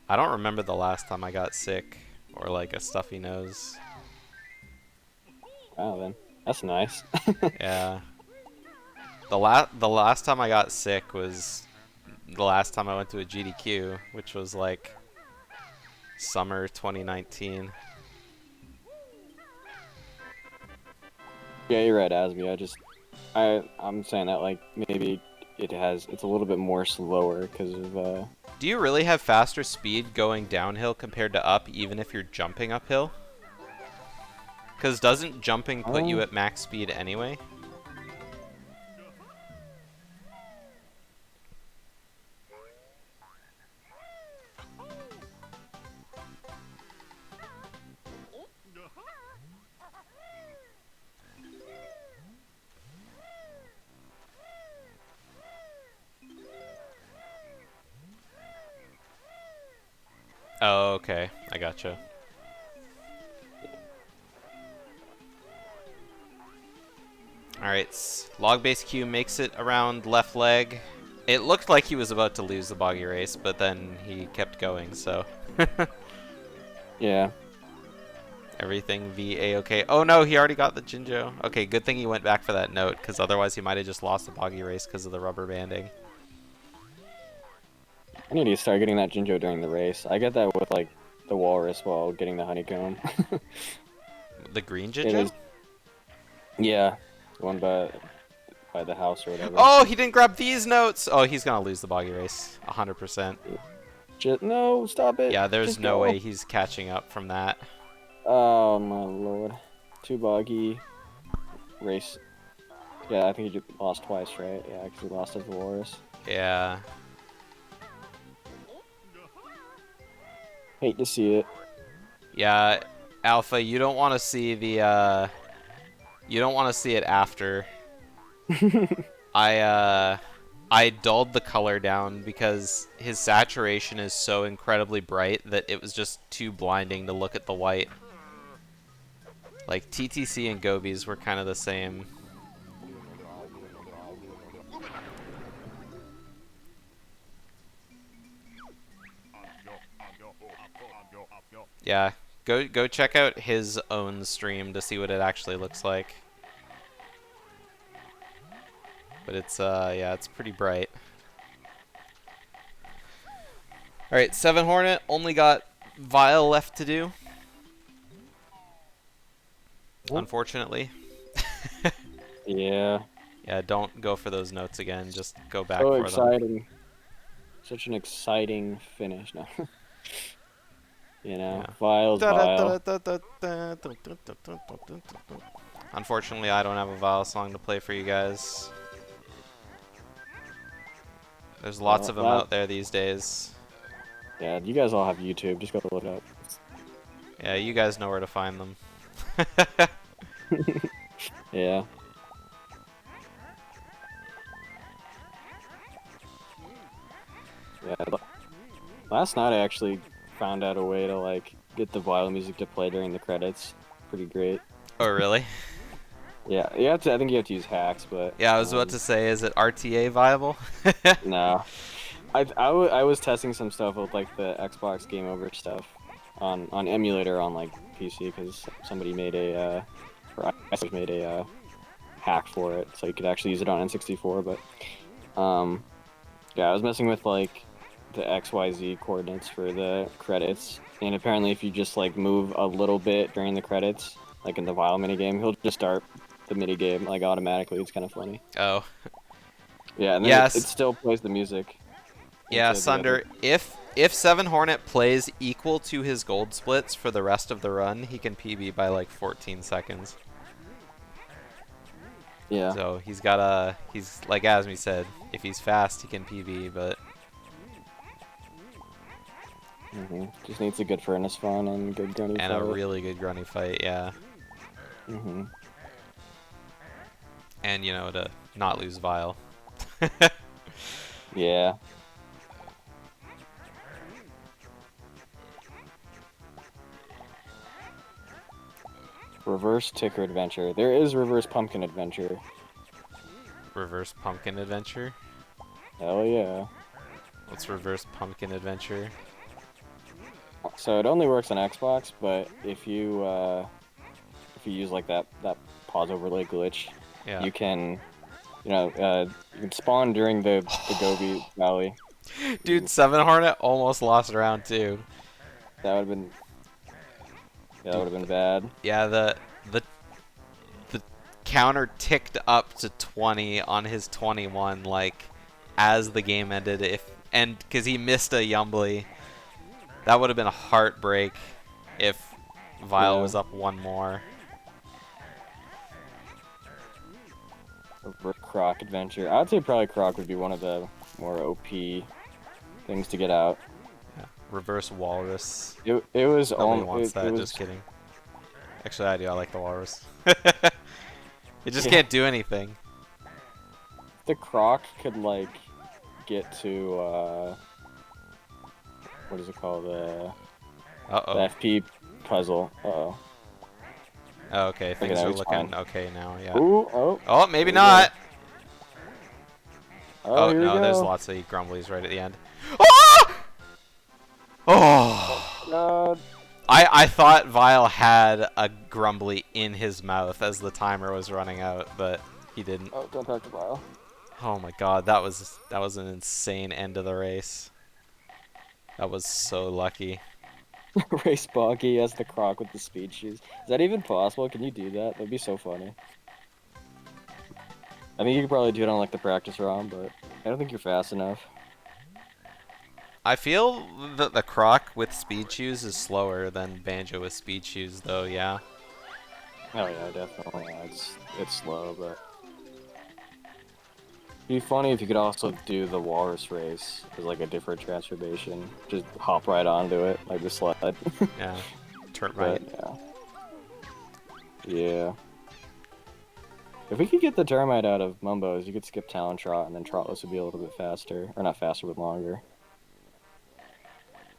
A: I don't remember the last time I got sick or like a stuffy nose.
C: Wow, then that's nice.
A: Yeah. The last time I got sick was the last time I went to a GDQ, which was like summer 2019.
C: Yeah, you're right, Asmi. I'm saying that like maybe it's a little bit more slower because of
A: Do you really have faster speed going downhill compared to up, even if you're jumping uphill? Because doesn't jumping put you at max speed anyway? Oh, okay. I gotcha. Alright, LogBaseQ makes it around left leg. It looked like he was about to lose the boggy race, but then he kept going, so.
C: Yeah.
A: Everything V-A-OK. Oh no, he already got the Jinjo. Okay, good thing he went back for that note, because otherwise he might have just lost the boggy race because of the rubber banding.
C: I need to start getting that Jinjo during the race. I get that with like the walrus while getting the honeycomb.
A: The green
C: It
A: Jinjo?
C: is. Yeah, one by the house or whatever.
A: Oh, he didn't grab these notes! Oh, he's gonna lose the boggy race. 100%.
C: No, stop it.
A: Yeah, there's
C: Just
A: no
C: go.
A: way he's catching up from that.
C: Oh my lord. Too boggy. Race. Yeah, I think he lost twice, right? Yeah, because he lost his walrus.
A: Yeah.
C: Hate to see it.
A: Yeah, Alpha, you don't want to see the, you don't want to see it after. I dulled the color down because his saturation is so incredibly bright that it was just too blinding to look at the white. Like, TTC and Gobies were kind of the same. Yeah, go check out his own stream to see what it actually looks like. But it's yeah, it's pretty bright. All right, 7Hornet only got Vile left to do. Unfortunately.
C: Yeah.
A: Yeah, don't go for those notes again. Just go back
C: So
A: for them.
C: exciting. Such an exciting finish now. You know,
A: Yeah.
C: Vile's Vile.
A: Unfortunately, I don't have a Vile song to play for you guys. There's lots of them out there these days.
C: Yeah, you guys all have YouTube. Just go look it up.
A: Yeah, you guys know where to find them.
C: Yeah. Yeah. Last night I actually found out a way to like get the Vile music to play during the credits. Pretty great.
A: Oh, really?
C: Yeah, you have to. I think you have to use hacks, but
A: Yeah, I was about to say, is it RTA viable?
C: no. I was testing some stuff with like the Xbox Game Over stuff on emulator on like PC because somebody made a hack for it, so you could actually use it on N64. But yeah, I was messing with like the XYZ coordinates for the credits, and apparently if you just like move a little bit during the credits, like in the Vile minigame, he'll just start the minigame like automatically. It's kind of funny.
A: Oh.
C: Yeah, and then
A: Yes.
C: it still plays the music.
A: Yeah,
C: Into the
A: Sunder, if 7Hornet plays equal to his gold splits for the rest of the run, he can PB by like 14 seconds.
C: Yeah.
A: So he's got a, he's like Asmi said, if he's fast, he can PB, but
C: Just needs a good furnace fun and good grunny
A: and
C: fight.
A: a really good grunny fight, yeah. And you know, to not lose Vile.
C: Yeah. Reverse Ticker Adventure. There is Reverse Pumpkin Adventure.
A: Reverse Pumpkin Adventure.
C: Hell yeah.
A: What's Reverse Pumpkin Adventure?
C: So it only works on Xbox, but if you use like that pause overlay glitch,
A: Yeah.
C: you can, you can spawn during the Gobi Valley.
A: Dude, 7Hornet almost lost round 2.
C: That would have been. Yeah, that would have been bad.
A: Yeah, the counter ticked up to 20 on his 21, like, as the game ended, because he missed a Yumbly. That would have been a heartbreak if Vile was up one more.
C: Reverse Croc Adventure. I would say probably Croc would be one of the more OP things to get out.
A: Yeah. Reverse Walrus.
C: It was
A: Nobody
C: on.
A: wants
C: It
A: that,
C: was,
A: just kidding. Actually, I do. I like the Walrus. It just can't do anything.
C: the Croc could like get to what is it called, the
A: Uh-oh.
C: FP puzzle. Uh-oh.
A: Oh, okay, things
C: that
A: are
C: was
A: looking
C: fine.
A: okay now, yeah.
C: Ooh, oh.
A: Oh, maybe
C: There we go.
A: not.
C: Oh, here we
A: no, there's
C: go.
A: lots of grumblies right at the end. Ah! Oh!
C: God.
A: I thought Vile had a grumbly in his mouth as the timer was running out, but he didn't.
C: Oh, don't talk to Vile.
A: Oh my god, that was an insane end of the race. That was so lucky.
C: Race Bonky as the croc with the speed shoes. Is that even possible? Can you do that? That'd be so funny. I mean, you could probably do it on like the practice round, but I don't think you're fast enough.
A: I feel that the Croc with speed shoes is slower than Banjo with speed shoes, though. Yeah.
C: Oh yeah, definitely. Yeah, it's slow, but it'd be funny if you could also do the walrus race as like a different transformation. Just hop right onto it like the sled.
A: Yeah.
C: But
A: Termite.
C: yeah. Yeah. If we could get the termite out of Mumbo's, you could skip Talon Trot, and then Trotless would be a little bit faster. Or not faster, but longer.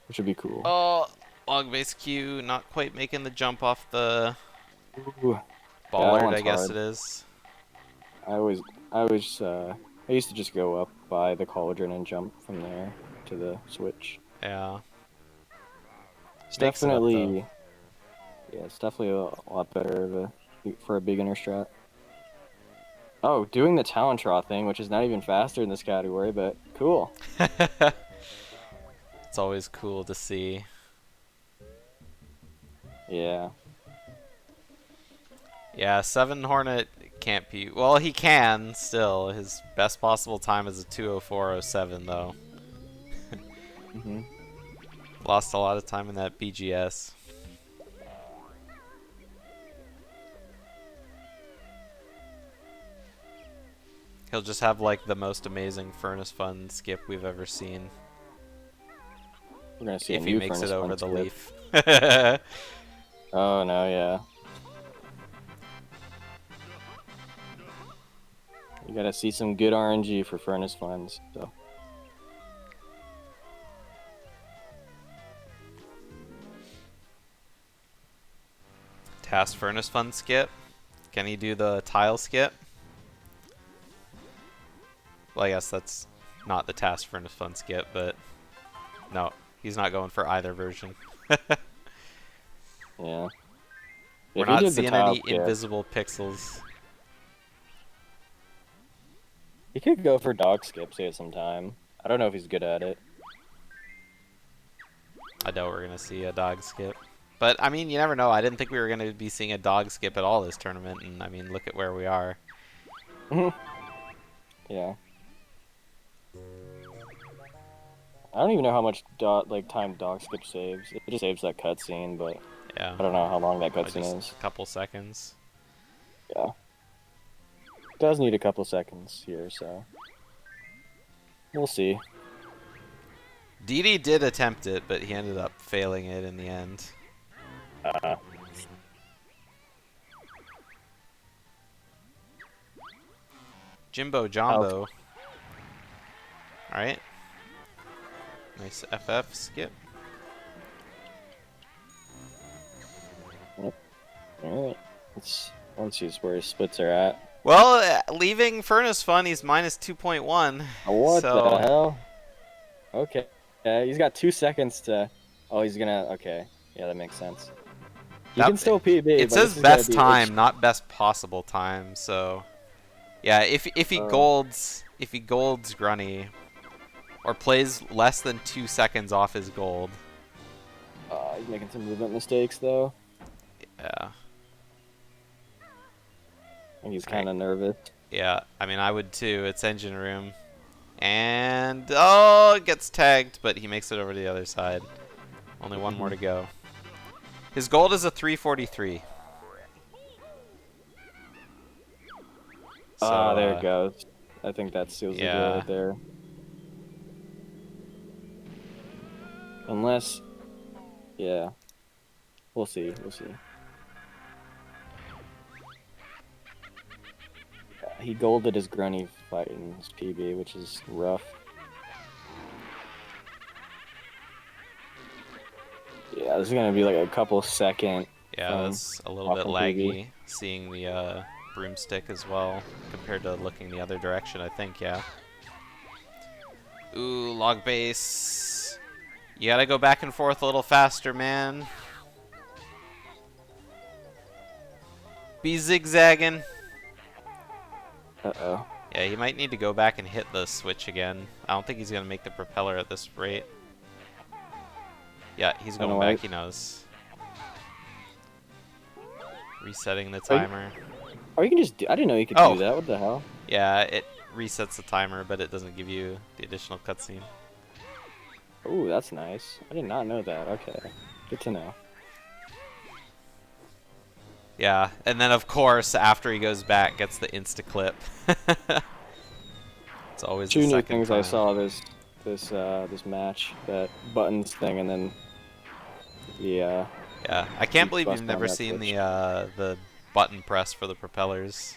C: Which would be cool.
A: Oh, LogBaseQ not quite making the jump off the
C: Ooh.
A: bollard,
C: one's
A: I guess
C: hard.
A: it is.
C: I used to just go up by the cauldron and jump from there to the switch.
A: Yeah.
C: It's
A: Makes it up, though.
C: definitely, yeah, it's definitely a lot better of for a beginner strat. Oh, doing the Talon Trot thing, which is not even faster in this category, but cool.
A: It's always cool to see.
C: Yeah.
A: Yeah, 7Hornet can't be. Well, he can still. His best possible time is a 2:04:07, though.
C: hmm
A: Lost a lot of time in that BGS. He'll just have like the most amazing Furnace Fun skip we've ever seen.
C: We're gonna see
A: If
C: a
A: he
C: new
A: makes
C: Furnace
A: it over
C: Fun
A: the
C: skip.
A: leaf.
C: Oh no, yeah. You gotta see some good RNG for Furnace Funds. So.
A: Task Furnace Fun skip. Can he do the tile skip? Well, I guess that's not the Task Furnace Fun skip, but no, he's not going for either version.
C: Yeah.
A: We're
C: If he
A: not
C: did the
A: seeing
C: tile
A: any
C: skip,
A: invisible pixels.
C: he could go for dog skip, save some time. I don't know if he's good at it.
A: I doubt we're gonna see a dog skip. But I mean, you never know. I didn't think we were gonna be seeing a dog skip at all this tournament, and I mean, look at where we are.
C: Yeah. I don't even know how much time dog skip saves. It just saves that cutscene, but
A: Yeah,
C: I don't know how long that
A: probably
C: cutscene
A: just
C: is.
A: a couple seconds.
C: Yeah. It does need a couple seconds here, so we'll see.
A: Didi did attempt it, but he ended up failing it in the end. Jimbo Jumbo. Alright. Nice FF skip.
C: Alright. Let's see where his splits are at.
A: Well, leaving Furnace Fun, he's minus 2.1.
C: What
A: so...
C: the hell? Okay. He's got 2 seconds to... Oh, he's gonna... Okay. Yeah, that makes sense. He
A: That-
C: can still PB,
A: It
C: but
A: says
C: this is gonna
A: best
C: be
A: time, not best possible time. So, yeah, if he golds Grunny, or plays less than 2 seconds off his gold,
C: he's making some movement mistakes, though.
A: yeah,
C: And he's kind of nervous.
A: yeah. I mean, I would too. It's engine room, and oh, it gets tagged, but he makes it over to the other side. Only one more to go. His gold is a 343. So,
C: There it goes. I think that seals the deal
A: yeah.
C: right there. Unless... Yeah. We'll see. We'll see. He golded his Grunny fight in his PB, which is rough. Yeah, this is gonna be like a couple second.
A: Yeah, that's a little
C: off
A: bit
C: from
A: laggy,
C: PB.
A: seeing the broomstick as well, compared to looking the other direction, I think, yeah. Ooh, log base. You gotta go back and forth a little faster, man. Be zigzagging.
C: Uh-oh.
A: Yeah, he might need to go back and hit the switch again. I don't think he's gonna make the propeller at this rate. Yeah, he's going back, he knows. Resetting the timer.
C: Oh, you can just do... I didn't know you could
A: Oh.
C: do that. What the hell?
A: Yeah, it resets the timer, but it doesn't give you the additional cutscene.
C: Ooh, that's nice. I did not know that. Okay. Good to know.
A: Yeah, and then of course, after he goes back, gets the insta-clip. It's always
C: Two
A: the
C: new
A: second
C: things
A: time.
C: I saw this match. That buttons thing and then the
A: Yeah, I can't believe
C: bust
A: you've
C: down
A: never
C: that
A: seen
C: switch.
A: the button press for the propellers.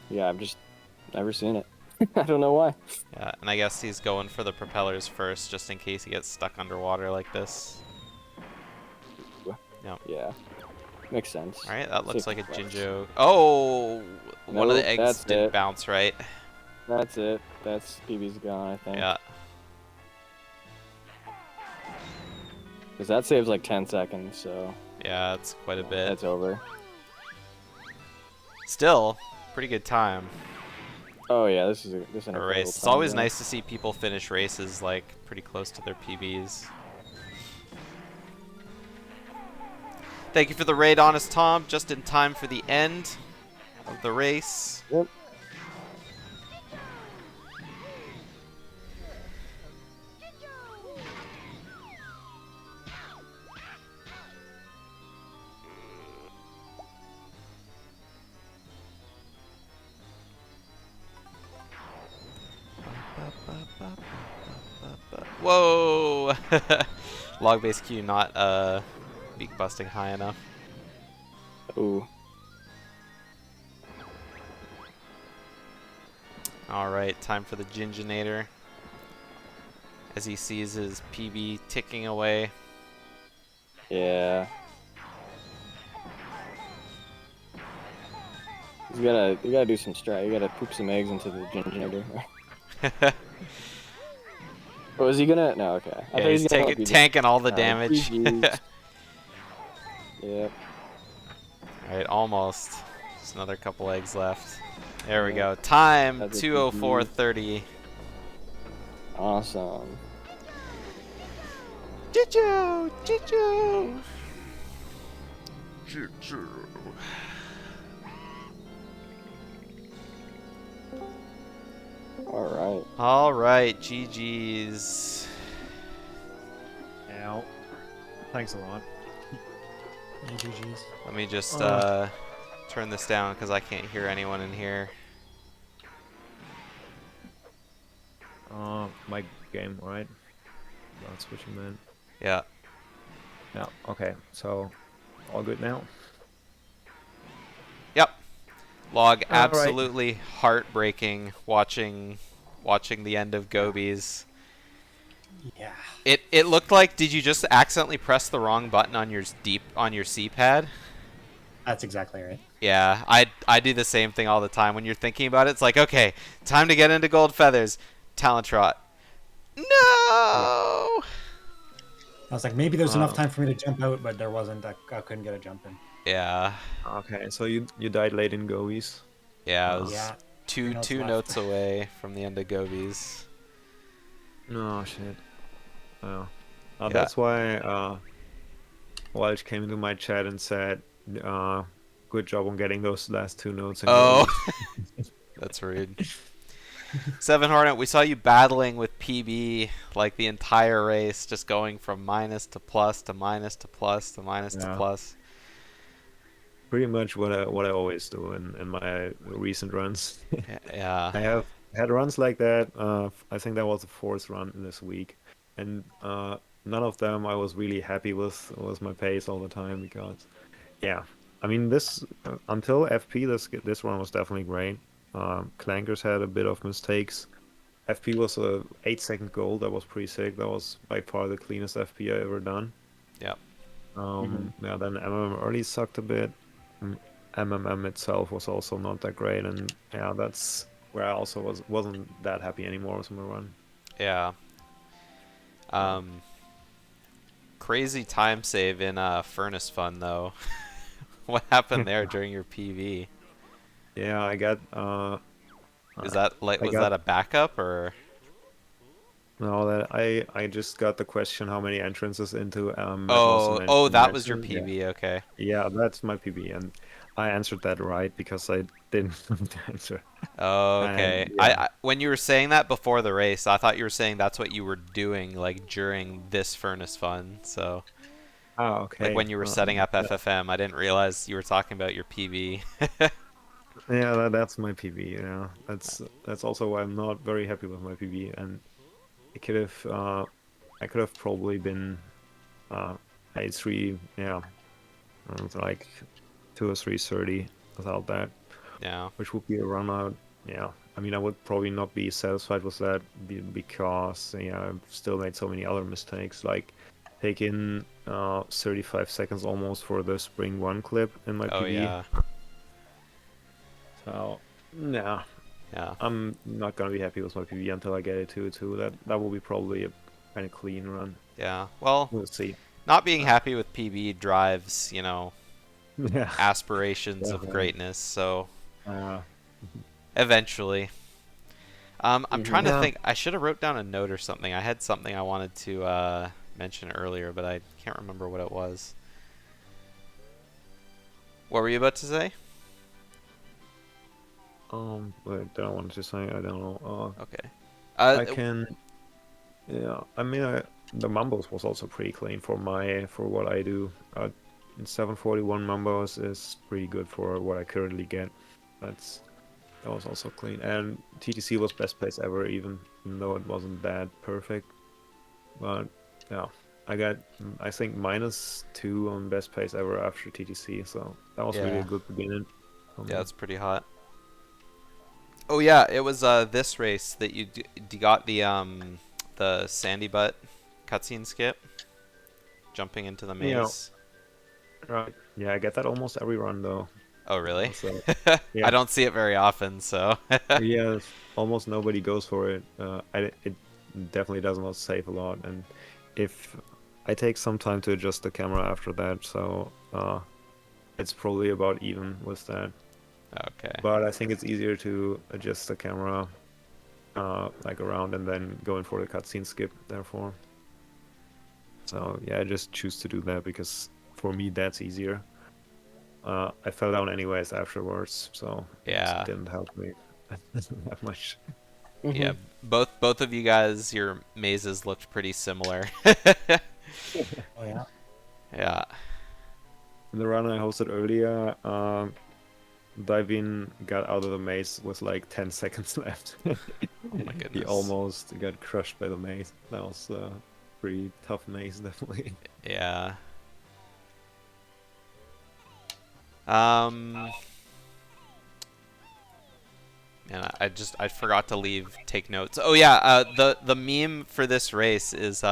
C: Yeah, I've just never seen it. I don't know why.
A: Yeah, and I guess he's going for the propellers first, just in case he gets stuck underwater like this. Yep.
C: Yeah, makes sense.
A: All right, that looks like
C: Safety
A: a
C: first.
A: Jinjo. Oh, one of the
C: Nope,
A: eggs
C: that's
A: didn't
C: it.
A: bounce right.
C: That's it. That's PB's gone, I think.
A: Yeah.
C: Because that saves like 10 seconds, so
A: Yeah, it's quite a bit.
C: that's over.
A: Still, pretty good time
C: Oh yeah, this is an
A: for a
C: incredible
A: race. It's
C: time,
A: always
C: yeah.
A: nice to see people finish races like pretty close to their PBs. Thank you for the raid, Honest Tom. Just in time for the end of the race.
C: Yep.
A: Whoa! LogBaseQ not beak busting high enough.
C: Ooh.
A: Alright, time for the Ginginator. As he sees his PB ticking away.
C: Yeah. You gotta do some strat. You gotta poop some eggs into the Ginginator. Oh, is he gonna? No, okay. I
A: Yeah,
C: thought he was
A: he's
C: gonna help you
A: tanking all the
C: just-
A: damage.
C: GG's. Yep.
A: Alright, almost. Just another couple eggs left. There we
C: Yeah.
A: go. Time
C: That's a
A: 2:04:30.
C: Awesome.
A: Chicho! Chicho! Chicho.
C: All right.
A: Alright, GG's.
B: Ow. Thanks a lot.
D: Yeah, GG's.
A: Let me just
B: Oh.
A: turn this down because I can't hear anyone in here.
B: My game, right? That's what you meant.
A: Yeah.
B: Yeah, okay. So, all good now?
A: Yep. Log,
B: All right.
A: absolutely heartbreaking watching the end of Gobies.
D: Yeah.
A: It looked like, did you just accidentally press the wrong button on your C-pad?
D: That's exactly right.
A: Yeah, I do the same thing all the time. When you're thinking about it, it's like, okay, time to get into Gold Feathers. Talent Trot. No!
D: I was like, maybe there's enough
B: Oh.
D: time for me to jump out, but there wasn't. I couldn't get a jump in.
A: Yeah.
B: Okay, so you died late in Govies.
A: Yeah, I was
D: Yeah.
A: two
D: notes
A: two
D: left.
A: notes away from the end of Gobies.
B: No, shit. Oh.
A: Yeah.
B: That's why Walsh came into my chat and said, good job on getting those last two notes in
A: Oh,
B: Govies."
A: that's rude. 7Hornet, we saw you battling with PB like the entire race, just going from minus to plus to minus to plus to minus to
B: Yeah.
A: plus.
B: Pretty much what I always do in my recent runs.
A: Yeah.
B: I have had runs like that. I think that was the fourth run this week, and none of them I was really happy with my pace all the time because, yeah, I mean this until FP this run was definitely great. Clankers had a bit of mistakes. FP was a 8-second goal. That was pretty sick. That was by far the cleanest FP I ever done.
A: Yep.
B: Yeah, then MMM early sucked a bit. MMM itself was also not that great, and yeah, that's where I also wasn't that happy anymore with my run.
A: Yeah. Crazy time save in Furnace Fun though. What happened there during your PV?
B: Yeah, I got
A: Was that like
B: I
A: was
B: got
A: that a backup or?
B: no that I just got the question how many entrances into Metal
A: Oh,
B: Cement
A: oh, that was your
B: Mansion. Yeah,
A: PV. Okay.
B: yeah, that's my PB, and I answered that right because I didn't know the answer.
A: Oh,
B: And
A: okay.
B: yeah,
A: When you were saying that before the race, I thought you were saying that's what you were doing like during this Furnace Fun. So
B: oh
A: like
B: okay.
A: when you were setting up FFM, I didn't realize you were talking about your PV.
B: Yeah, that's my PB. Yeah, that's also why I'm not very happy with my PB, and it could have I could have probably been A3, yeah, like 2 or 330 without that,
A: Yeah.
B: which would be a run out. Yeah, I mean I would probably not be satisfied with that because yeah I've still made so many other mistakes, like taking 35 seconds almost for the Spring 1 clip in my
A: Oh
B: PB.
A: yeah.
B: So nah.
A: Yeah.
B: I'm not gonna be happy with my PB until I get it to. That will be probably a kind of clean run.
A: Yeah. Well,
B: We'll see.
A: not being happy with PB drives, you know,
B: Yeah,
A: aspirations of
B: definitely.
A: greatness. So
B: Uh,
A: eventually. I'm trying to
C: Mm-hmm.
B: yeah.
A: think. I should have wrote down a note or something. I had something I wanted to mention earlier, but I can't remember what it was. What were you about to say?
B: Wait, I don't want to say. I don't know.
A: Okay.
B: I can. Yeah, I mean, the Mambos was also pretty clean for what I do. 741 Mambos is pretty good for what I currently get. That was also clean, and TTC was best place ever, even though it wasn't that perfect. But yeah, I got I think -2 on best pace ever after TTC, so that was really a
A: Yeah.
B: good beginning for
A: Yeah,
B: me.
A: that's pretty hot. Oh yeah, it was this race that you got the Sandy Butt cutscene skip, jumping into the
B: Yeah,
A: maze.
B: right. Yeah, I get that almost every run though.
A: Oh really?
B: So
A: I
B: yeah,
A: don't see it very often, so.
B: yeah, almost nobody goes for it. It definitely does not save a lot, and if I take some time to adjust the camera after that, so it's probably about even with that.
A: Okay.
B: But I think it's easier to adjust the camera like around and then going for the cutscene skip, therefore. So yeah, I just choose to do that because for me that's easier. I fell down anyways afterwards, so it
A: Yeah.
B: didn't help me that much.
A: Yeah.
C: Mm-hmm.
A: Both of you guys, your mazes looked pretty similar.
D: Oh yeah.
A: Yeah.
B: In the run I hosted earlier, Divine got out of the maze with like 10 seconds left.
A: Oh my
B: He
A: goodness.
B: almost got crushed by the maze. That was a pretty tough maze, definitely.
A: Yeah. Um. And I forgot to take notes. Oh yeah, the meme for this race is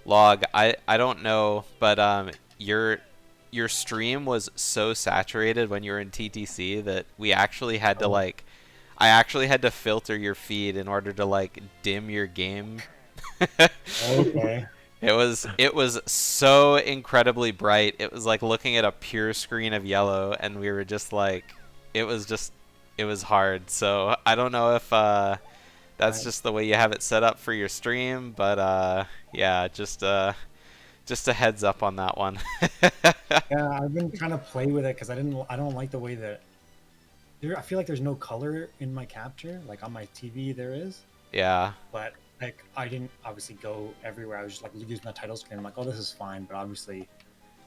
A: log. I don't know, but your stream was so saturated when you were in TTC that we actually had to
D: Oh,
A: I actually had to filter your feed in order to like dim your game.
D: okay.
A: It was so incredibly bright. It was like looking at a pure screen of yellow, and we were just like, it was just it was hard. So I don't know if that's
D: Right.
A: just the way you have it set up for your stream, but yeah, just a heads up on that one.
D: Yeah, I've been trying to play with it because I don't like the way that I feel like there's no color in my capture. Like on my TV there is,
A: Yeah,
D: but like I didn't obviously go everywhere. I was just like using the title screen. I'm like, oh, this is fine. But obviously,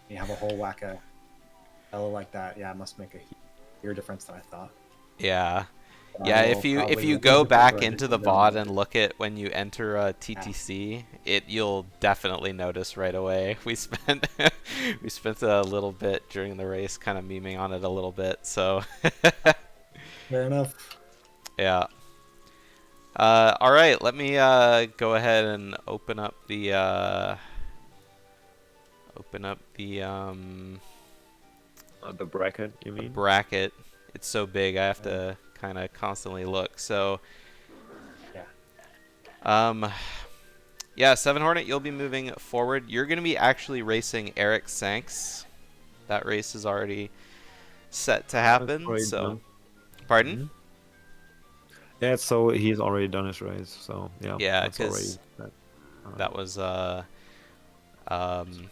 D: you have a whole whack of fellow like that. Yeah, it must make a huge difference than I thought.
A: yeah.
D: But I
A: Yeah,
D: will
A: if
D: probably
A: you
D: look into
A: go
D: it
A: back
D: whenever I
A: into
D: get
A: the
D: done
A: VOD
D: with
A: and
D: it.
A: look at when you enter a
D: Yeah.
A: TTC, you'll definitely notice right away. We spent we spent a little bit during the race kind of memeing on it a little bit. So
D: Fair enough.
A: yeah. All right, let me go ahead and open up
B: The bracket, you mean?
A: bracket. It's so big, I have
B: Yeah.
A: to kind of constantly look. So,
D: Yeah.
A: yeah, 7Hornet, you'll be moving forward. You're going to be actually racing Eric Sanks. That race is already set to happen.
B: already
A: So,
B: done.
A: pardon?
B: Mhm. Yeah, so he's already done his race. So yeah,
A: Yeah,
B: that's already
A: because
B: set.
A: that was um,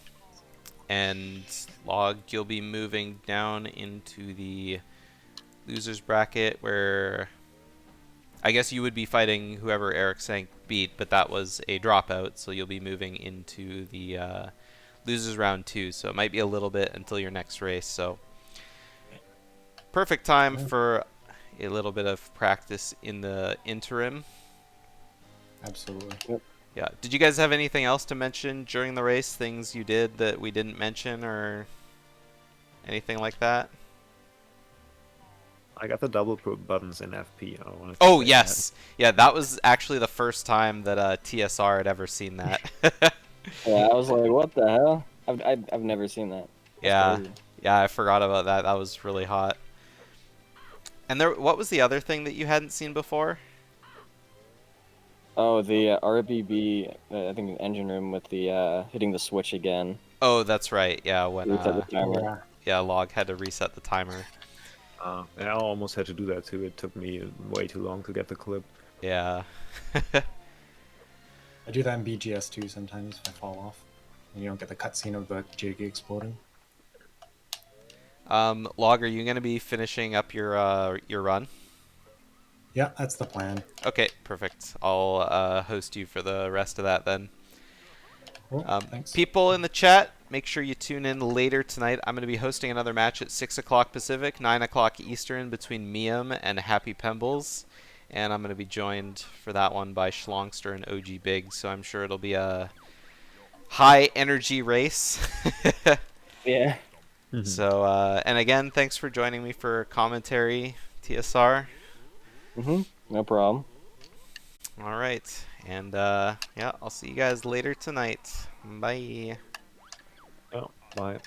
A: and Log, you'll be moving down into the losers bracket where I guess you would be fighting whoever Eric Sank beat, but that was a dropout, so you'll be moving into the losers round 2. So it might be a little bit until your next race. So perfect time
D: Yeah.
A: for a little bit of practice in the interim.
D: Absolutely.
A: Yeah. Did you guys have anything else to mention during the race? Things you did that we didn't mention or anything like that?
B: I got the double buttons in FP. I wanted to
A: Oh,
B: say
A: yes. Yeah, that was actually the first time that TSR had ever seen that.
C: Yeah, I was like, what the hell? I've never seen that. That's
A: Yeah.
C: crazy.
A: Yeah, I forgot about that. That was really hot. And what was the other thing that you hadn't seen before?
C: Oh, the RBB, I think the engine room with the hitting the switch again.
A: Oh, that's right. Yeah, when
C: Reset the timer.
D: Yeah.
A: yeah, Log had to reset the timer.
B: and I almost had to do that too. It took me way too long to get the clip.
A: Yeah.
D: I do that in BGS too sometimes if I fall off. And you don't get the cutscene of the jig exploding.
A: Log, are you going to be finishing up your run?
D: Yeah, that's the plan.
A: Okay, perfect. I'll host you for the rest of that then.
D: Cool. Thanks.
A: People in the chat, make sure you tune in later tonight. I'm going to be hosting another match at 6 o'clock Pacific, 9 o'clock Eastern between Miam and Happy Pembles. And I'm going to be joined for that one by Schlongster and OG Big, so I'm sure it'll be a high energy race.
C: Yeah.
A: So, and again, thanks for joining me for commentary, TSR.
C: No problem.
A: All right. And yeah, I'll see you guys later tonight. Bye.
B: Oh, bye.